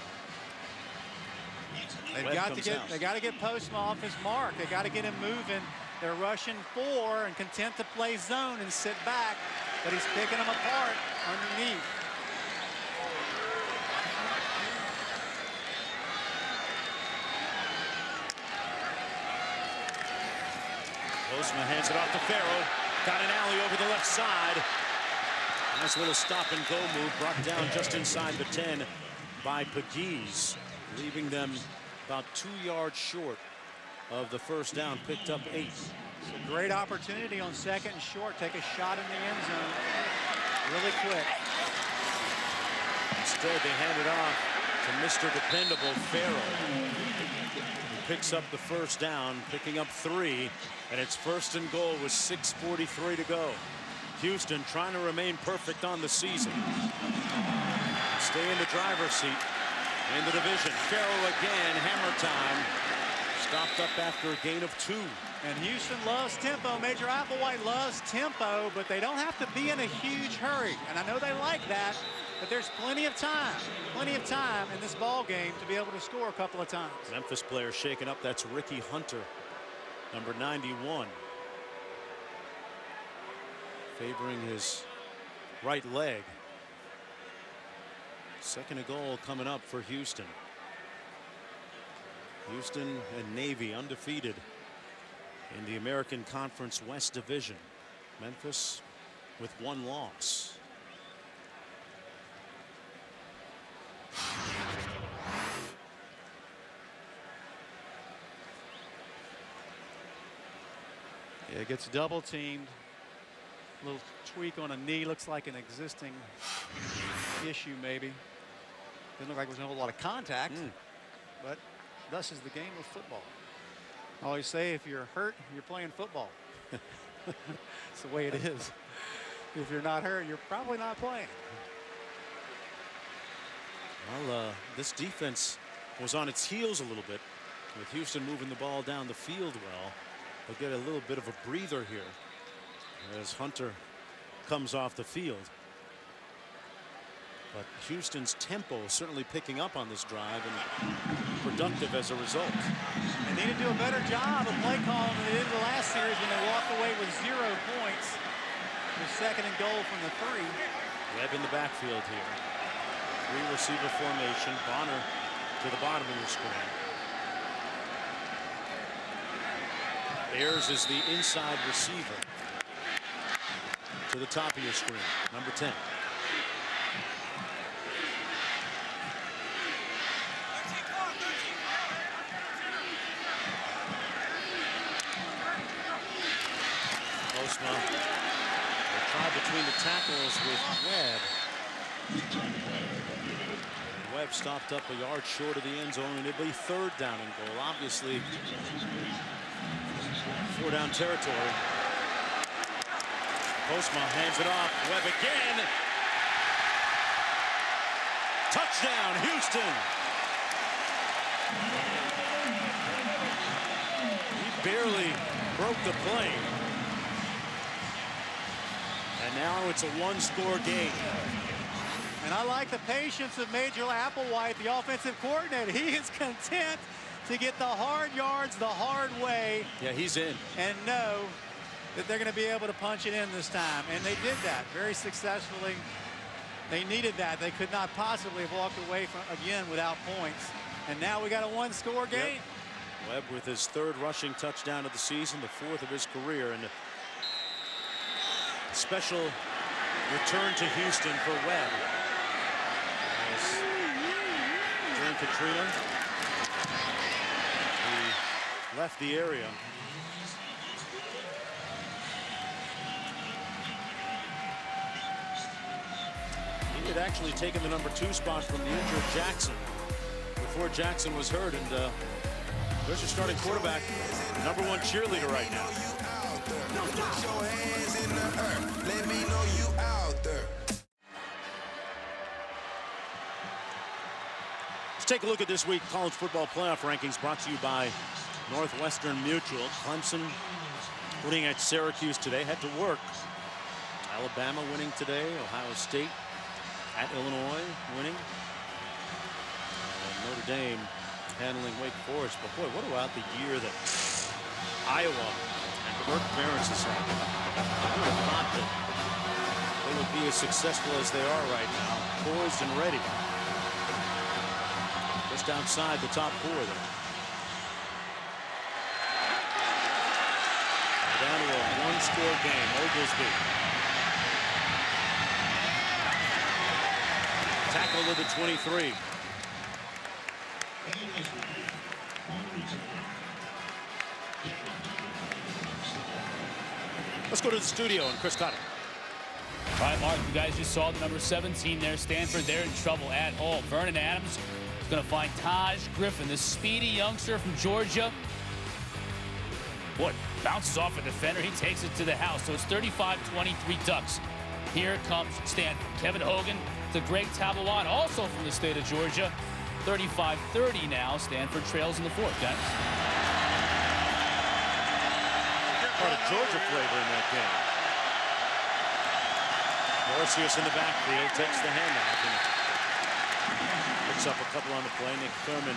They got to get Postma off his mark. They got to get him moving. They're rushing 4 and content to play zone and sit back, but he's picking them apart underneath. Postma hands it off to Farrell. Got an alley over the left side. Nice little stop and go move, brought down just inside the 10 by Pegues, leaving them about 2 yards short of the 1st down, picked up 8. It's a great opportunity on 2nd and short. Take a shot in the end zone really quick. Instead, they hand it off to Mr. Dependable Farrell, who picks up the 1st down, picking up 3, and it's 1st and goal with 6:43 to go. Houston trying to remain perfect on the season. Stay in the driver's seat in the division. Farrell again, hammer time. Stopped up after a gain of 2. And Houston loves tempo. Major Applewhite loves tempo, but they don't have to be in a huge hurry. And I know they like that, but there's plenty of time in this ball game to be able to score a couple of times. Memphis player shaken up. That's Ricky Hunter, number 91. Favoring his right leg. 2nd and goal coming up for Houston. Houston and Navy undefeated in the American Conference West Division. Memphis with 1 loss. Yeah, it gets double teamed. Little tweak on a knee, looks like an existing issue maybe. Didn't look like there was a whole lot of contact, but thus is the game of football. I always say if you're hurt, you're playing football. It's the way it is. If you're not hurt, you're probably not playing. Well, this defense was on its heels a little bit with Houston moving the ball down the field well. They'll get a little bit of a breather here as Hunter comes off the field. But Houston's tempo is certainly picking up on this drive and productive as a result. They need to do a better job of play calling than they did the last series when they walked away with 0 points. The 2nd and goal from the 3. Webb in the backfield here. 3 receiver formation. Bonner to the bottom of the screen. Ayers is the inside receiver. To to the top of your screen. Number 10. Postma. They try between the tackles with Webb. Webb stopped up a yard short of the end zone, and it'll be 3rd down and goal. Obviously, 4-down territory. Postma hands it off. Webb again. Touchdown, Houston. He barely broke the play. And now it's a 1-score game. And I like the patience of Major Applewhite, the offensive coordinator. He is content to get the hard yards the hard way. Yeah, he's in. And know that they're going to be able to punch it in this time. And they did that very successfully. They needed that. They could not possibly have walked away from again without points. And now we got a 1-score game. Yep. Webb with his 3rd rushing touchdown of the season, the 4th of his career. And a special return to Houston for Webb. During Katrina, he left the area. He had actually taken the number 2 spot from the injured Jackson before Jackson was hurt, and there's your starting quarterback, number 1 cheerleader right now. Put your hands in the earth. Let me know you out there. Let's take a look at this week's college football playoff rankings, brought to you by Northwestern Mutual. Clemson winning at Syracuse today, had to work. Alabama winning today. Ohio State at Illinois winning. Notre Dame handling Wake Forest. But boy, what about the year that Iowa and Kirk Ferentz has had? I would have thought that they would be as successful as they are right now, poised and ready. Just outside the top 4 there. Down to a 1-score game. Oglesby. Tackle to the 23. Let's go to the studio and Chris Cotter. All right, Mark, you guys just saw the number 17 there. Stanford, they're in trouble at all. Vernon Adams is going to find Taj Griffin, this speedy youngster from Georgia. What? Bounces off a defender. He takes it to the house. So it's 35-23 Ducks. Here comes Stanford. Kevin Hogan to Greg Tabawan, also from the state of Georgia. 35-30 now. Stanford trails in the 4th, guys. Part of Georgia flavor in that game. Morsius in the backfield takes the handoff and picks up a couple on the play. Nick Thurman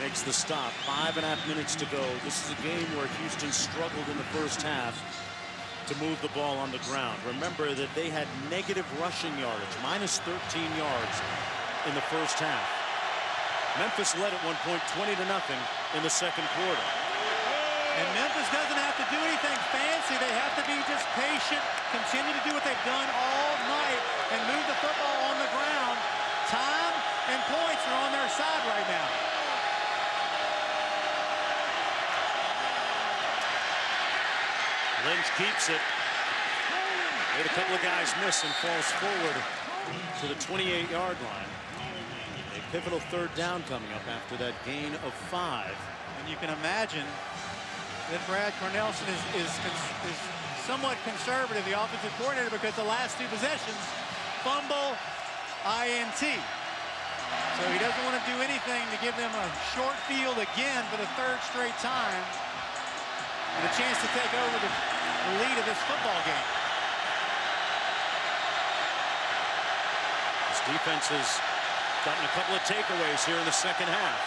makes the stop. 5.5 minutes to go. This is a game where Houston struggled in the first half to move the ball on the ground. Remember that they had negative rushing yardage, minus 13 yards in the first half. Memphis led at one point 20-0 in the second quarter. And Memphis doesn't have to do anything fancy. They have to be just patient, continue to do what they've done all night, and move the football on the ground. Time and points are on their side right now. Lynch keeps it. Made a couple of guys miss and falls forward to the 28-yard line. A pivotal 3rd down coming up after that gain of 5. And you can imagine that Brad Cornelson is somewhat conservative, the offensive coordinator, because the last 2 possessions, fumble, INT. So he doesn't want to do anything to give them a short field again for the 3rd straight time, and a chance to take over the lead of this football game. This defense has gotten a couple of takeaways here in the second half.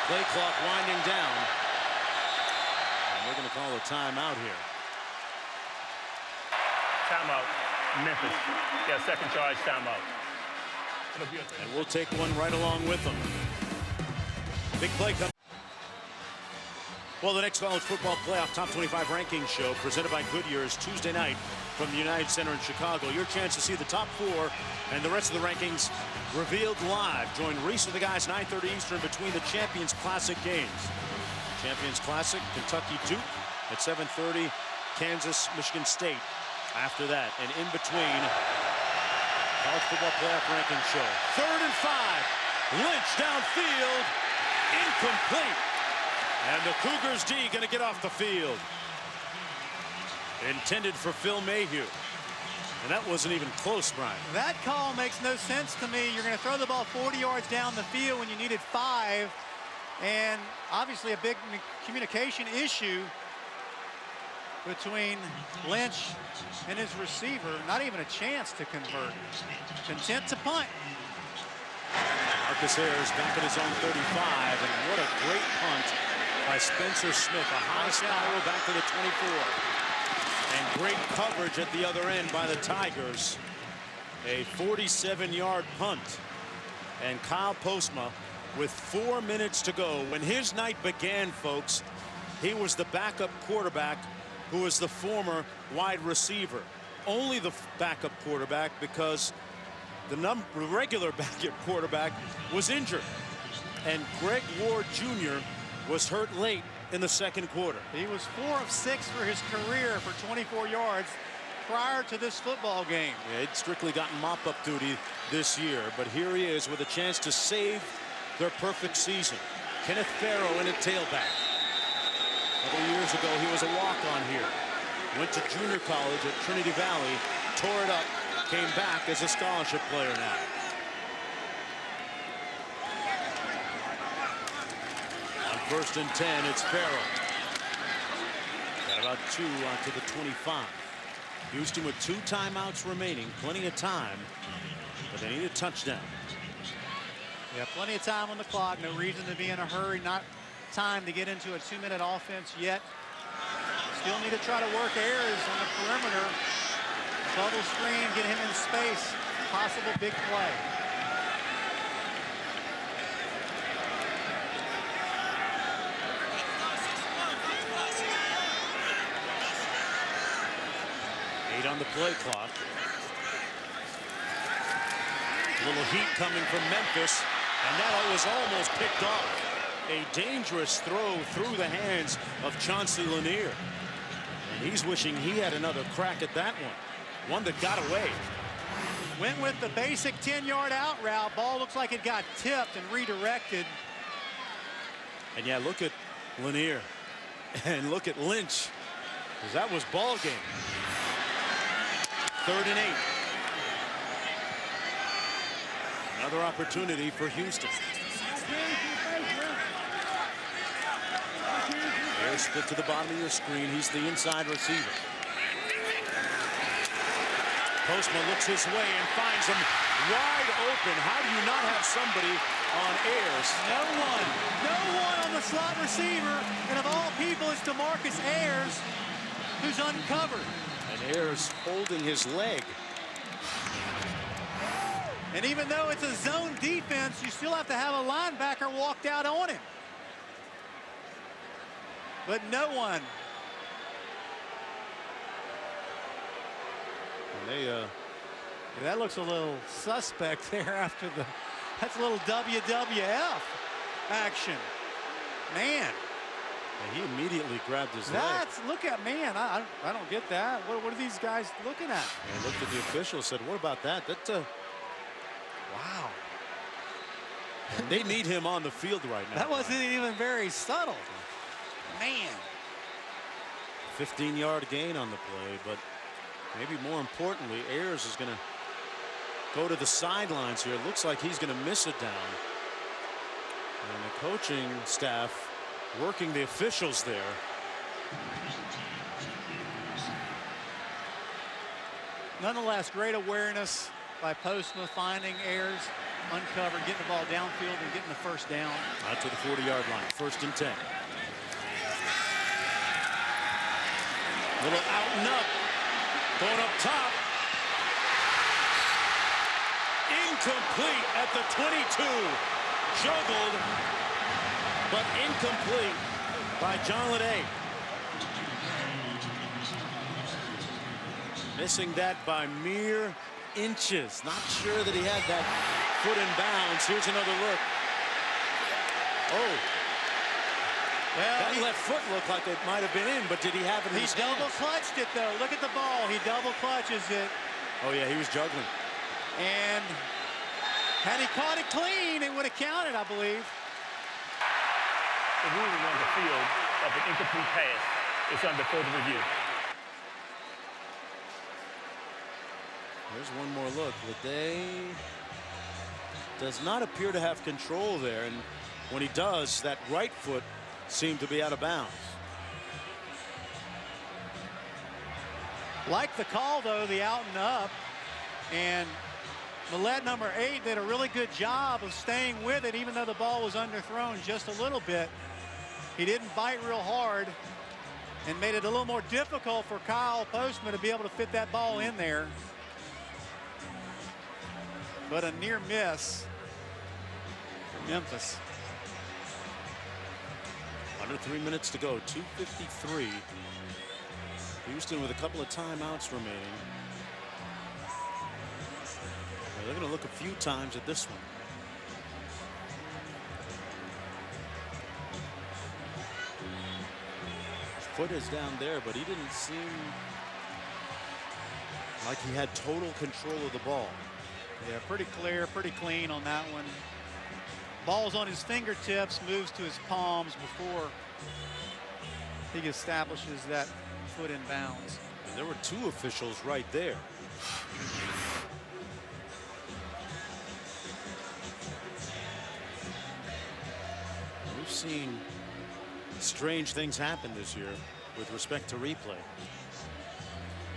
Play clock winding down. And we're going to call a timeout here. Timeout, Memphis. Yeah, second charge timeout. And we'll take one right along with them. Big play coming. Well, the next college football playoff top 25 ranking show presented by Goodyear is Tuesday night from the United Center in Chicago. Your chance to see the top 4 and the rest of the rankings revealed live. Join Reese with the guys 9:30 Eastern between the Champions Classic games. Champions Classic, Kentucky Duke at 7:30, Kansas, Michigan State after that. And in between, college football playoff ranking show. 3rd and 5, Lynch downfield, incomplete. And the Cougars D going to get off the field. Intended for Phil Mayhew. And that wasn't even close, Brian. That call makes no sense to me. You're going to throw the ball 40 yards down the field when you needed 5. And obviously a big communication issue between Lynch and his receiver. Not even a chance to convert. Content to punt. Marcus Ayers back at his own 35. And what a great punt by Spencer Smith. A high spiral back to the 24. And great coverage at the other end by the Tigers. A 47-yard punt. And Kyle Postma with 4 minutes to go. When his night began, folks, he was the backup quarterback who was the former wide receiver. Only the backup quarterback because the regular backup quarterback was injured. And Greg Ward Jr. was hurt late in the second quarter. He was 4 of 6 for his career for 24 yards prior to this football game. Yeah, he'd strictly gotten mop-up duty this year, but here he is with a chance to save their perfect season. Kenneth Farrow in a tailback. A couple years ago, he was a walk-on here. Went to junior college at Trinity Valley, tore it up, came back as a scholarship player now. On 1st and 10, it's Farrow. Got about 2 to the 25. Houston with 2 timeouts remaining, plenty of time, but they need a touchdown. Yeah, plenty of time on the clock. No reason to be in a hurry. Not time to get into a 2-minute offense yet. Still need to try to work Ayers on the perimeter. Bubble screen, get him in space. Possible big play. On the play clock. A little heat coming from Memphis, and that was almost picked off. A dangerous throw through the hands of Chauncey Lanier. And he's wishing he had another crack at that one that got away. Went with the basic 10-yard out route. Ball looks like it got tipped and redirected. And yeah, look at Lanier and look at Lynch, because that was ball game. 3rd and 8. Another opportunity for Houston. Ayers split to the bottom of your screen. He's the inside receiver. Postma looks his way and finds him wide open. How do you not have somebody on Ayers? No one on the slot receiver. And of all people, it's DeMarcus Ayers who's uncovered. And Ayers holding his leg. And even though it's a zone defense, you still have to have a linebacker walked out on him. But no one. And that looks a little suspect there after the. That's a little WWF action. Man. And he immediately grabbed his leg. Look at, man, I don't get that. What are these guys looking at? And looked at the official and said, what about that? That's wow. And they need him on the field right now. That wasn't even very subtle. Man. 15-yard gain on the play, but maybe more importantly, Ayers is going to go to the sidelines here. It looks like he's going to miss it down. And the coaching staff working the officials there. Nonetheless, great awareness by Postma, finding Ayers, uncovered, getting the ball downfield and getting the first down. Out to the 40-yard line, 1st and 10. Little out and up, going up top. Incomplete at the 22. Juggled, but incomplete. by John Lede. Missing that by mere inches. Not sure that he had that foot in bounds. Here's another look. Oh. Well, that left foot looked like it might have been in, but did he have it in his hands? He double clutched it, though. Look at the ball. He double clutches it. Oh, yeah, he was juggling. And had he caught it clean, it would have counted, I believe. The ruling on the field of an incomplete pass is under further review. There's one more look. Lede does not appear to have control there, and when he does, that right foot seemed to be out of bounds. Like the call, though, the out and up, and Millette, number 8, did a really good job of staying with it, even though the ball was underthrown just a little bit. He didn't bite real hard and made it a little more difficult for Kyle Postma to be able to fit that ball in there. But a near miss for Memphis. Under 3 minutes to go, 2:53. Houston with a couple of timeouts remaining. They're going to look a few times at this one. His foot is down there, but he didn't seem like he had total control of the ball. Yeah, pretty clear, pretty clean on that one. Ball's on his fingertips, moves to his palms before he establishes that foot in bounds. And there were 2 officials right there. We've seen strange things happen this year with respect to replay.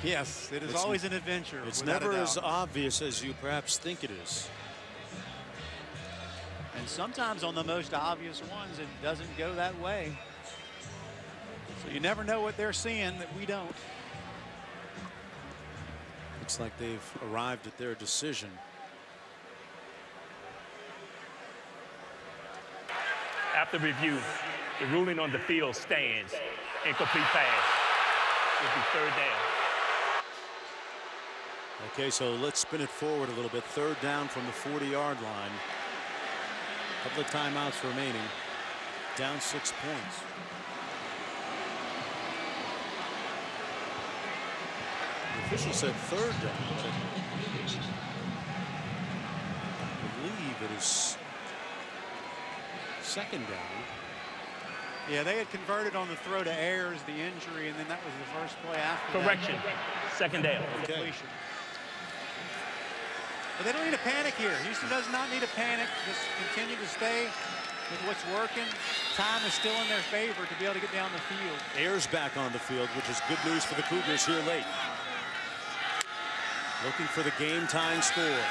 Yes, it is always an adventure. It's never as obvious as you perhaps think it is. And sometimes on the most obvious ones, it doesn't go that way. So you never know what they're seeing that we don't. Looks like they've arrived at their decision. After review, the ruling on the field stands. Incomplete pass. It'll be 3rd down. Okay, so let's spin it forward a little bit. 3rd down from the 40-yard line. Couple of timeouts remaining. Down 6 points. The official said 3rd down, but I believe it is 2nd down. Yeah, they had converted on the throw to Ayers, the injury, and then that was the first play after Correction. that. 2nd down. Okay. Completion. But they don't need to panic here. Houston does not need to panic. Just continue to stay with what's working. Time is still in their favor to be able to get down the field. Ayers back on the field, which is good news for the Cougars here late. Looking for the game-tying score.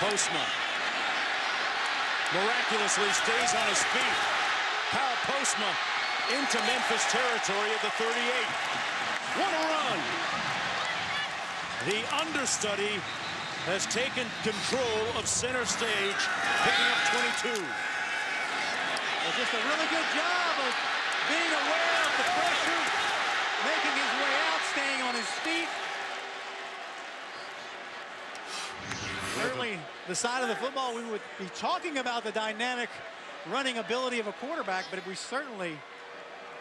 Postma miraculously stays on his feet. Kyle Postma into Memphis territory at the 38. What a run! The understudy has taken control of center stage, picking up 22. Well, just a really good job of being aware of the pressure, making his way out, staying on his feet. Certainly, the side of the football, we would be talking about the dynamic running ability of a quarterback, but we certainly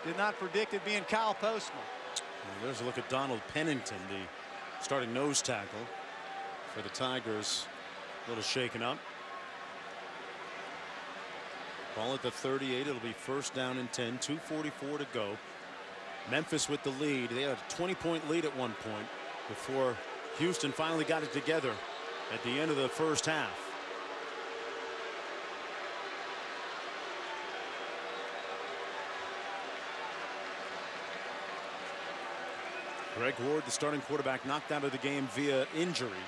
did not predict it being Kyle Postma. Well, there's a look at Donald Pennington, the starting nose tackle for the Tigers. A little shaken up. Ball at the 38. It'll be 1st down and 10. 2:44 to go. Memphis with the lead. They had a 20-point lead at one point before Houston finally got it together at the end of the first half. Greg Ward, the starting quarterback, knocked out of the game via injury.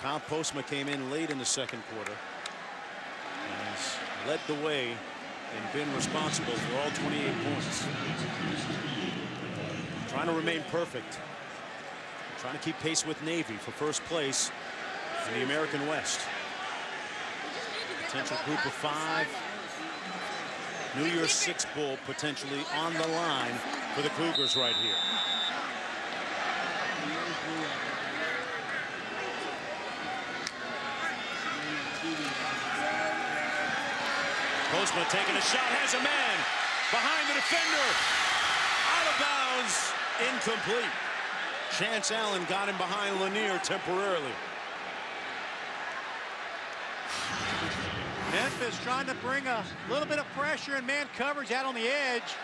Kyle Postma came in late in the 2nd quarter and has led the way and been responsible for all 28 points. Trying to remain perfect. Trying to keep pace with Navy for 1st place in the American West. Potential group of 5 New Year's Six Bowl potentially on the line for the Cougars right here. Postma taking a shot, has a man behind the defender. Out of bounds, incomplete. Chance Allen got him behind Lanier temporarily. Memphis trying to bring a little bit of pressure and man coverage out on the edge.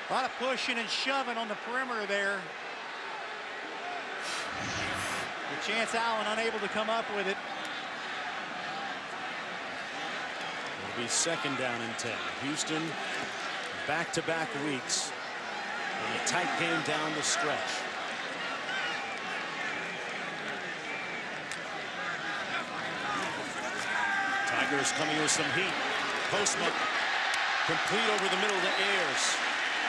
A lot of pushing and shoving on the perimeter there. But Chance Allen unable to come up with it. It'll be 2nd down and 10. Houston back-to-back weeks in a tight game down the stretch. Tigers coming with some heat. Postma complete over the middle to Ayers.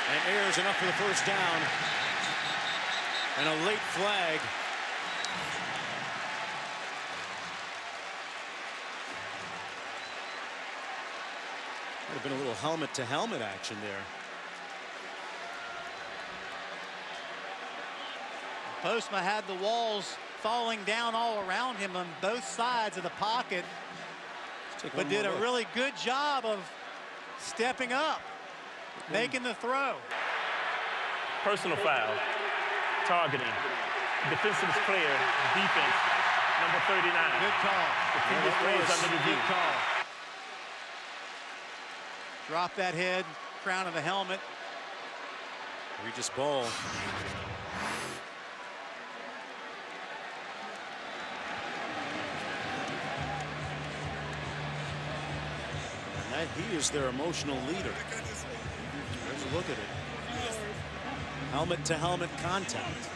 And Ayers enough for the 1st down. And a late flag. Would have been a little helmet-to-helmet action there. Postma had the walls falling down all around him on both sides of the pocket, but did a really good job of stepping up, making the throw. Personal foul, targeting, defensive player, defense, number 39. Good call. The previous play is under review. Good call. Drop that head, crown of the helmet. Regis Ball. And that he is their emotional leader. There's a look at it. Helmet to helmet contact.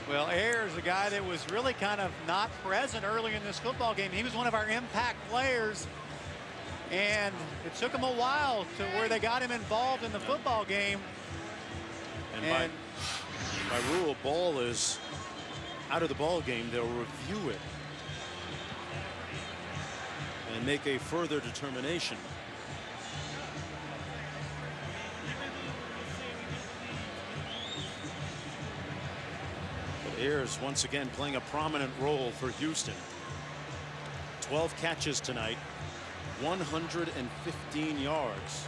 Well, Ayers, a guy that was really kind of not present early in this football game. He was one of our impact players, and it took him a while to where they got him involved in the football game. And by rule, Ball is out of the ball game. They'll review it and make a further determination. Ayers once again playing a prominent role for Houston. 12 catches tonight, 115 yards.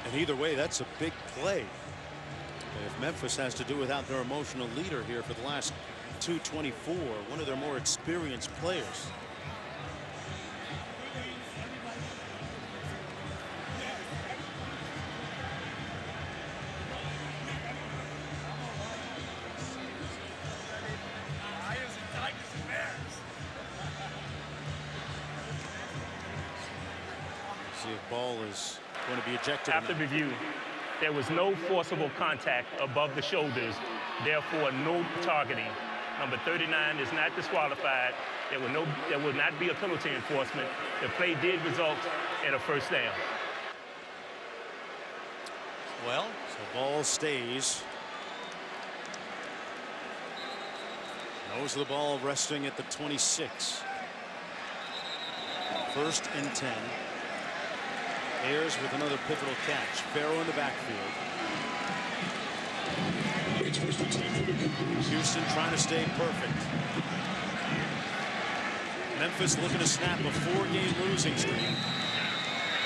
And either way, that's a big play. If Memphis has to do without their emotional leader here for the last 224, one of their more experienced players. Ball is going to be ejected. After review, there was no forcible contact above the shoulders, therefore no targeting. Number 39 is not disqualified. There will not be a penalty enforcement. The play did result in a 1st down. Well, so Ball stays. Nose of the ball resting at the 26. 1st and 10. Ayers with another pivotal catch. Farrow in the backfield. Houston trying to stay perfect. Memphis looking to snap a 4-game losing streak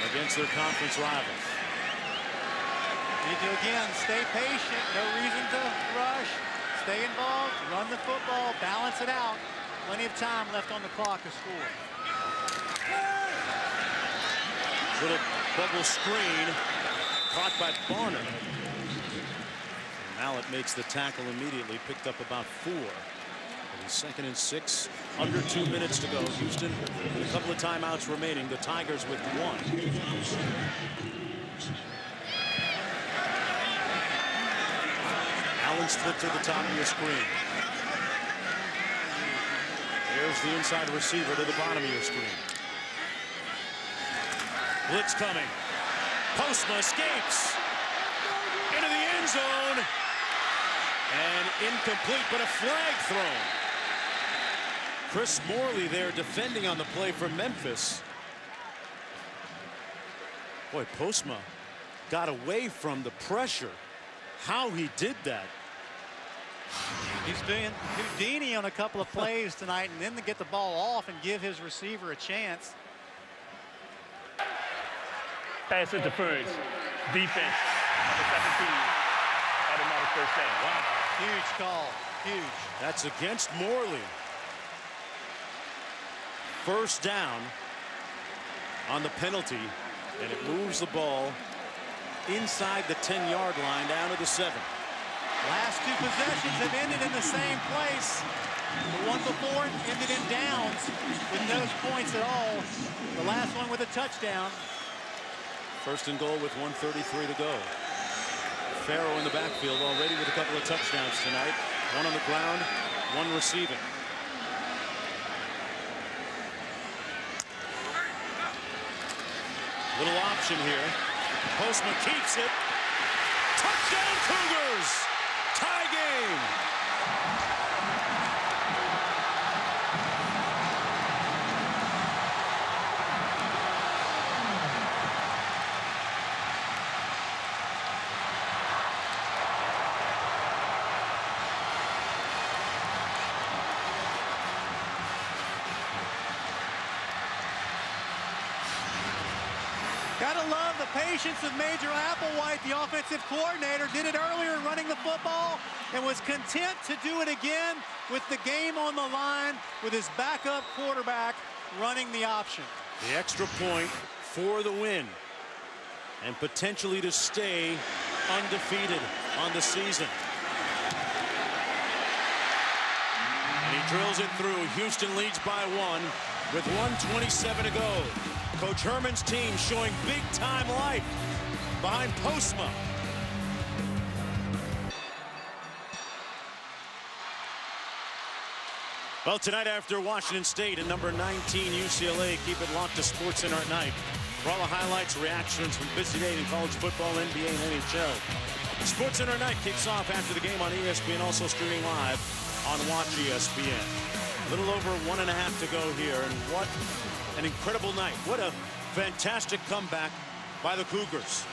against their conference rivals. Need to again stay patient. No reason to rush. Stay involved. Run the football. Balance it out. Plenty of time left on the clock to score. Little bubble screen caught by Barner. Mallett makes the tackle immediately, picked up about 4. It is 2nd and 6, under 2 minutes to go. Houston with a couple of timeouts remaining. The Tigers with 1. Allen split to the top of your screen. There's the inside receiver to the bottom of your screen. Blitz coming. Postma escapes into the end zone. And incomplete, but a flag thrown. Chris Morley there defending on the play for Memphis. Boy, Postma got away from the pressure. How he did that. He's doing Houdini on a couple of plays tonight, and then to get the ball off and give his receiver a chance. Pass interference. Defense. Number 17. Automatic first down. Wow. Huge call. Huge. That's against Morley. First down on the penalty, and it moves the ball inside the 10-yard line down to the 7. Last two possessions have ended in the same place. The one before ended in downs with no points at all. The last one with a touchdown. First and goal with 1:33 to go. Farrow in the backfield already with a couple of touchdowns tonight. One on the ground, one receiving. Little option here. Postma keeps it. Touchdown Cougars! Tie game! Gotta love the patience of Major Applewhite, the offensive coordinator. Did it earlier running the football and was content to do it again with the game on the line with his backup quarterback running the option. The extra point for the win and potentially to stay undefeated on the season. And he drills it through. Houston leads by 1 with 1:27 to go. Coach Herman's team showing big-time life behind Postma. Well, tonight after Washington State and number 19 UCLA, keep it locked to SportsCenter at night. For all the highlights, reactions from busy day in college football, NBA, and NHL. SportsCenter at night kicks off after the game on ESPN, also streaming live on Watch ESPN. A little over 1.5 to go here, and what an incredible night. What a fantastic comeback by the Cougars.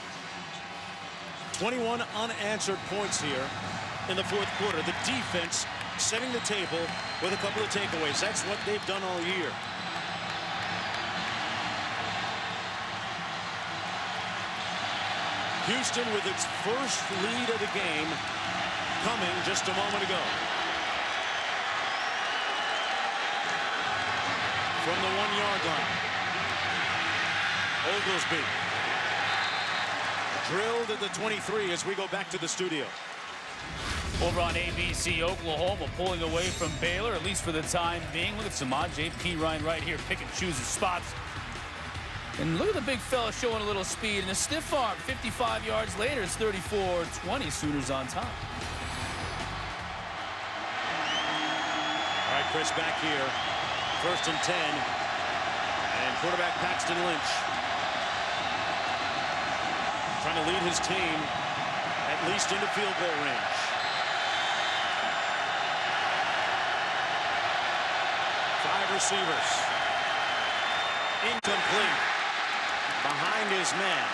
21 unanswered points here in the fourth quarter. The defense setting the table with a couple of takeaways. That's what they've done all year. Houston with its first lead of the game coming just a moment ago. From the 1-yard line. Oglesby drilled at the 23 as we go back to the studio. Over on ABC, Oklahoma pulling away from Baylor, at least for the time being. Look at Samad J.P. Ryan right here, pick and choose his spots. And look at the big fella showing a little speed and a stiff arm. 55 yards later, it's 34-20. Sooners on top. All right, Chris, back here. First and 10. And quarterback Paxton Lynch trying to lead his team at least into field goal range. Five receivers. Incomplete. Behind his man.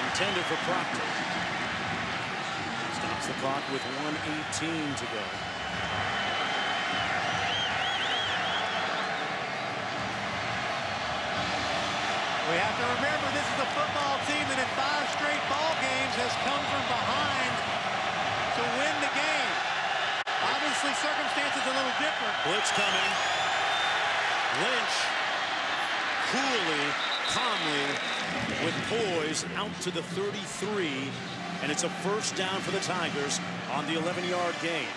Intended for Proctor. Stops the clock with 1:18 to go. We have to remember this is a football team that in 5 straight ball games has come from behind to win the game. Obviously, circumstances a little different. Blitz coming. Lynch coolly, calmly, with poise out to the 33, and it's a first down for the Tigers on the 11-yard gain.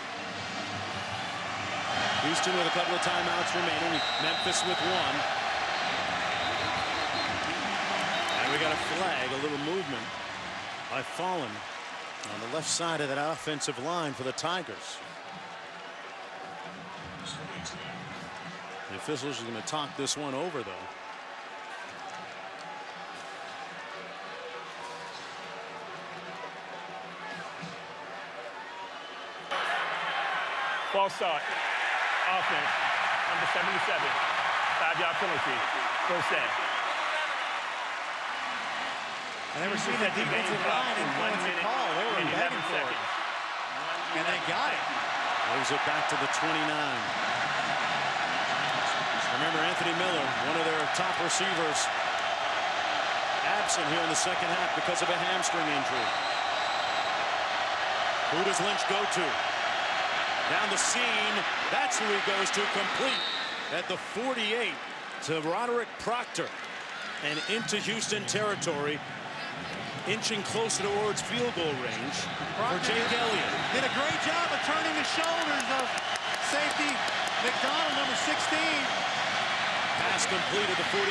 Houston with a couple of timeouts remaining. Memphis with 1. And we got a flag, a little movement by Fallen on the left side of that offensive line for the Tigers. The officials are going to talk this one over, though. false start. Offense, number 77. 5-yard penalty. First down. I never seen that defensive line influence the call. They were begging for it. And they got it. Moves it back to the 29. Remember, Anthony Miller, one of their top receivers, absent here in the second half because of a hamstring injury. Who does Lynch go to? Down the seam. That's who he goes to, complete at the 48 to Roderick Proctor. And into Houston territory, inching closer towards field goal range for Jake Elliott. Did a great job of turning the shoulders of safety McDonald, number 16. Pass completed the 45.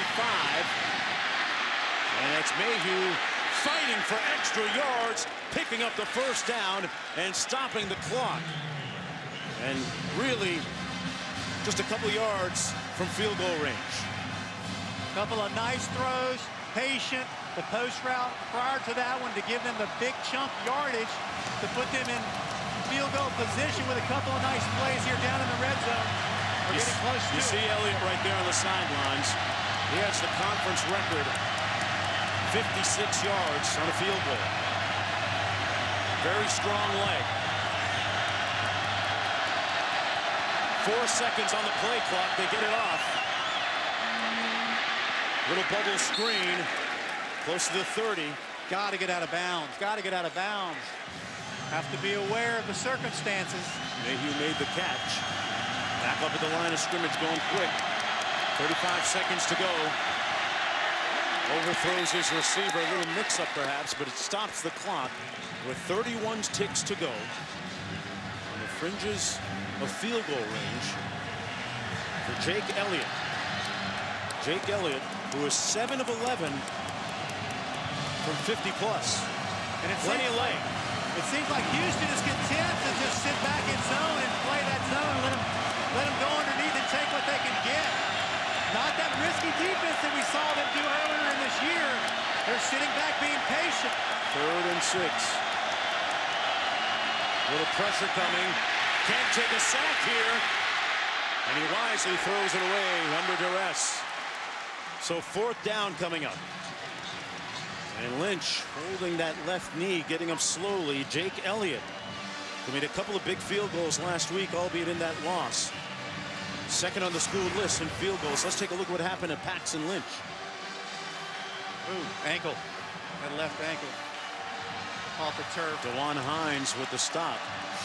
And it's Mayhew fighting for extra yards, picking up the first down and stopping the clock. And really just a couple yards from field goal range. Couple of nice throws, patient. The post route prior to that one to give them the big chunk yardage to put them in field goal position with a couple of nice plays here down in the red zone. We're getting close to it. You see Elliott right there on the sidelines. He has the conference record, 56 yards on a field goal. Very strong leg. 4 seconds on the play clock. They get it off. Little bubble screen. Close to the 30. Got to get out of bounds. Got to get out of bounds. Have to be aware of the circumstances. Mayhew made the catch. Back up at the line of scrimmage, going quick. 35 seconds to go. Overthrows his receiver. A little mix-up perhaps, but it stops the clock with 31 ticks to go. On the fringes of field goal range for Jake Elliott. Jake Elliott, who is 7 of 11 from 50+. And it's plenty of leg. It seems like Houston is content to just sit back in zone and play that zone and let them go underneath and take what they can get. Not that risky defense that we saw them do earlier in this year. They're sitting back being patient. 3rd and 6. Little pressure coming. Can't take a sack here. And he wisely throws it away under duress. So 4th down coming up. And Lynch holding that left knee, getting up slowly. Jake Elliott, who made a couple of big field goals last week, albeit in that loss. 2nd on the school list in field goals. Let's take a look at what happened at Paxton Lynch. Ooh, ankle. That left ankle. Off the turf. DeJuan Hines with the stop.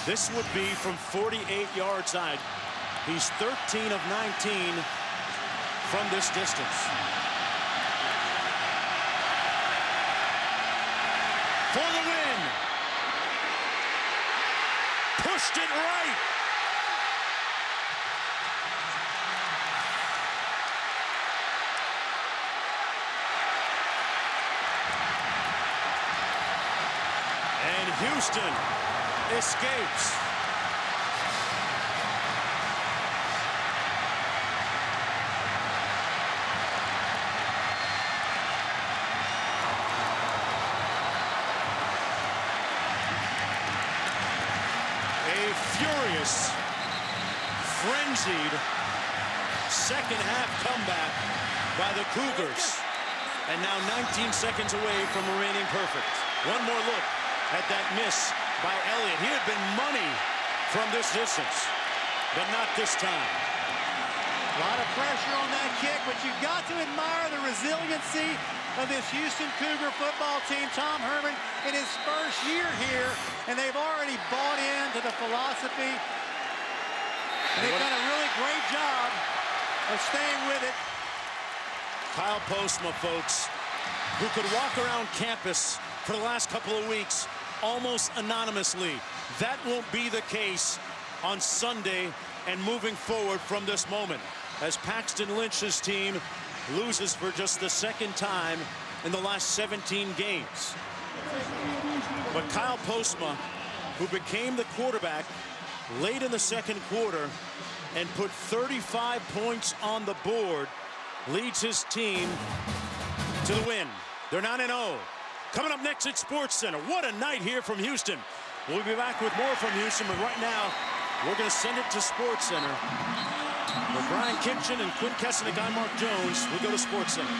This would be from 48 yards out. He's 13 of 19 from this distance. For the win. Pushed it right. And Houston escapes. Furious, frenzied second half comeback by the Cougars. And now 19 seconds away from remaining perfect. One more look at that miss by Elliott. He had been money from this distance, but not this time. A lot of pressure on that kick, but you've got to admire the resiliency of this Houston Cougar football team. Tom Herman in his first year here, and they've already bought into the philosophy. And they've done a really great job of staying with it. Kyle Postma, folks, who could walk around campus for the last couple of weeks almost anonymously. That won't be the case on Sunday and moving forward from this moment, as Paxton Lynch's team loses for just the 2nd time in the last 17 games. But Kyle Postma, who became the quarterback late in the 2nd quarter and put 35 points on the board, leads his team to the win. They're 9-0. Coming up next at SportsCenter. What a night here from Houston. We'll be back with more from Houston, but right now, We're going to send it to Sports Center. For Brian Kitchen and Quinn Kessenich, I'm Mark Jones. We go to Sports Center.